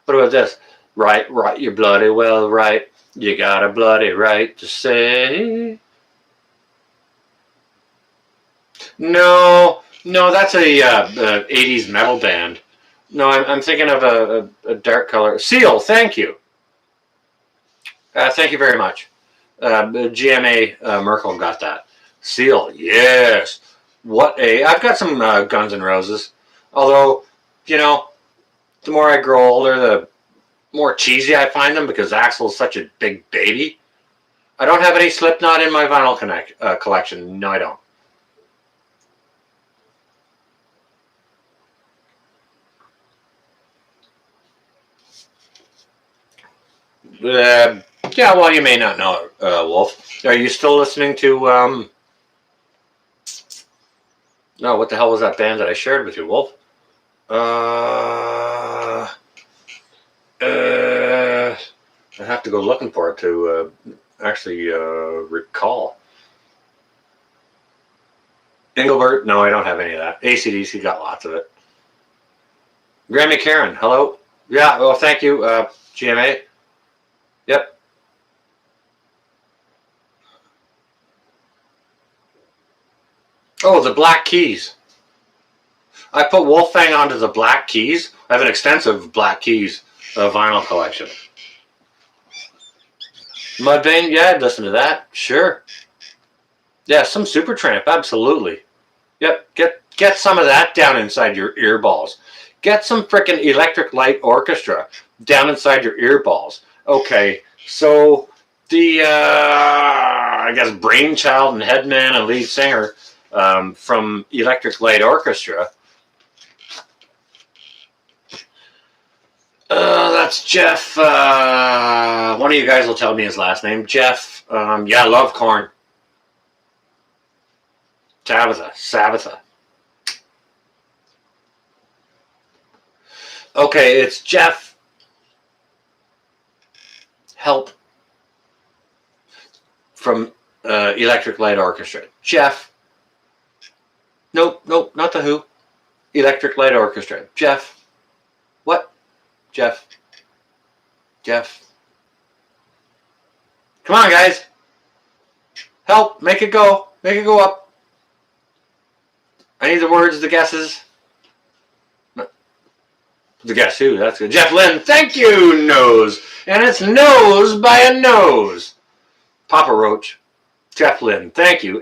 What about this? Right, you're bloody well right. You got a bloody right to say. No, that's a 80s metal band. No, I'm thinking of a dark color. Seal, thank you. Thank you very much. GMA Merkel got that. Seal, yes. I've got some Guns N' Roses. Although, the more I grow older, the more cheesy I find them because Axl's such a big baby. I don't have any Slipknot in my vinyl collection. No, I don't. Yeah, well, you may not know it, Wolf. Are you still listening to, no, what the hell was that band that I shared with you, Wolf? I have to go looking for it to actually recall. Engelbert? No, I don't have any of that. AC/DC got lots of it. Grammy Karen, hello? Yeah, well, thank you, GMA. Yep. Oh, the Black Keys. I put Wolfgang onto the Black Keys. I have an extensive Black Keys vinyl collection. Mudvayne, yeah, I'd listen to that. Sure. Yeah, some Supertramp, absolutely. Yep, get some of that down inside your earballs. Get some frickin' Electric Light Orchestra down inside your earballs. Okay, so the, I guess, brainchild and headman and lead singer from Electric Light Orchestra. That's Jeff. One of you guys will tell me his last name. Jeff. Yeah, I love Korn. Sabbatha. Okay, it's Jeff. Help. From Electric Light Orchestra. Jeff. Nope, not the Who. Electric Light Orchestra. Jeff. What? Jeff. Come on, guys. Help. Make it go. Make it go up. I need the words, the guesses. The Guess Who. That's good. Jeff Lynne. Thank you, Nose. And it's Nose by a Nose. Papa Roach. Jeff Lynne. Thank you.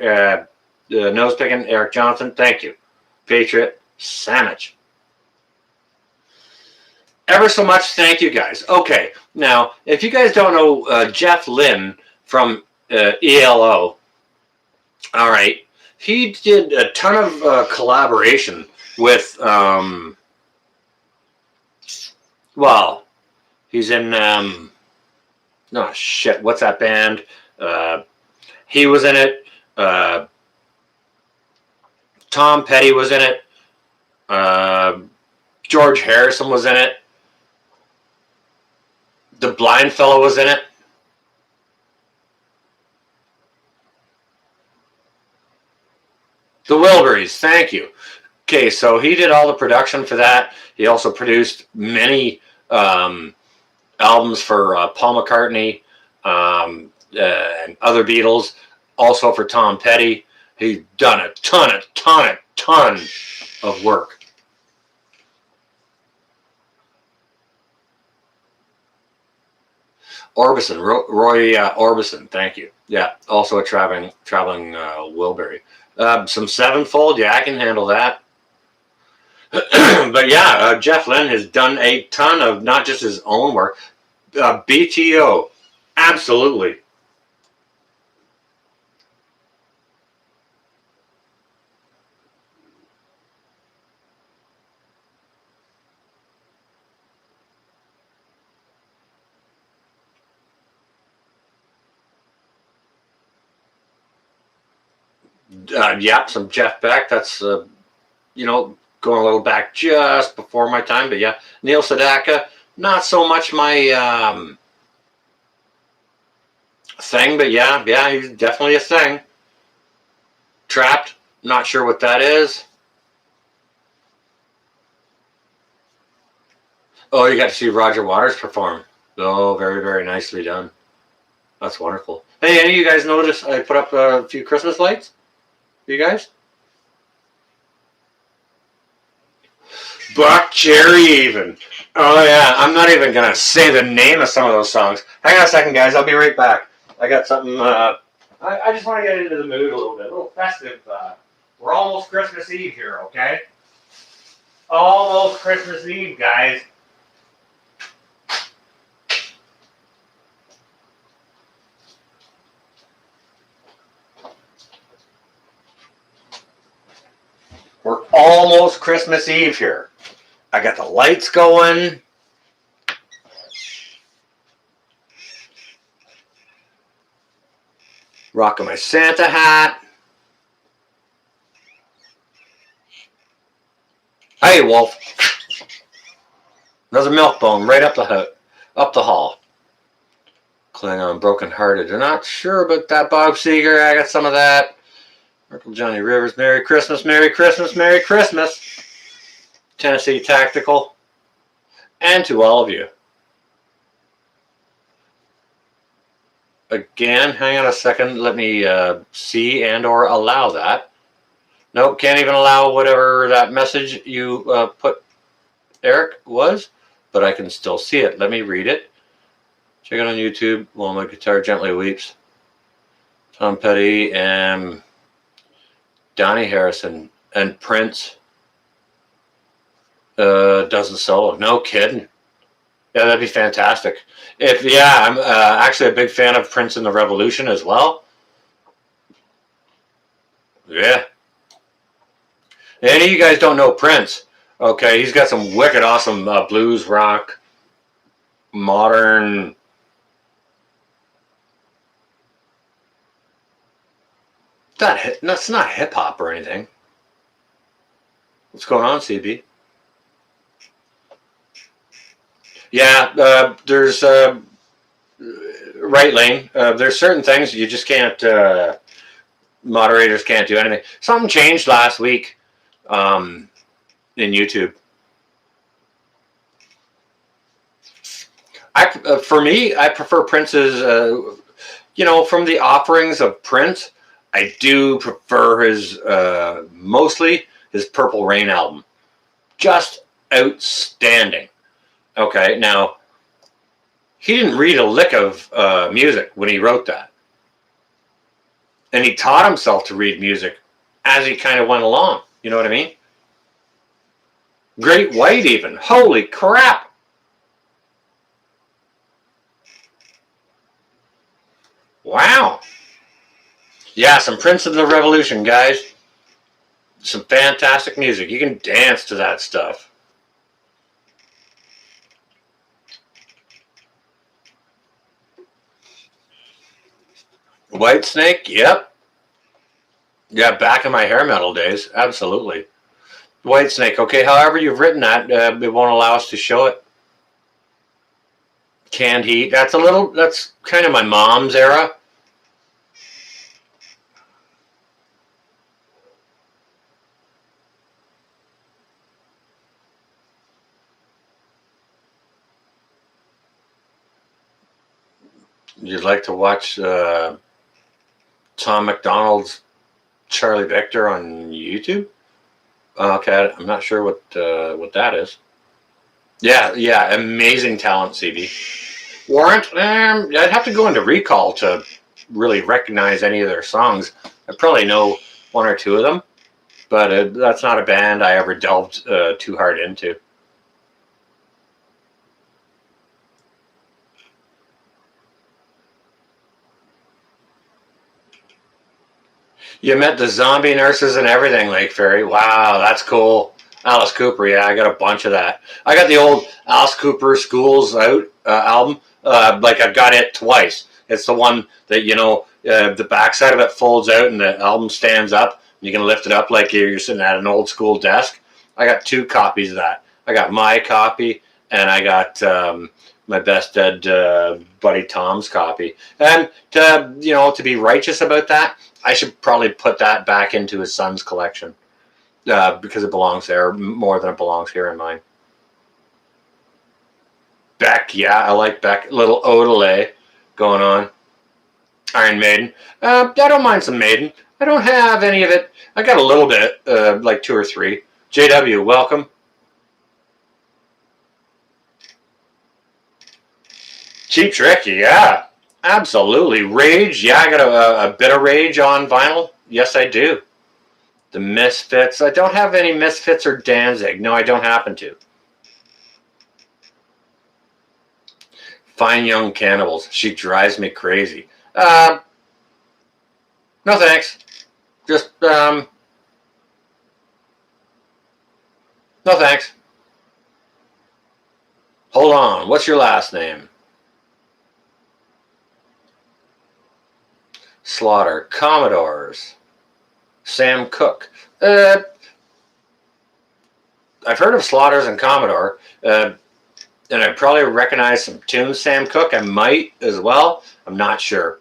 Nose picking. Eric Johnson. Thank you. Patriot. Sandwich. Ever so much. Thank you, guys. Okay. Now, if you guys don't know Jeff Lynne from ELO, all right, he did a ton of collaboration with, well, he's in, no, shit, what's that band? He was in it. Tom Petty was in it. George Harrison was in it. The Blind Fellow was in it. The Wilburys, thank you. Okay, so he did all the production for that. He also produced many albums for Paul McCartney and other Beatles. Also for Tom Petty. He's done a ton of work. Orbison, Roy Orbison, thank you. Yeah, also a traveling Wilbury. Some Sevenfold, yeah, I can handle that. But yeah, Jeff Lynne has done a ton of not just his own work. BTO, absolutely. Yeah, some Jeff Beck. That's going a little back just before my time, but yeah, Neil Sedaka, not so much my thing, but yeah, he's definitely a thing. Trapped, not sure what that is. Oh, you got to see Roger Waters perform. Oh, very, very nicely done. That's wonderful. Hey, any of you guys notice I put up a few Christmas lights? You guys? Buck Cherry even. Oh yeah, I'm not even gonna say the name of some of those songs. Hang on a second, guys. I'll be right back. I got something. I just want to get into the mood a little bit, a little festive. We're almost Christmas Eve here, okay? Almost Christmas Eve, guys. We're almost Christmas Eve here. I got the lights going. Rocking my Santa hat. Hey, Wolf. Another milk bone right up the hall. Klingon Broken Hearted. They're not sure about that, Bob Seeger. I got some of that. Uncle Johnny Rivers. Merry Christmas, Merry Christmas, Merry Christmas. Tennessee Tactical. And to all of you. Again, hang on a second. Let me see and or allow that. Nope, can't even allow whatever that message you put, Eric, was. But I can still see it. Let me read it. Check it on YouTube while my guitar gently weeps. Tom Petty and Donnie Harrison and Prince does the solo. No kidding. Yeah, that'd be fantastic. I'm actually a big fan of Prince and the Revolution as well. Yeah. Any of you guys don't know Prince? Okay, he's got some wicked awesome blues, rock, modern. That's not hip hop or anything. What's going on, CB? Yeah, there's right lane. There's certain things you just can't. Moderators can't do anything. Something changed last week in YouTube. For me, I prefer Prince's. From the offerings of Prince, I do prefer his mostly his Purple Rain album. Just outstanding. Okay, now he didn't read a lick of music when he wrote that. And he taught himself to read music as he kind of went along. You know what I mean? Great White even. Holy crap. Wow. Yeah, some Prince of the Revolution, guys. Some fantastic music. You can dance to that stuff. Whitesnake, yep. Yeah, back in my hair metal days, absolutely. Whitesnake, okay, however you've written that, it won't allow us to show it. Canned Heat, that's kind of my mom's era. You'd like to watch Tom McDonald's Charlie Victor on YouTube? Okay, I'm not sure what that is. Yeah, amazing talent, CB. Warrant? I'd have to go into Recall to really recognize any of their songs. I probably know one or two of them, but that's not a band I ever delved too hard into. You met the zombie nurses and everything, Lake Fairy. Wow, that's cool. Alice Cooper, yeah, I got a bunch of that. I got the old Alice Cooper Schools Out album. Like I've got it twice. It's the one that the backside of it folds out and the album stands up. You can lift it up like you're sitting at an old school desk. I got two copies of that. I got my copy and I got my best dead buddy Tom's copy. And to be righteous about that, I should probably put that back into his son's collection because it belongs there more than it belongs here in mine. Beck, yeah, I like Beck. Little Odelay going on. Iron Maiden. I don't mind some Maiden. I don't have any of it. I got a little bit, like 2 or 3. JW, welcome. Cheap Trick, yeah. Absolutely. Rage, yeah, I got a bit of Rage on vinyl. Yes, I do. The Misfits. I don't have any Misfits or Danzig. No, I don't happen to. Fine Young Cannibals. She drives me crazy. No thanks. Just, no thanks. Hold on. What's your last name? Slaughter. Commodores. Sam Cooke. I've heard of Slaughters and Commodore. And I probably recognize some tunes, Sam Cooke. I might as well. I'm not sure.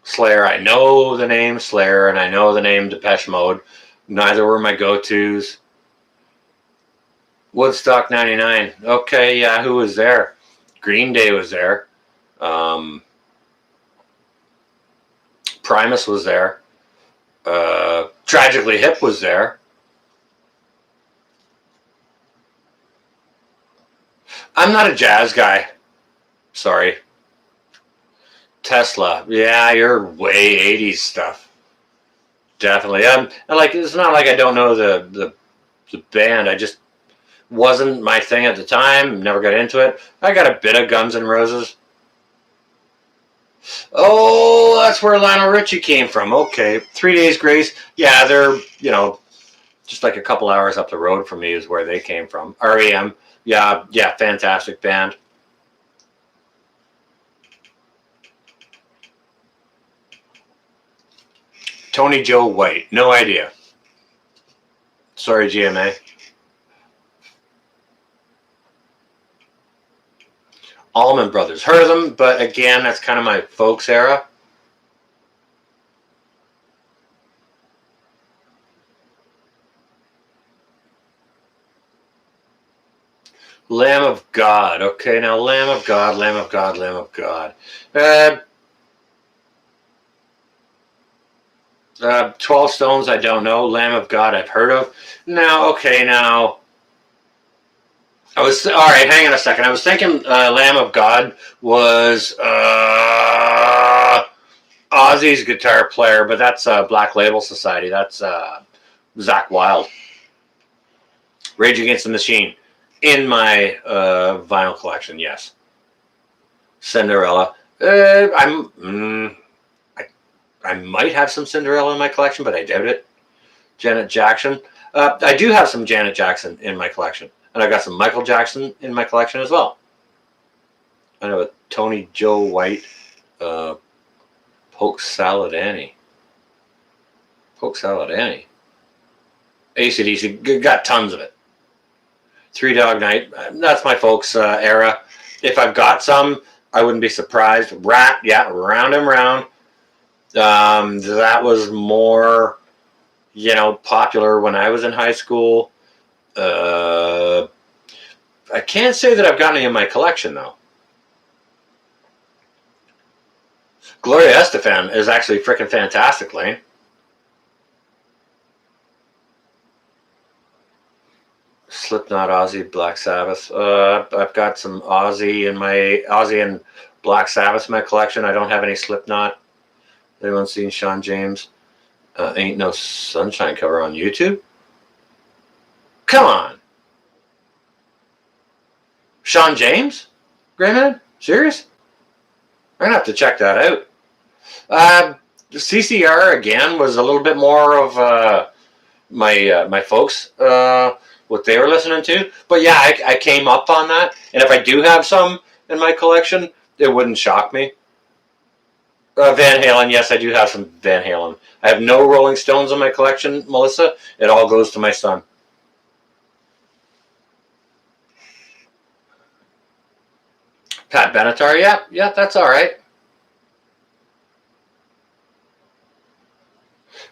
Slayer, I know the name Slayer, and I know the name Depeche Mode. Neither were my go-tos. Woodstock 99. Okay, yeah, who was there? Green Day was there. Primus was there. Tragically Hip was there. I'm not a jazz guy. Sorry. Tesla. Yeah, you're way 80s stuff. Definitely. It's not like I don't know the band. I just wasn't my thing at the time. Never got into it. I got a bit of Guns N' Roses. Oh, that's where Lionel Richie came from. Okay. 3 Days Grace. Yeah, they're, just like a couple hours up the road from me is where they came from. REM. Yeah, fantastic band. Tony Joe White. No idea. Sorry, GMA. Allman Brothers. Heard of them, but again, that's kind of my folks era. Lamb of God. Okay, now Lamb of God, Lamb of God, Lamb of God. 12 Stones, I don't know. Lamb of God, I've heard of. Now, all right, hang on a second. I was thinking Lamb of God was Ozzy's guitar player, but that's Black Label Society. That's Zakk Wylde. Rage Against the Machine. In my vinyl collection, yes. Cinderella. I might have some Cinderella in my collection, but I doubt it. Janet Jackson. I do have some Janet Jackson in my collection. And I got some Michael Jackson in my collection as well. I know a Tony Joe White, Poke Salad Annie. Poke Salad Annie. AC/DC, got tons of it. Three Dog Night, that's my folks' era. If I've got some, I wouldn't be surprised. Rat, yeah, Round and Round. That was more, popular when I was in high school. I can't say that I've got any in my collection, though. Gloria Estefan is actually freaking fantastic, Lane. Slipknot, Ozzy, Black Sabbath. I've got some Ozzy and Black Sabbath in my collection. I don't have any Slipknot. Anyone seen Sean James? Ain't No Sunshine cover on YouTube? Come on. Sean James? Greyman? Serious? I'm going to have to check that out. CCR, again, was a little bit more of my folks, what they were listening to. But yeah, I came up on that. And if I do have some in my collection, it wouldn't shock me. Van Halen, yes, I do have some Van Halen. I have no Rolling Stones in my collection, Melissa. It all goes to my son. Pat Benatar, yeah, that's all right.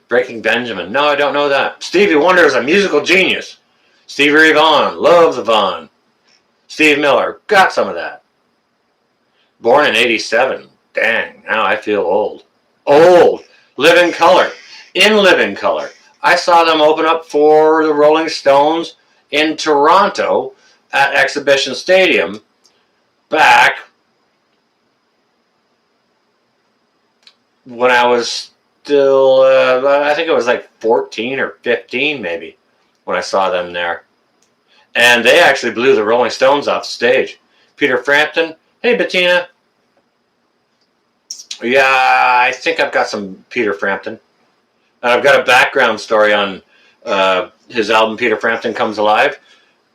Breaking Benjamin, no, I don't know that. Stevie Wonder is a musical genius. Stevie Ray Vaughan, love the Vaughan. Steve Miller, got some of that. Born in 87, dang, now I feel old. Old. Living Color, in Living Color. I saw them open up for the Rolling Stones in Toronto at Exhibition Stadium back when I was still, I think it was like 14 or 15 maybe when I saw them there. And they actually blew the Rolling Stones off the stage. Peter Frampton, hey Bettina. Yeah, I think I've got some Peter Frampton. And I've got a background story on his album Peter Frampton Comes Alive.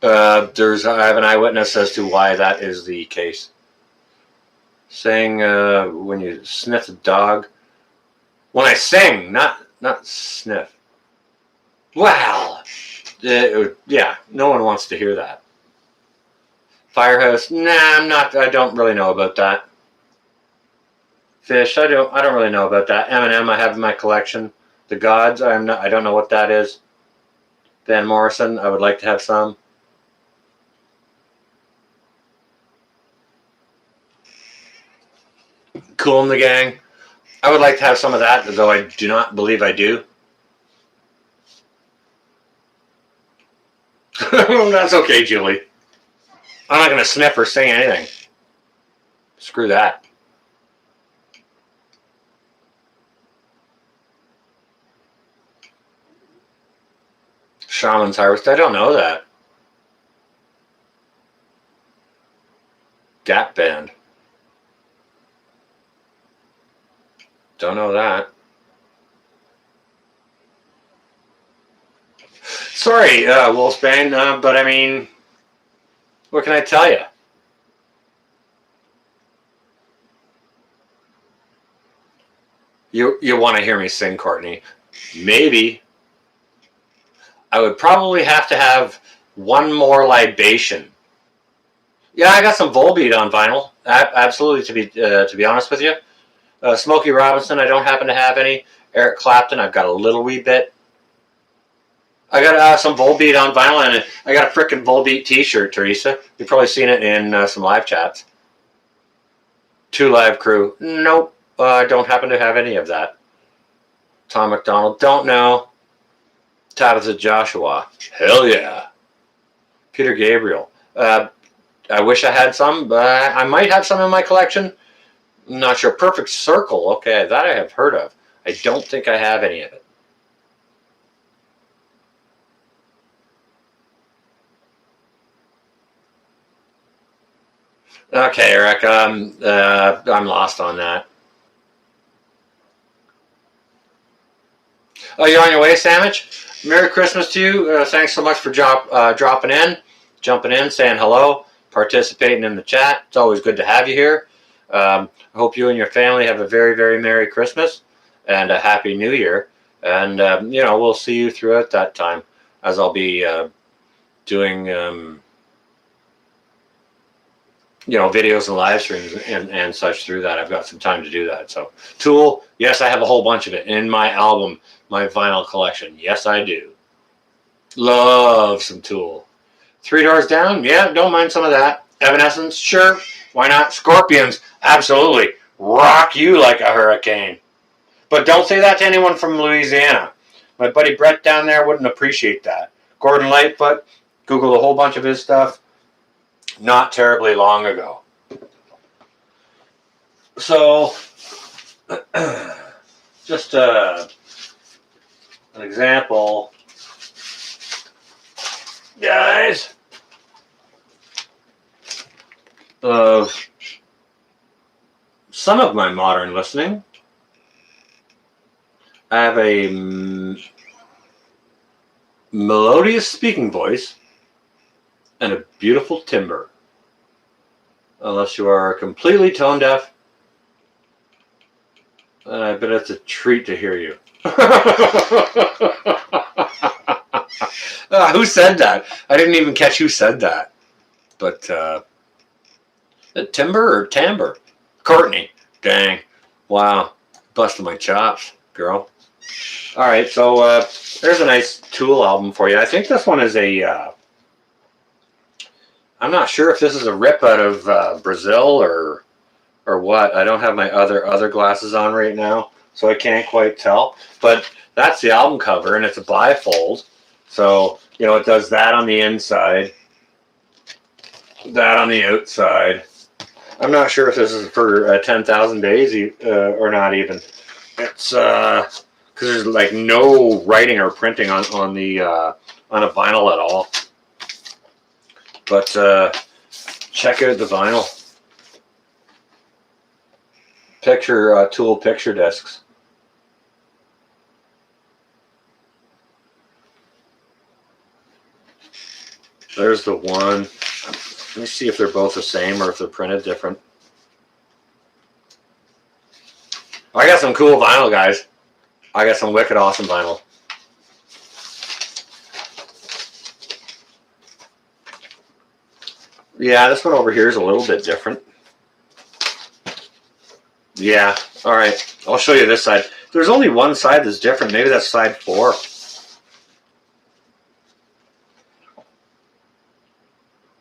I have an eyewitness as to why that is the case. Saying when you sniff a dog. When I sing, not sniff. Well, yeah, no one wants to hear that. Firehouse, nah, I don't really know about that. Fish, I don't really know about that. Eminem, I have in my collection. The Gods, I don't know what that is. Van Morrison, I would like to have some. Kool and the Gang, I would like to have some of that, though I do not believe I do. That's okay, Julie. I'm not going to sniff or sing anything. Screw that. Shaman's Harvest, I don't know that. Gap Band. Don't know that. Sorry, Wolfsbane, but I mean, what can I tell you? You want to hear me sing, Courtney? Maybe. I would probably have to have one more libation. Yeah, I got some Volbeat on vinyl. Absolutely, to be honest with you. Smokey Robinson, I don't happen to have any. Eric Clapton, I've got a little wee bit. I got some Volbeat on vinyl, and I got a frickin' Volbeat t-shirt, Teresa. You've probably seen it in some live chats. 2 Live Crew, nope. I don't happen to have any of that. Tom McDonald, don't know. Tabitha Joshua, hell yeah. Peter Gabriel, I wish I had some, but I might have some in my collection. I'm not sure. Perfect Circle, okay, that I have heard of. I don't think I have any of it. Okay, Eric, I'm lost on that. Oh, you're on your way, Sandwich? Merry Christmas to you. Thanks so much for jumping in, saying hello, participating in the chat. It's always good to have you here. I hope you and your family have a very, very Merry Christmas and a Happy New Year. And, we'll see you throughout that time, as I'll be doing, videos and live streams and such through that. I've got some time to do that. So, Tool, yes, I have a whole bunch of it in my album, my vinyl collection. Yes, I do. Love some Tool. Three Doors Down? Yeah, don't mind some of that. Evanescence? Sure. Why not? Scorpions? Absolutely. Rock you like a hurricane. But don't say that to anyone from Louisiana. My buddy Brett down there wouldn't appreciate that. Gordon Lightfoot, Googled a whole bunch of his stuff not terribly long ago. So, just an example, guys, of some of my modern listening. I have a melodious speaking voice and a beautiful timbre. Unless you are completely tone deaf, I bet it's a treat to hear you. Who said that? I didn't even catch who said that. But, timbre or timbre? Courtney. Dang. Wow. Busted my chops, girl. All right, so there's a nice Tool album for you. I think this one is a... I'm not sure if this is a rip out of Brazil or what. I don't have my other glasses on right now, so I can't quite tell. But that's the album cover, and it's a bifold. So, you know, it does that on the inside, that on the outside. I'm not sure if this is for 10,000 days or not even. It's because there's like no writing or printing on a vinyl at all. But check out the vinyl. Tool picture discs. There's the one. Let me see if they're both the same or if they're printed different. I got some cool vinyl, guys. I got some wicked awesome vinyl. Yeah, this one over here is a little bit different. Yeah, all right. I'll show you this side. There's only one side that's different. Maybe that's side 4.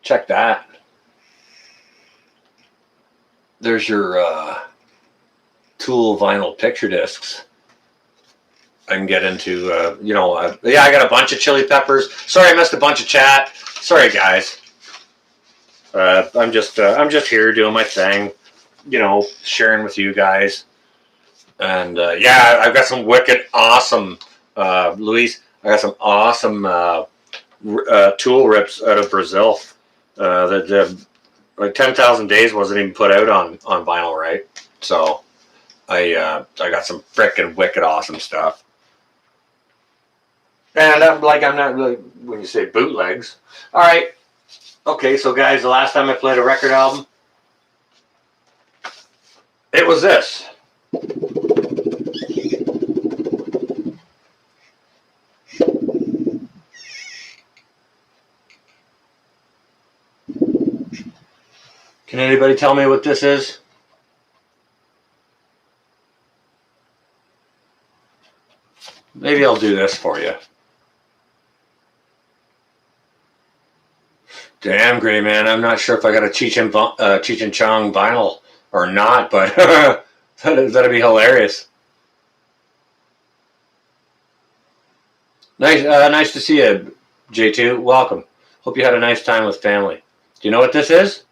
Check that. There's your Tool vinyl picture discs. I can get into, yeah, I got a bunch of Chili Peppers. Sorry, I missed a bunch of chat. Sorry, guys. I'm just here doing my thing, you know, sharing with you guys. And yeah, I've got some wicked awesome, Luis. I got some awesome Tool rips out of Brazil. That like 10,000 Days wasn't even put out on vinyl, right? So I got some frickin' wicked awesome stuff. And I'm not really, when you say bootlegs. All right. Okay, so guys, the last time I played a record album, it was this. Can anybody tell me what this is? Maybe I'll do this for you. Damn, Gray Man. I'm not sure if I got a Cheech and Chong vinyl or not, but that'd be hilarious. Nice to see you, J2. Welcome. Hope you had a nice time with family. Do you know what this is?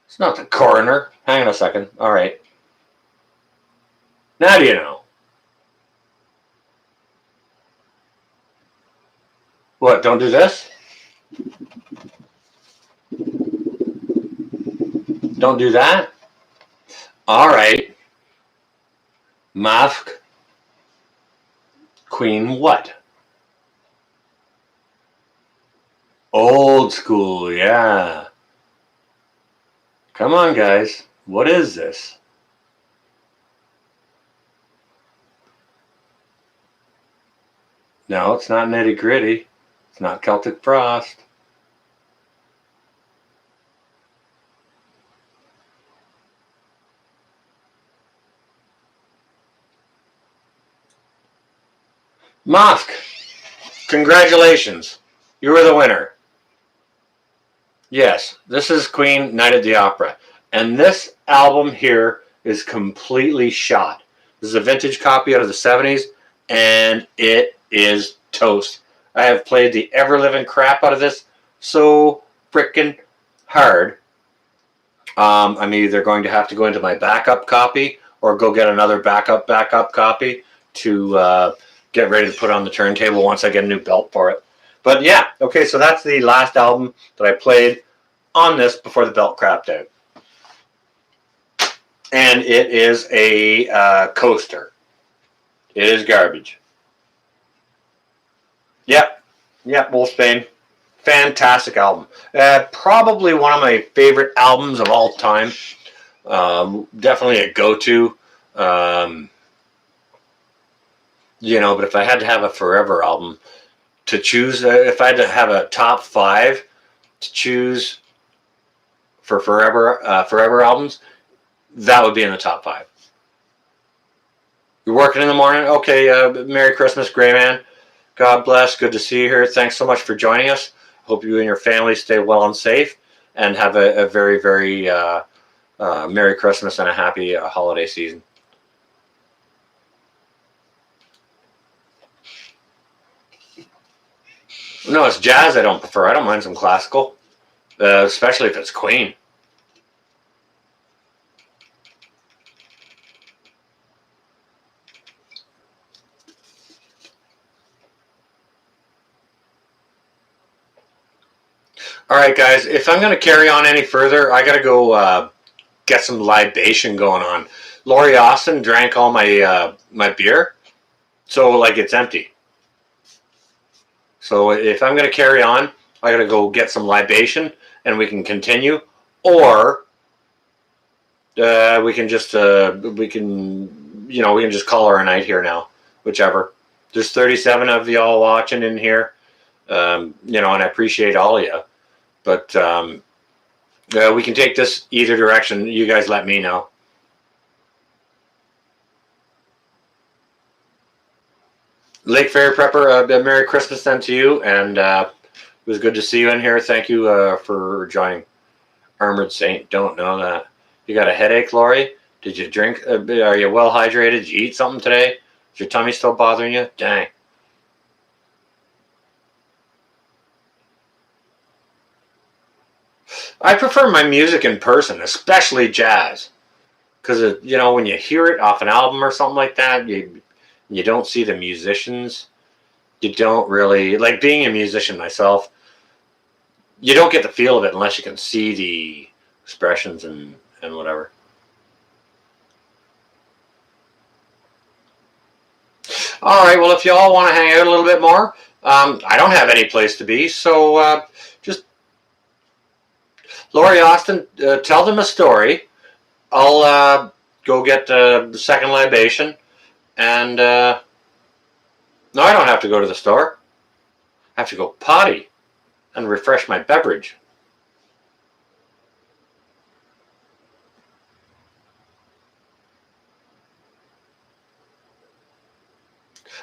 It's not the coroner. Hang on a second. All right. Now do you know? What? Don't do this? Don't do that? All right. Mask. Queen what? Old school, yeah. Come on, guys. What is this? No, it's not Nitty Gritty. It's not Celtic Frost. Mosk, congratulations. You were the winner. Yes, this is Queen Night at the Opera. And this album here is completely shot. This is a vintage copy out of the 70s, and it is toast. I have played the ever-living crap out of this so freaking hard. I'm either going to have to go into my backup copy or go get another backup copy to get ready to put on the turntable once I get a new belt for it. But yeah, okay, so that's the last album that I played on this before the belt crapped out. And it is a coaster. It is garbage. Yep, Wolfsbane. Fantastic album. Probably one of my favorite albums of all time. Definitely a go-to. But if I had to have a forever album to choose, if I had to have a top 5 to choose for forever albums, that would be in the top 5. You're working in the morning? Okay, Merry Christmas, Gray Man. God bless. Good to see you here. Thanks so much for joining us. Hope you and your family stay well and safe and have a very, very Merry Christmas and a happy holiday season. No, it's jazz I don't prefer. I don't mind some classical, especially if it's Queen. All right, guys, if I'm going to carry on any further, I got to go get some libation going on. Lori Austin drank all my my beer, so like it's empty. So if I'm going to carry on, I got to go get some libation, and we can continue, or we can just call her a night here now, whichever. There's 37 of y'all watching in here, and I appreciate all of you. But we can take this either direction. You guys let me know. Lake Fairy Prepper, Merry Christmas then to you, and it was good to see you in here. Thank you for joining. Armored Saint, don't know that. You got a headache, Lori? Did you drink? Are you well hydrated? Did you eat something today? Is your tummy still bothering you? Dang. I prefer my music in person, especially jazz, because when you hear it off an album or something like that, you don't see the musicians. You don't really like being a musician myself. You don't get the feel of it unless you can see the expressions and whatever. All right. Well, if you all want to hang out a little bit more, I don't have any place to be, so just Lori Austin, tell them a story. I'll go get the second libation, and no, I don't have to go to the store. I have to go potty and refresh my beverage.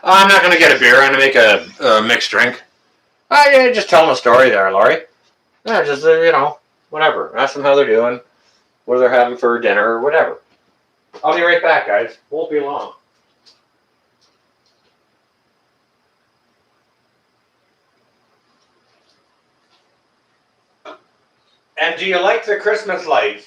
I'm not going to get a beer. I'm going to make a mixed drink. Yeah, just tell them a story there, Laurie. Yeah, just, whatever. Ask them how they're doing, what they're having for dinner, or whatever. I'll be right back, guys. Won't be long. And do you like the Christmas lights?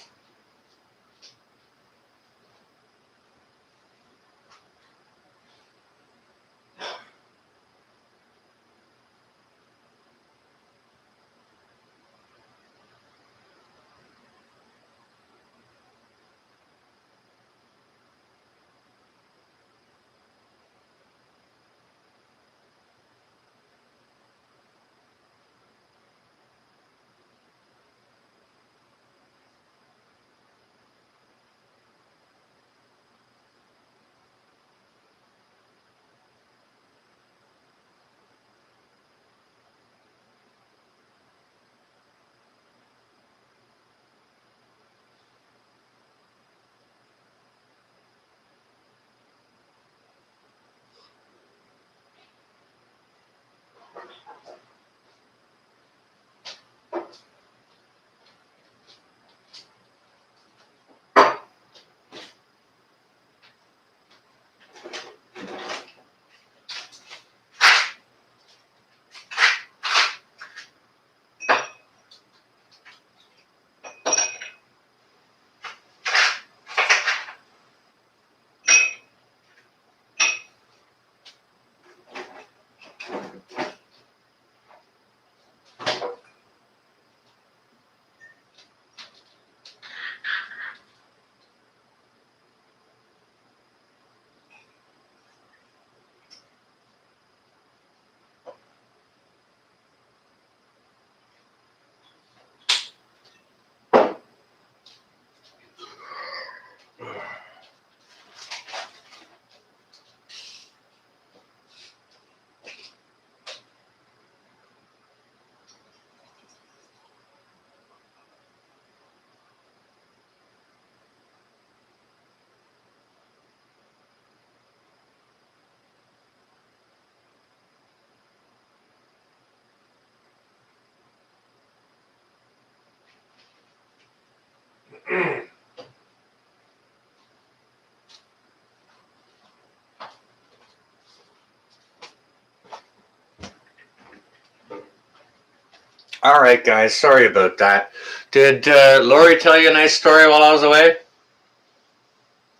All right, guys. Sorry about that. Did Lori tell you a nice story while I was away?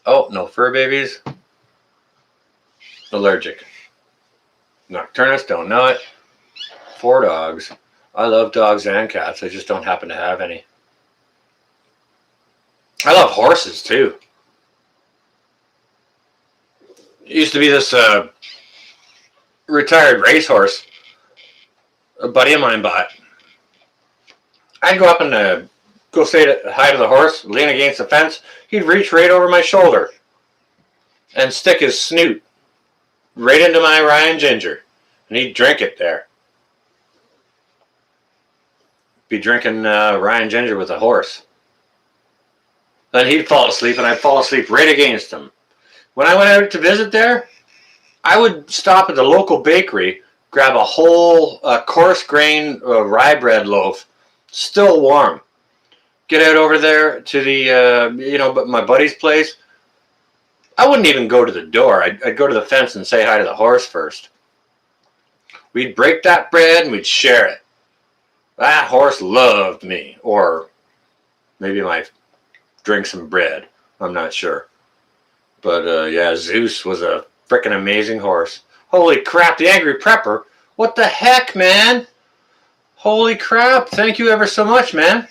Oh, no fur babies. Allergic. Nocturnus, don't know it. 4 dogs. I love dogs and cats. I just don't happen to have any. I love horses, too. It used to be this retired racehorse a buddy of mine bought. I'd go up and go say hi to the horse, lean against the fence. He'd reach right over my shoulder and stick his snoot right into my Ryan Ginger. And he'd drink it there. Be drinking Ryan Ginger with a horse. Then he'd fall asleep and I'd fall asleep right against him. When I went out to visit there, I would stop at the local bakery, grab a whole coarse grain rye bread loaf, still warm. Get out over there to the, my buddy's place. I wouldn't even go to the door. I'd go to the fence and say hi to the horse first. We'd break that bread and we'd share it. That horse loved me. Or maybe my drink some bread. I'm not sure. But yeah, Zeus was a freaking amazing horse. Holy crap, the Angry Prepper. What the heck, man? Holy crap. Thank you ever so much, man.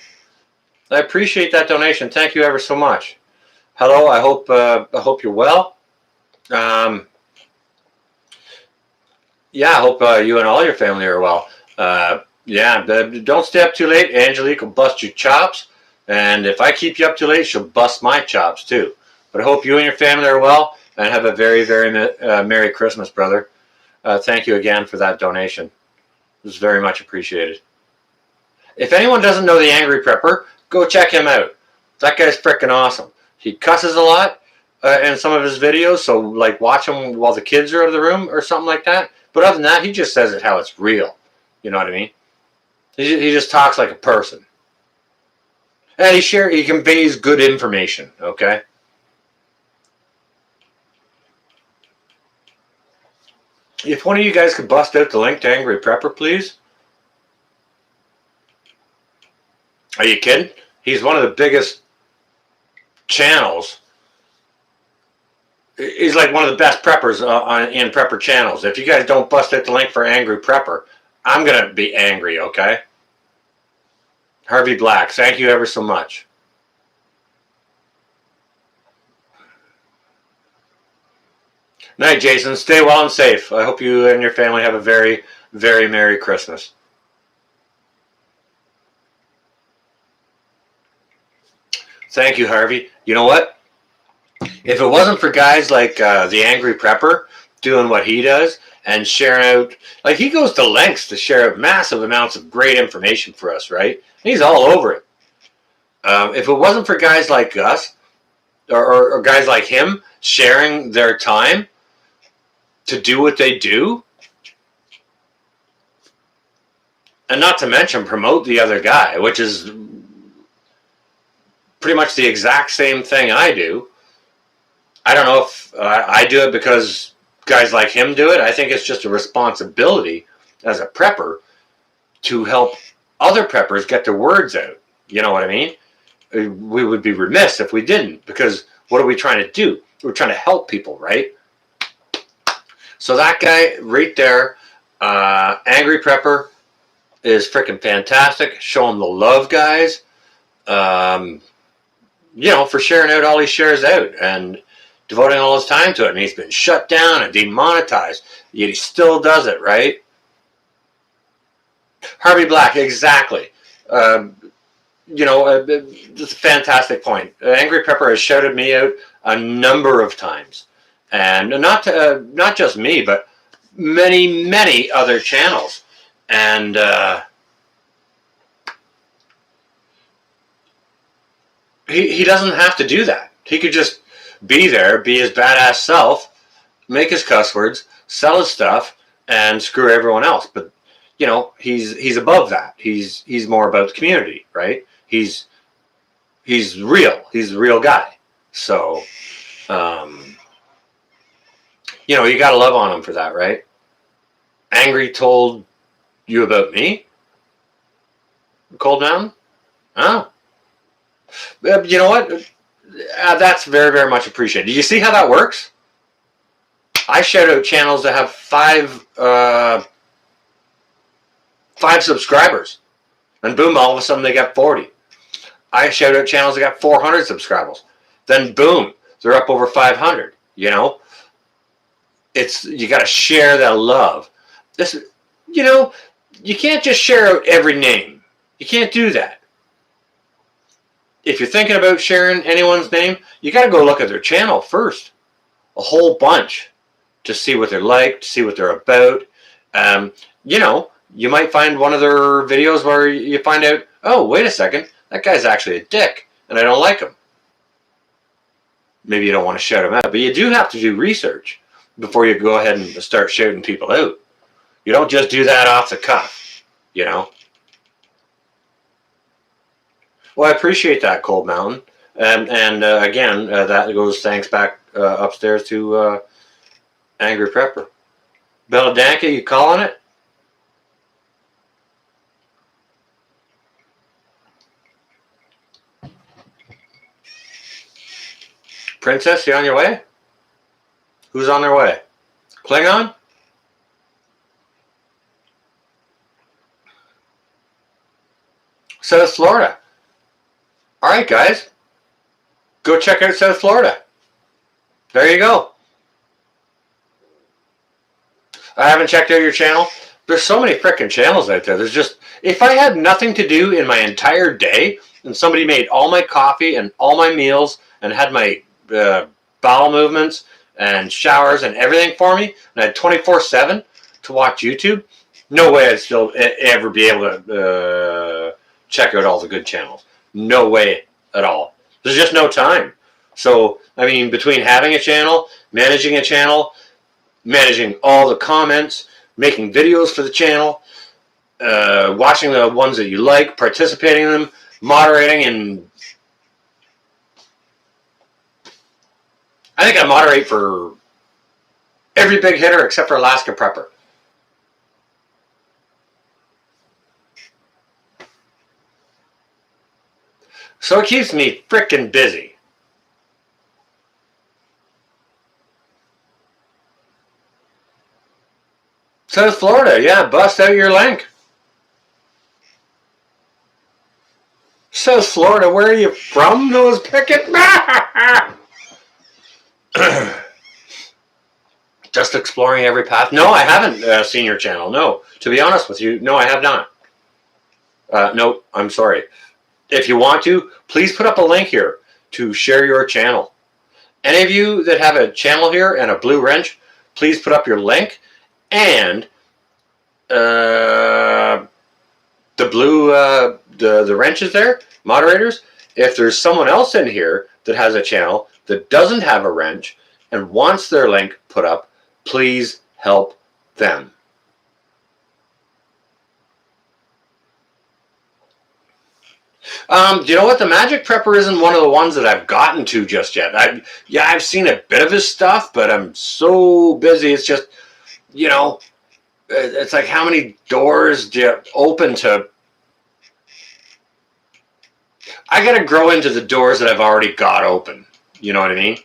I appreciate that donation. Thank you ever so much. Hello, I hope you're well. Yeah, I hope you and all your family are well. Yeah, don't stay up too late. Angelique will bust your chops. And if I keep you up too late, she'll bust my chops too. But I hope you and your family are well and have a very, very Merry Christmas, brother. Thank you again for that donation. It was very much appreciated. If anyone doesn't know the Angry Prepper, go check him out. That guy's freaking awesome. He cusses a lot in some of his videos, so like watch him while the kids are out of the room or something like that. But other than that, he just says it how it's real. You know what I mean? He just talks like a person. And he conveys good information, okay? If one of you guys could bust out the link to Angry Prepper, please. Are you kidding? He's one of the biggest channels. He's like one of the best preppers in prepper channels. If you guys don't bust out the link for Angry Prepper, I'm going to be angry, okay? Harvey Black, thank you ever so much. Night, Jason. Stay well and safe. I hope you and your family have a very, very Merry Christmas. Thank you, Harvey. You know what? If it wasn't for guys like the Angry Prepper doing what he does and sharing out, like he goes to lengths to share massive amounts of great information for us, right? He's all over it. If it wasn't for guys like us or guys like him sharing their time to do what they do, and not to mention promote the other guy, which is pretty much the exact same thing I do. I don't know if I do it because guys like him do it. I think it's just a responsibility as a prepper to help other preppers get their words out. You know what I mean? We would be remiss if we didn't, because what are we trying to do? We're trying to help people, right? So that guy right there, Angry Prepper, is freaking fantastic. Show him the love, guys. For sharing out all he shares out and devoting all his time to it. And he's been shut down and demonetized, yet he still does it, right? Harvey Black, exactly. It's a fantastic point. Angry Prepper has shouted me out a number of times. And not just me, but many, many other channels. And he doesn't have to do that. He could just be there, be his badass self, make his cuss words, sell his stuff, and screw everyone else. But he's above that. He's more about the community, right? He's real. He's a real guy. So you gotta love on him for that, right? Angry told you about me? Cold Mountain? Oh. You know what? That's very, very much appreciated. Do you see how that works? I shout out channels that have five subscribers. And boom, all of a sudden they got 40. I shout out channels that got 400 subscribers. Then boom, they're up over 500. You know? You got to share that love. You can't just share out every name. You can't do that. If you're thinking about sharing anyone's name, you got to go look at their channel first. A whole bunch. To see what they're like, to see what they're about. You might find one of their videos where you find out, oh, wait a second, that guy's actually a dick, and I don't like him. Maybe you don't want to shout him out, but you do have to do research before you go ahead and start shouting people out. You don't just do that off the cuff, you know. Well, I appreciate that, Cold Mountain. And again, that goes thanks back upstairs to Angry Prepper. Belladanka, you calling it? Princess, you on your way? Who's on their way? Klingon? South Florida. All right, guys. Go check out South Florida. There you go. I haven't checked out your channel. There's so many frickin' channels out there. There's just, if I had nothing to do in my entire day and somebody made all my coffee and all my meals and had my bowel movements and showers and everything for me, and I had 24/7 to watch YouTube, no way I'd still ever be able to check out all the good channels. No way at all. There's just no time. So, I mean, between having a channel, managing all the comments, making videos for the channel, watching the ones that you like, participating in them, moderating, and I think I moderate for every big hitter except for Alaska Prepper. So it keeps me frickin' busy. South Florida, yeah, bust out your link. South Florida, where are you from, Nose Pickett? Just exploring every path. No, I haven't seen your channel. No, to be honest with you, no, I have not. No, I'm sorry. If you want to, please put up a link here to share your channel. Any of you that have a channel here and a blue wrench, please put up your link and the blue the wrenches there, moderators. If there's someone else in here that has a channel that doesn't have a wrench and wants their link put up, please help them. You know what? The Magic Prepper isn't one of the ones that I've gotten to just yet. I've seen a bit of his stuff, but I'm so busy. It's just, you know, it's like how many doors do you open to? I got to grow into the doors that I've already got open. You know what I mean?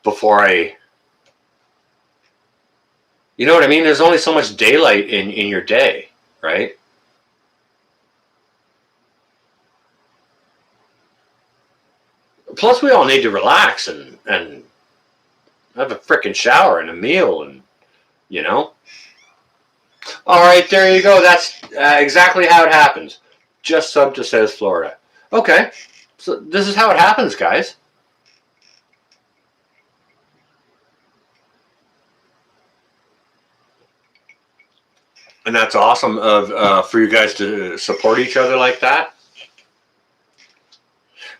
Before you know what I mean? There's only so much daylight in your day, right? Plus, we all need to relax and have a frickin' shower and a meal and, you know. All right, there you go. That's exactly how it happens. Just sub to South Florida. Okay, so this is how it happens, guys. And that's awesome for you guys to support each other like that.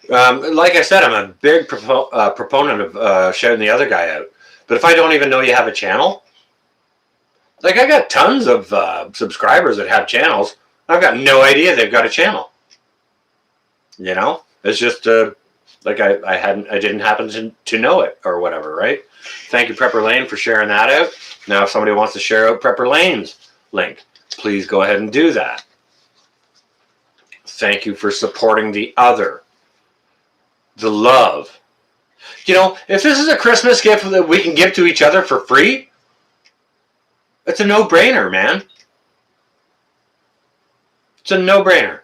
Like I said, I'm a big proponent of shouting the other guy out. But if I don't even know you have a channel, like I got tons of subscribers that have channels. I've got no idea they've got a channel. You know, it's just like I didn't happen to know it or whatever, right? Thank you, Prepper Lane, for sharing that out. Now, if somebody wants to share out Prepper Lane's link, please go ahead and do that. Thank you for supporting the other. The love. You know, if this is a Christmas gift that we can give to each other for free, it's a no-brainer, man. It's a no-brainer.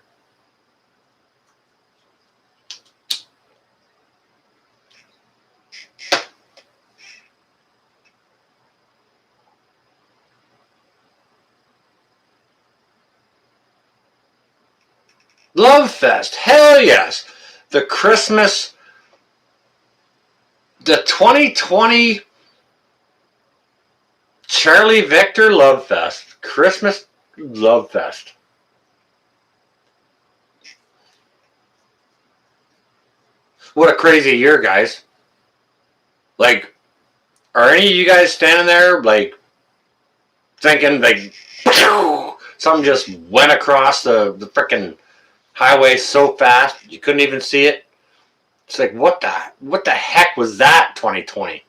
Love Fest. Hell yes. The 2020 Charlie Victor Love Fest. Christmas Love Fest. What a crazy year, guys. Like, are any of you guys standing there, like, thinking, like, something just went across the freaking highway so fast you couldn't even see it? It's like, what the heck was that, 2020?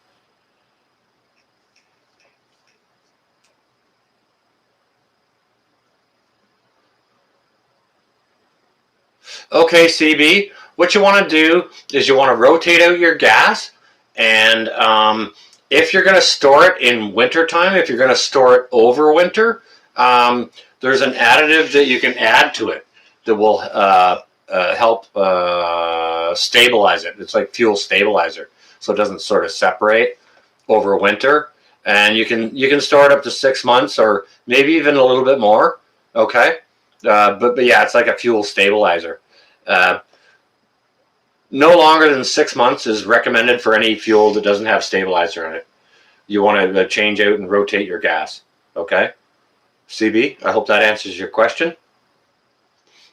Okay, CB, what you want to do is you want to rotate out your gas, and if you're going to store it in wintertime, if you're going to store it over winter, there's an additive that you can add to it that will help stabilize it. It's like fuel stabilizer, so it doesn't sort of separate over winter. And you can store it up to 6 months, or maybe even a little bit more. Okay, but yeah, it's like a fuel stabilizer. No longer than 6 months is recommended for any fuel that doesn't have stabilizer in it. You want to change out and rotate your gas. Okay, CB, I hope that answers your question.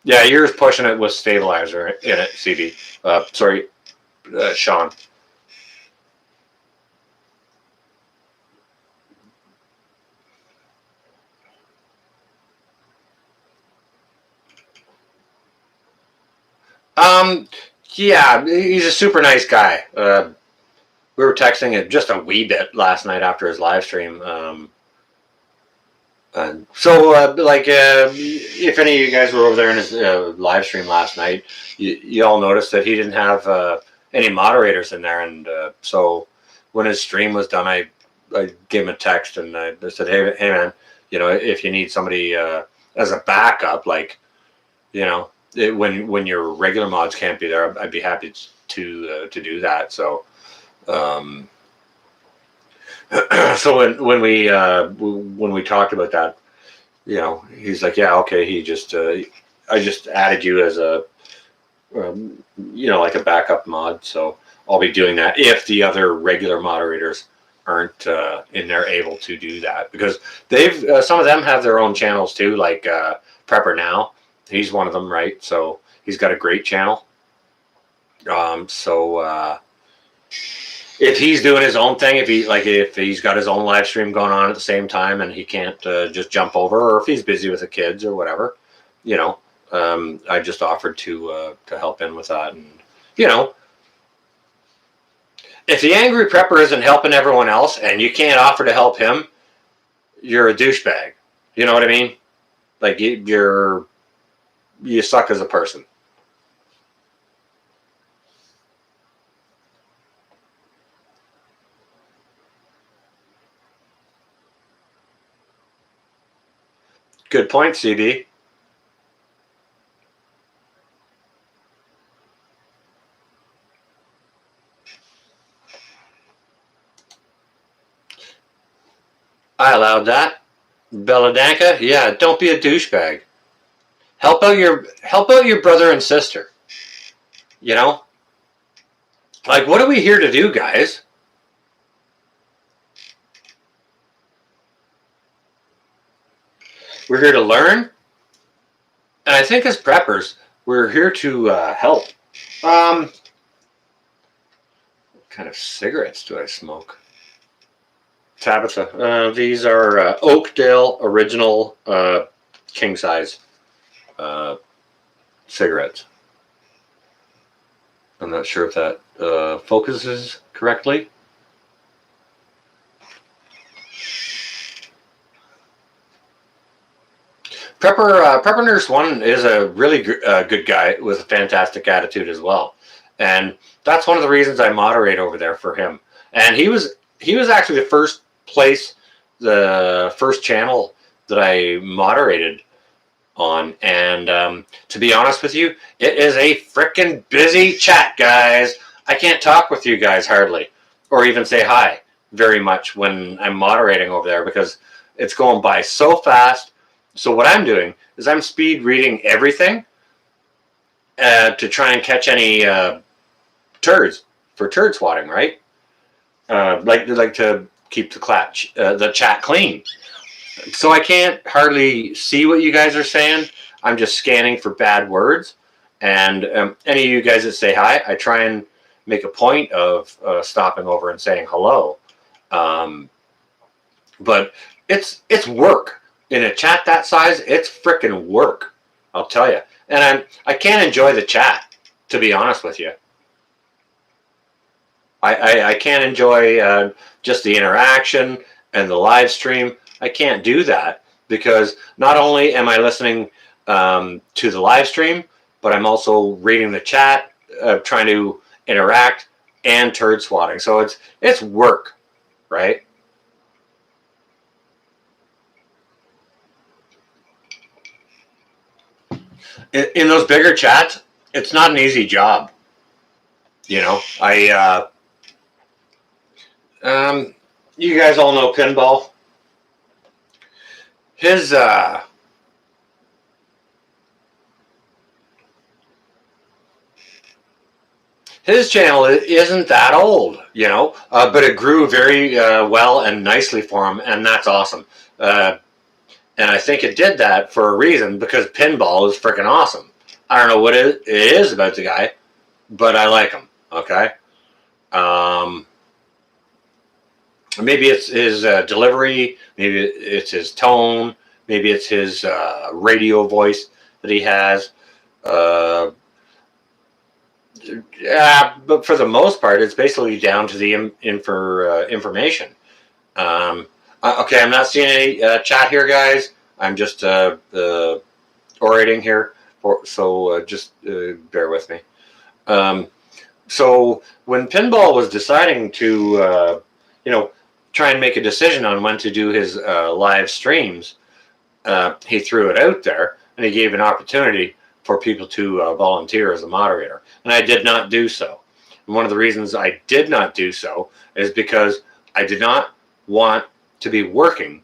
Yeah, yours pushing it with stabilizer in it, CB. Sorry, Sean. Yeah, he's a super nice guy. We were texting it just a wee bit last night after his live stream. If any of you guys were over there in his live stream last night, you all noticed that he didn't have any moderators in there, and so when his stream was done, I gave him a text and I said, hey man, you know, if you need somebody as a backup, like, you know, when your regular mods can't be there, I'd be happy to do that. So. So when we talked about that, you know, he's like, yeah, okay. I just added you as a, you know, like a backup mod. So I'll be doing that if the other regular moderators aren't in there able to do that, because they've some of them have their own channels too, like Prepper Now. He's one of them, right? So he's got a great channel. If he's doing his own thing, if he's got his own live stream going on at the same time and he can't just jump over, or if he's busy with the kids or whatever, you know, I just offered to help in with that. And, you know, if the angry prepper isn't helping everyone else and you can't offer to help him, you're a douchebag. You know what I mean? Like you suck as a person. Good point, CD. I allowed that. Belladanka, yeah, don't be a douchebag. Help out your brother and sister. You know? Like, what are we here to do, guys? We're here to learn. And I think as preppers, we're here to help. What kind of cigarettes do I smoke? Tabitha. These are Oakdale original king size cigarettes. I'm not sure if that focuses correctly. Prepper Nurse 1 is a really good guy with a fantastic attitude as well. And that's one of the reasons I moderate over there for him. And he was actually the first channel that I moderated on. And to be honest with you, it is a freaking busy chat, guys. I can't talk with you guys hardly, or even say hi very much when I'm moderating over there because it's going by so fast. So what I'm doing is I'm speed reading everything to try and catch any turds for turd swatting, right? Like to keep the chat clean. So I can't hardly see what you guys are saying. I'm just scanning for bad words. And any of you guys that say hi, I try and make a point of stopping over and saying hello. But it's work. In a chat that size, it's freaking work. I'll tell you. And I can't enjoy the chat, to be honest with you. I can't enjoy just the interaction and the live stream. I can't do that because not only am I listening to the live stream, but I'm also reading the chat, trying to interact and turd swatting. So it's work, right? In those bigger chats, it's not an easy job. You know, you guys all know Pinball. His channel isn't that old, you know, but it grew very well and nicely for him, and that's awesome. And I think it did that for a reason, because Pinball is freaking awesome. I don't know what it is about the guy, but I like him, okay? Maybe it's his delivery, maybe it's his tone, maybe it's his radio voice that he has. Yeah, but for the most part, it's basically down to the information. Okay, I'm not seeing any chat here, guys. I'm just orating here, so just bear with me. So when Pinball was deciding to, try and make a decision on when to do his live streams, he threw it out there, and he gave an opportunity for people to volunteer as a moderator. And I did not do so. And one of the reasons I did not do so is because I did not want to be working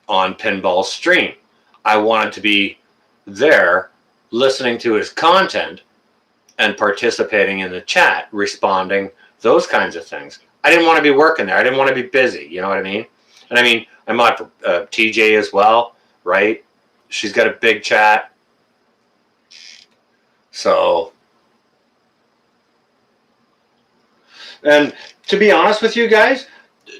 on Pinball's stream. I wanted to be there listening to his content and participating in the chat, responding, those kinds of things. I didn't want to be working there. I didn't want to be busy. You know what I mean? And I mean, I'm on for TJ as well, right? She's got a big chat. So, and to be honest with you guys,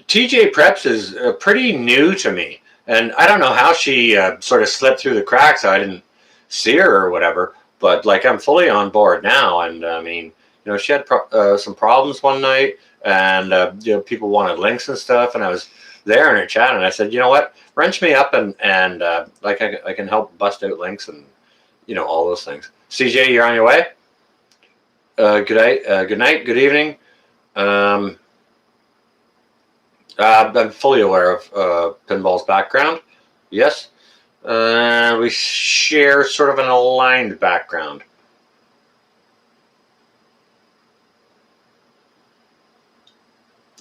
TJ Preps is pretty new to me. And I don't know how she sort of slipped through the cracks. I didn't see her or whatever. But like, I'm fully on board now. And I mean, she had some problems one night, and people wanted links and stuff. And I was there in her chat, and I said, you know what, wrench me up, and like I can help bust out links and all those things. CJ, you're on your way. Good night, good evening. I'm fully aware of Pinball's background. Yes. We share sort of an aligned background.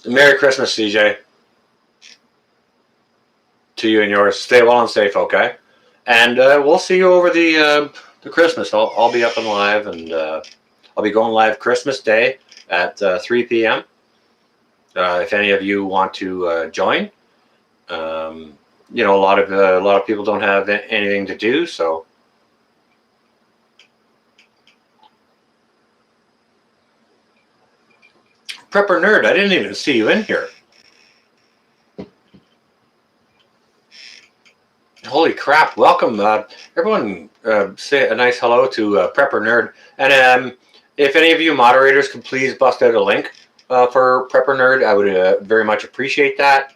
Merry Christmas, CJ. To you and yours. Stay well and safe, okay? And we'll see you over the Christmas. I'll be up and live, and I'll be going live Christmas Day at 3 p.m. If any of you want to join. A lot of people don't have anything to do, so. Prepper Nerd, I didn't even see you in here. Holy crap! Welcome, everyone. Say a nice hello to Prepper Nerd, and if any of you moderators could please bust out a link for Prepper Nerd, I would very much appreciate that.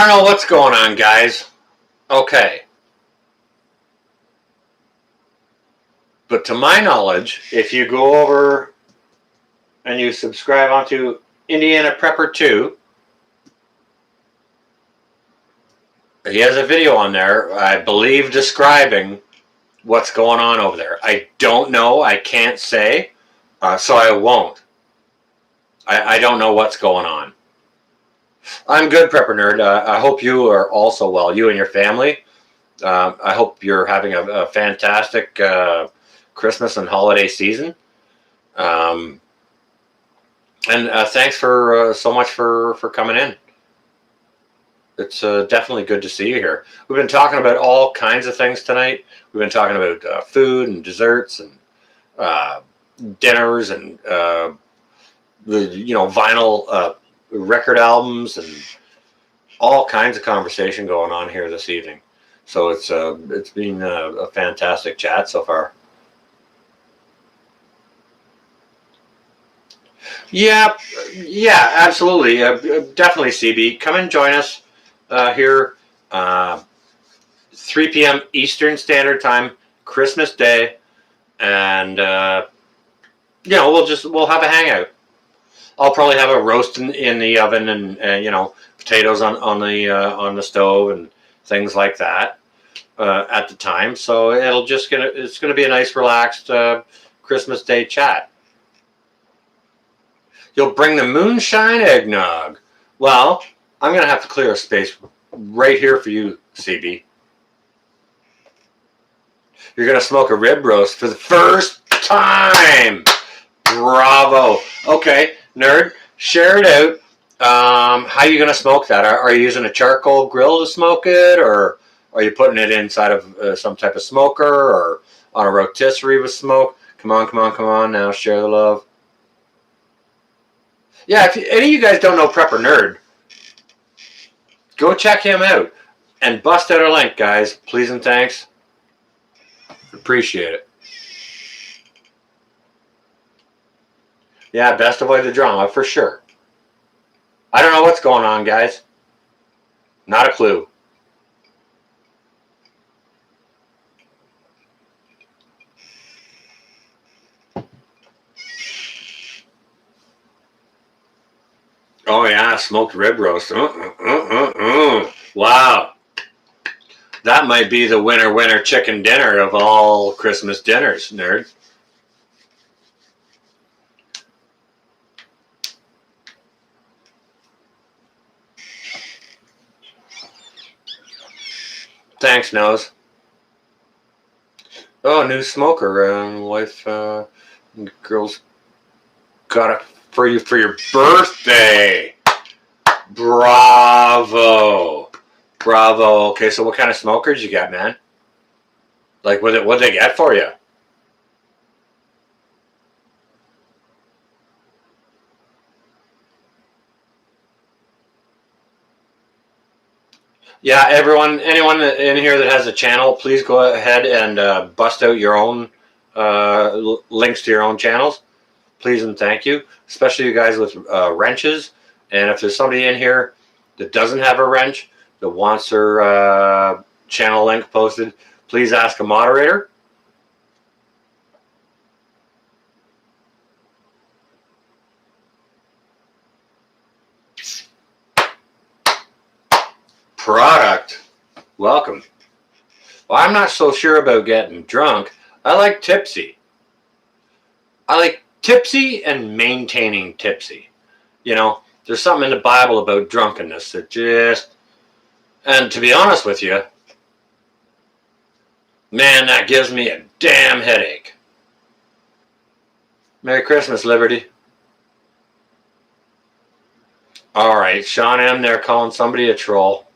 don't know what's going on, guys. Okay. But to my knowledge, if you go over and you subscribe onto Indiana Prepper 2, he has a video on there, I believe, describing what's going on over there. I don't know. I can't say, so I won't. I don't know what's going on. I'm good, Prepper Nerd. I hope you are also well, you and your family. I hope you're having a fantastic Christmas and holiday season. And thanks for so much for coming in. It's definitely good to see you here. We've been talking about all kinds of things tonight. We've been talking about food and desserts and dinners and the vinyl record albums and all kinds of conversation going on here this evening. So it's been a fantastic chat so far. Yeah, absolutely. Definitely, CB. Come and join us here, 3 p.m. Eastern Standard Time, Christmas Day, and we'll have a hangout. I'll probably have a roast in the oven and potatoes on the stove and things like that at the time. So it's gonna be a nice relaxed Christmas Day chat. You'll bring the moonshine eggnog. Well, I'm going to have to clear a space right here for you, CB. You're going to smoke a rib roast for the first time. Bravo. Okay, nerd, share it out. How are you going to smoke that? Are you using a charcoal grill to smoke it, or are you putting it inside of some type of smoker or on a rotisserie with smoke? Come on. Now share the love. Yeah, if any of you guys don't know Prepper Nerd, go check him out and bust out a link, guys. Please and thanks. Appreciate it. Yeah, best avoid the drama for sure. I don't know what's going on, guys. Not a clue. Oh yeah, smoked rib roast. Wow. That might be the winner chicken dinner of all Christmas dinners, nerd. Thanks, Nose. Oh, new smoker. Wife, girls got it for you for your birthday. Bravo. Okay, so what kind of smokers you got, man? Like, what'd they get for you? Yeah, anyone in here that has a channel, please go ahead and bust out your own links to your own channels. Please and thank you, especially you guys with wrenches. And if there's somebody in here that doesn't have a wrench, that wants their channel link posted, please ask a moderator. Product. Welcome. Well, I'm not so sure about getting drunk. I like tipsy. I like tipsy and maintaining tipsy. There's something in the Bible about drunkenness that just... And to be honest with you, man, that gives me a damn headache. Merry Christmas, Liberty. Alright, Sean M. there calling somebody a troll.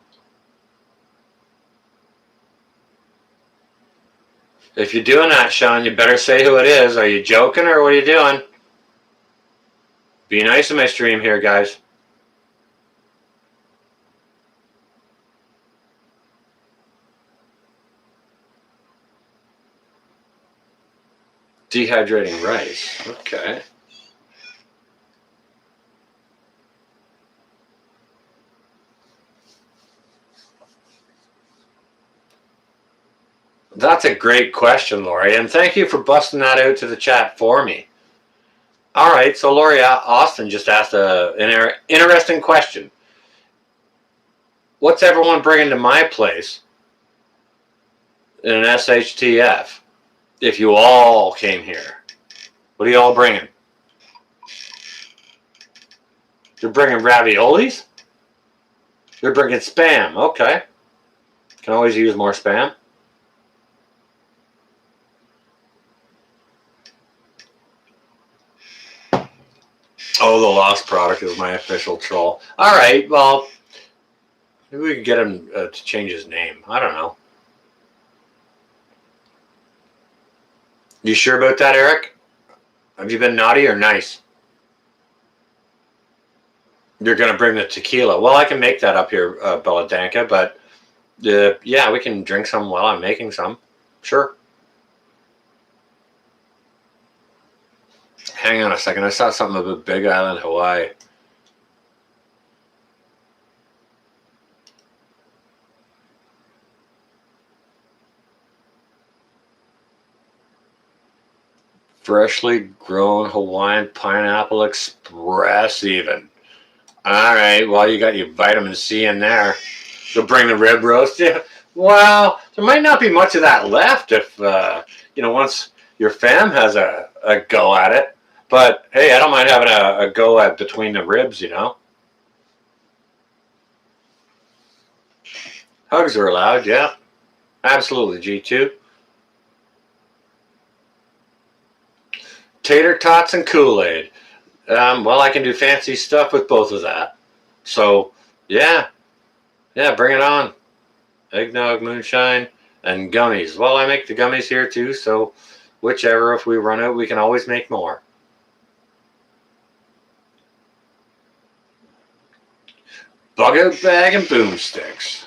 If you're doing that, Sean, you better say who it is. Are you joking or what are you doing? Be nice in my stream here, guys. Dehydrating rice. Okay. That's a great question, Lori, and thank you for busting that out to the chat for me. All right, so Lori Austin just asked an interesting question. What's everyone bringing to my place in an SHTF if you all came here? What are you all bringing? You're bringing raviolis? You're bringing Spam. Okay. Can always use more Spam. Oh, the Lost Product is my official troll. All right, well, maybe we could get him to change his name. I don't know. You sure about that, Eric? Have you been naughty or nice? You're going to bring the tequila. Well, I can make that up here, Belladanka, but yeah, we can drink some while I'm making some. Sure. Hang on a second. I saw something about Big Island, Hawaii. Freshly grown Hawaiian Pineapple Express even. All right, well, you got your vitamin C in there. You'll bring the rib roast. Yeah. Well, there might not be much of that left if, once your fam has a go at it. But, hey, I don't mind having a go at between the ribs, Hugs are allowed, yeah. Absolutely, G2. Tater tots and Kool-Aid. Well, I can do fancy stuff with both of that. So, yeah, bring it on. Eggnog, moonshine, and gummies. Well, I make the gummies here too, so whichever, if we run out, we can always make more. Bug out bag and boomsticks.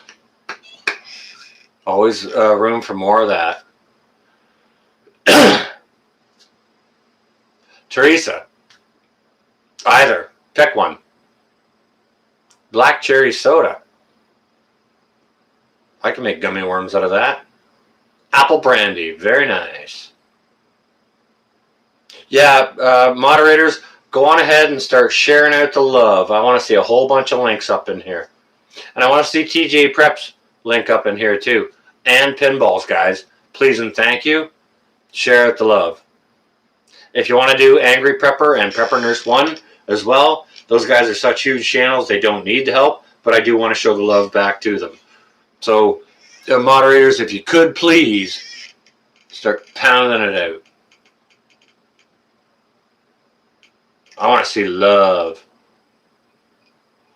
Always room for more of that. Teresa. Either. Pick one. Black cherry soda. I can make gummy worms out of that. Apple brandy. Very nice. Yeah, moderators, go on ahead and start sharing out the love. I want to see a whole bunch of links up in here. And I want to see TJ Prep's link up in here too. And pinballs, guys. Please and thank you. Share out the love. If you want to do Angry Prepper and Prepper Nurse 1 as well, those guys are such huge channels, they don't need the help, but I do want to show the love back to them. So, moderators, if you could please start pounding it out. I want to see love.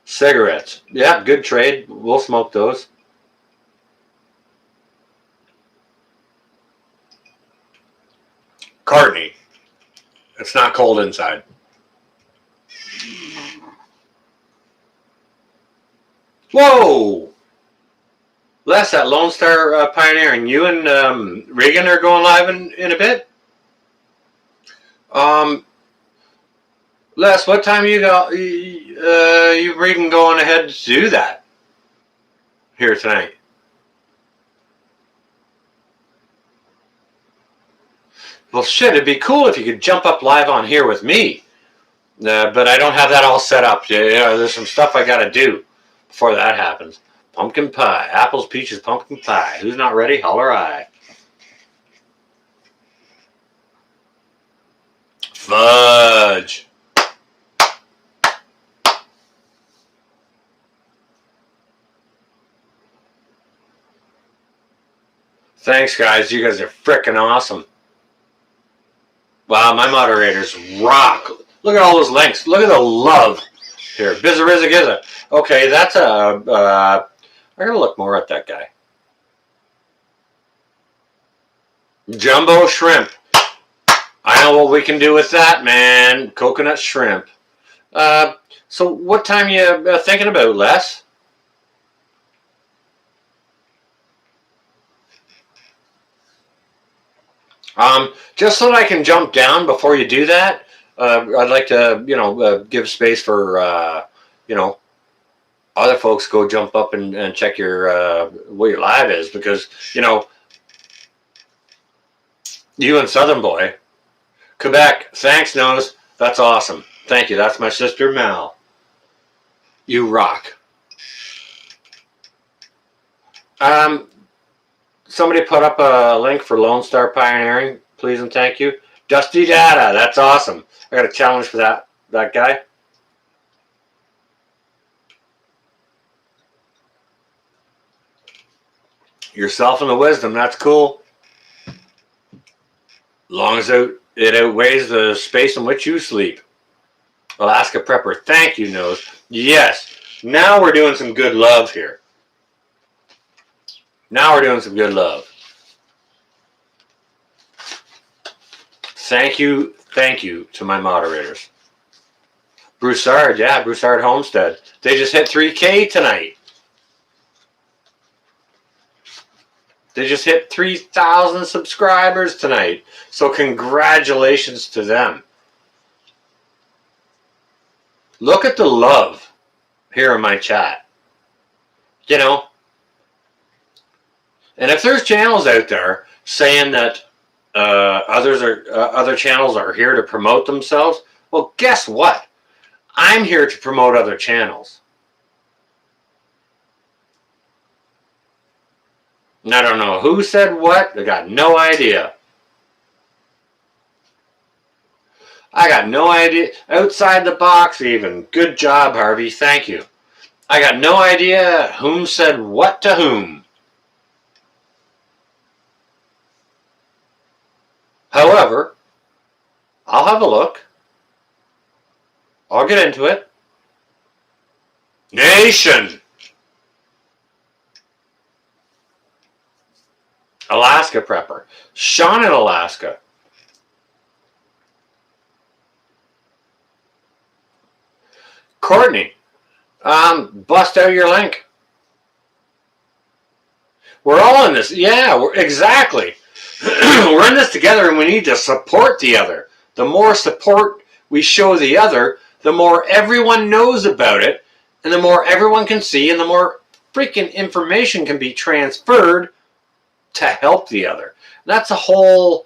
Cigarettes. Yeah, good trade. We'll smoke those. Courtney. It's not cold inside. Whoa! Les, that Lone Star Pioneering, you and Regan are going live in a bit? Les, what time you Regan going ahead to do that here tonight? Well, shit, it'd be cool if you could jump up live on here with me. But I don't have that all set up. There's some stuff I got to do before that happens. Pumpkin pie. Apples, peaches, pumpkin pie. Who's not ready? Holler I. Fudge. Thanks, guys. You guys are freaking awesome. Wow, my moderators rock. Look at all those links. Look at the love here. Bizza. Okay, that's I gotta look more at that guy. Jumbo shrimp. I know what we can do with that, man. Coconut shrimp. So what time you thinking about, Les? Just so that I can jump down before you do that, I'd like to, give space for, other folks go jump up and check your what your live is, because, You and Southern Boy. Quebec, thanks, Nose. That's awesome. Thank you. That's my sister, Mel. You rock. Somebody put up a link for Lone Star Pioneering, please and thank you. Dusty Data, that's awesome. I got a challenge for that guy. Yourself and the wisdom, that's cool. Long as it outweighs the space in which you sleep. Alaska Prepper, thank you, Nose. Yes, now we're doing some good love here. Now we're doing some good love. Thank you to my moderators. Broussard, yeah, Broussard Homestead. They just hit 3K tonight. They just hit 3,000 subscribers tonight. So congratulations to them. Look at the love here in my chat. You know, and if there's channels out there saying that other channels are here to promote themselves, well, guess what? I'm here to promote other channels. And I don't know who said what. I got no idea. I got no idea. Outside the box even. Good job, Harvey. Thank you. I got no idea whom said what to whom. However, I'll have a look. I'll get into it. Nation! Alaska Prepper. Sean in Alaska. Courtney, bust out your link. We're all in this. Yeah, exactly. We're in this together and we need to support the other. The more support we show the other, the more everyone knows about it, and the more everyone can see, and the more freaking information can be transferred to help the other. That's the whole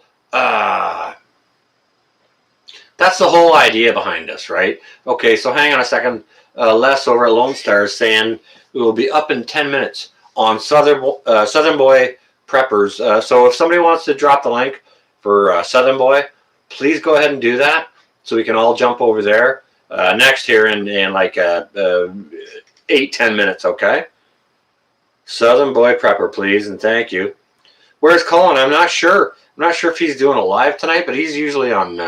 idea behind this, right? Okay, so hang on a second. Les over at Lone Star is saying we will be up in 10 minutes on Southern Boy Preppers. So if somebody wants to drop the link for Southern Boy, please go ahead and do that so we can all jump over there next here in like 8-10 minutes, okay? Southern Boy Prepper, please, and thank you. Where's Colin? I'm not sure. I'm not sure if he's doing a live tonight, but he's usually on...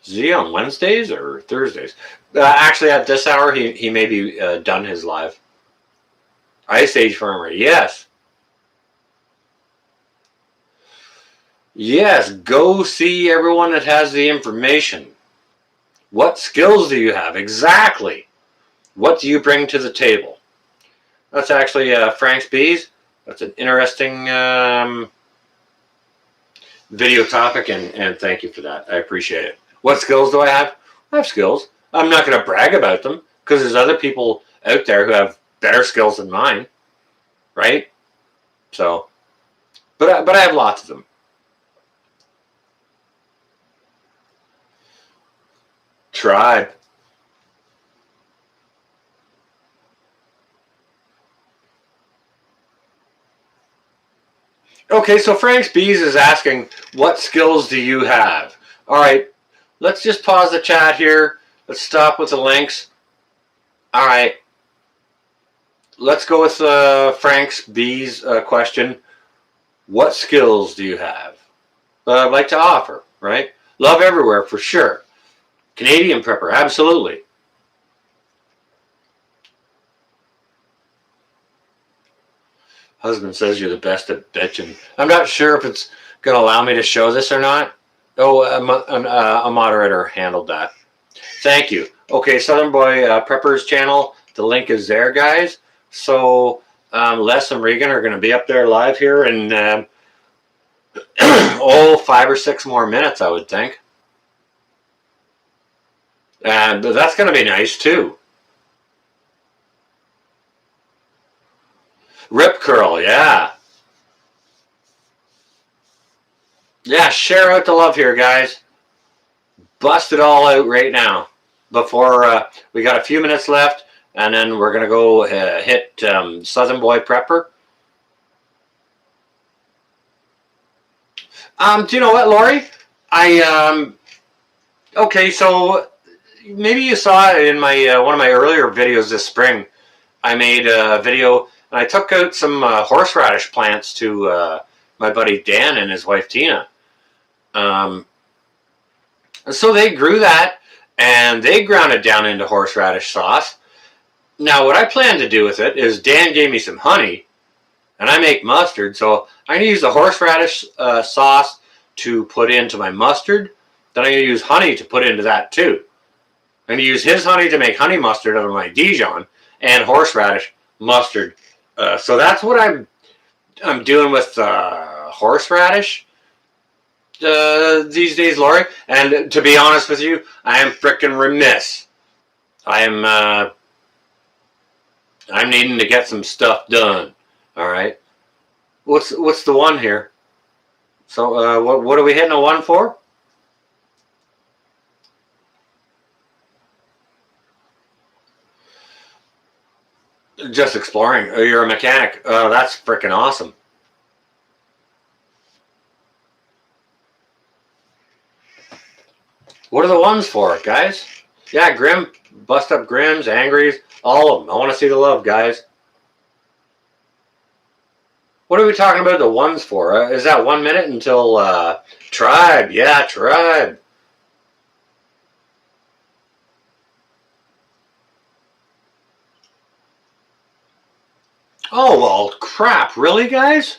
is he on Wednesdays or Thursdays? Actually, at this hour, he may be done his live. Ice Age Farmer, yes. Yes, go see everyone that has the information. What skills do you have? Exactly. What do you bring to the table? That's actually Frank's Bees. That's an interesting video topic, and thank you for that. I appreciate it. What skills do I have? I have skills. I'm not going to brag about them because there's other people out there who have better skills than mine, right? So, but I have lots of them. Tribe. Okay, so Frank's Bees is asking, what skills do you have? All right, let's just pause the chat here. Let's stop with the links. All right, let's go with Frank's Bees question. What skills do you have that I'd like to offer, right? Love everywhere, for sure. Canadian Prepper, absolutely. Husband says you're the best at bitching. I'm not sure if it's going to allow me to show this or not. Oh, a moderator handled that. Thank you. Okay, Southern Boy Prepper's channel. The link is there, guys. So Les and Regan are going to be up there live here in 5 or 6 more minutes, I would think. And that's going to be nice too. Rip Curl, yeah. Yeah, share out the love here, guys. Bust it all out right now. Before we got a few minutes left, and then we're gonna go hit Southern Boy Prepper. Do you know what, Lori? I okay, so maybe you saw it in my one of my earlier videos this spring. I made a video and I took out some horseradish plants to my buddy Dan and his wife Tina. Um, so they grew that and they ground it down into horseradish sauce. Now, what I plan to do with it is Dan gave me some honey and I make mustard. So I'm going to use the horseradish sauce to put into my mustard. Then I'm going to use honey to put into that too. I'm going to use his honey to make honey mustard out of my Dijon and horseradish mustard. So that's what I'm doing with horseradish these days, Lori. And to be honest with you, I am freaking remiss. I'm needing to get some stuff done. All right. What's the one here? So what are we hitting a one for? Just exploring. Oh, you're a mechanic. That's freaking awesome. What are the ones for, guys? Yeah, Grim, bust up Grims, Angries, all of them. I want to see the love, guys. What are we talking about the ones for? Is that 1 minute until Tribe? Yeah, Tribe. Oh, well, crap. Really, guys?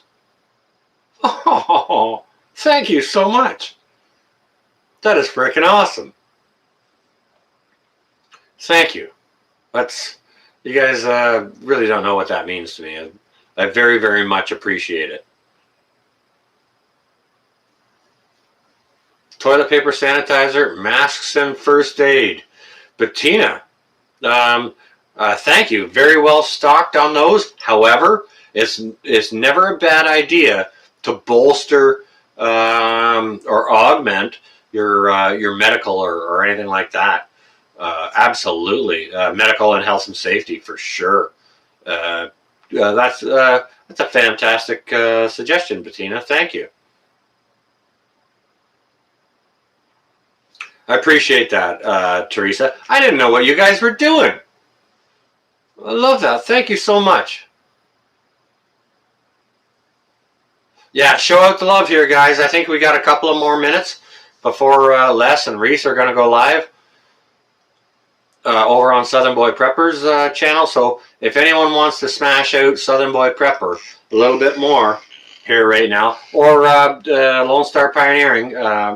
Oh, thank you so much. That is freaking awesome. Thank you. You guys really don't know what that means to me. I very, very much appreciate it. Toilet paper, sanitizer, masks, and first aid. Bettina, thank you. Very well stocked on those. However, it's never a bad idea to bolster or augment your medical or anything like that. Absolutely, medical and health and safety for sure. That's a fantastic suggestion, Bettina. Thank you. I appreciate that, Teresa. I didn't know what you guys were doing. I love that. Thank you so much. Yeah, show out the love here, guys. I think we got a couple of more minutes before Les and Reese are going to go live over on Southern Boy Prepper's channel. So if anyone wants to smash out Southern Boy Prepper a little bit more here right now, or Lone Star Pioneering,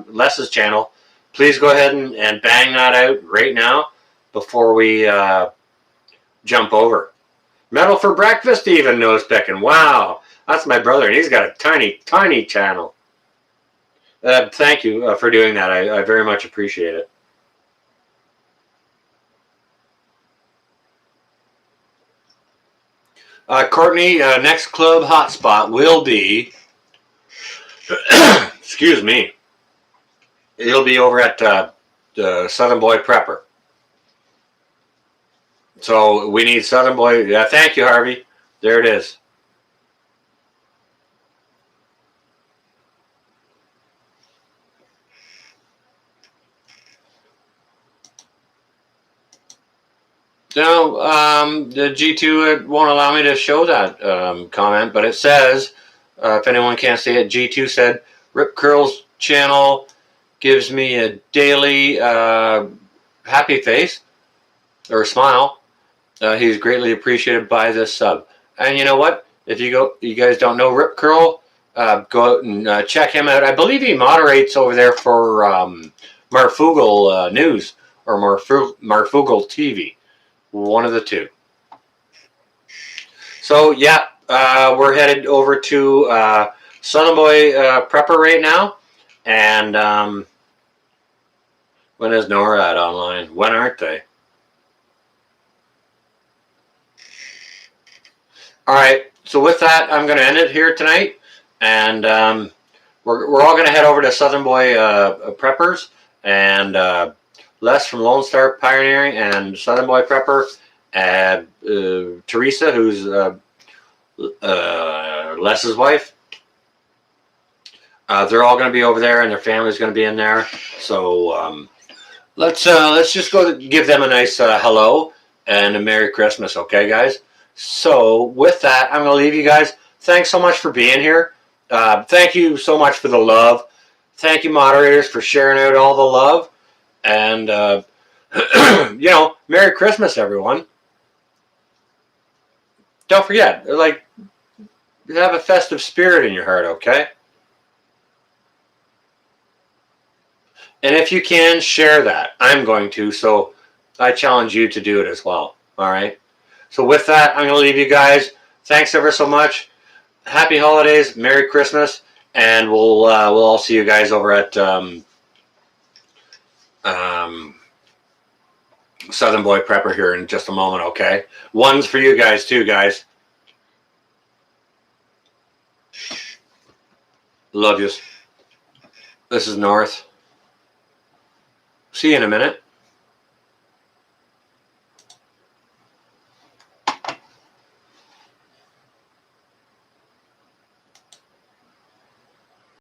Les's channel, please go ahead and bang that out right now before we jump over. Metal for breakfast, even nose picking. Wow, that's my brother, and he's got a tiny channel. Thank you for doing that. I very much appreciate it. Courtney, next club hotspot will be, excuse me, it'll be over at the Southern Boy Prepper. So we need Southern Boy. Yeah, thank you, Harvey. There it is. No, the G2 won't allow me to show that comment, but it says, if anyone can't see it, G2 said, Rip Curl's channel gives me a daily happy face or smile. He's greatly appreciated by this sub. And you know what? If you guys don't know Rip Curl, go out and check him out. I believe he moderates over there for Marfugal News or Marfugal TV. One of the two. So yeah, we're headed over to Southern Boy Prepper right now. And when is Nora at online? When aren't they? All right. So with that, I'm going to end it here tonight. And we're all going to head over to Southern Boy Preppers, and Les from Lone Star Pioneering and Southern Boy Prepper, and Teresa, who's Les's wife. They're all going to be over there, and their family's going to be in there. So let's just go give them a nice hello and a Merry Christmas, okay, guys? So with that, I'm going to leave you guys. Thanks so much for being here. Thank you so much for the love. Thank you, moderators, for sharing out all the love. And, you know, Merry Christmas, everyone. Don't forget, like, have a festive spirit in your heart, okay? And if you can, share that. I'm going to, so I challenge you to do it as well, all right? So with that, I'm going to leave you guys. Thanks ever so much. Happy holidays, Merry Christmas, and we'll all see you guys over at Southern Boy Prepper here in just a moment, okay? One's for you guys too, guys. Love yous. This is North. See you in a minute.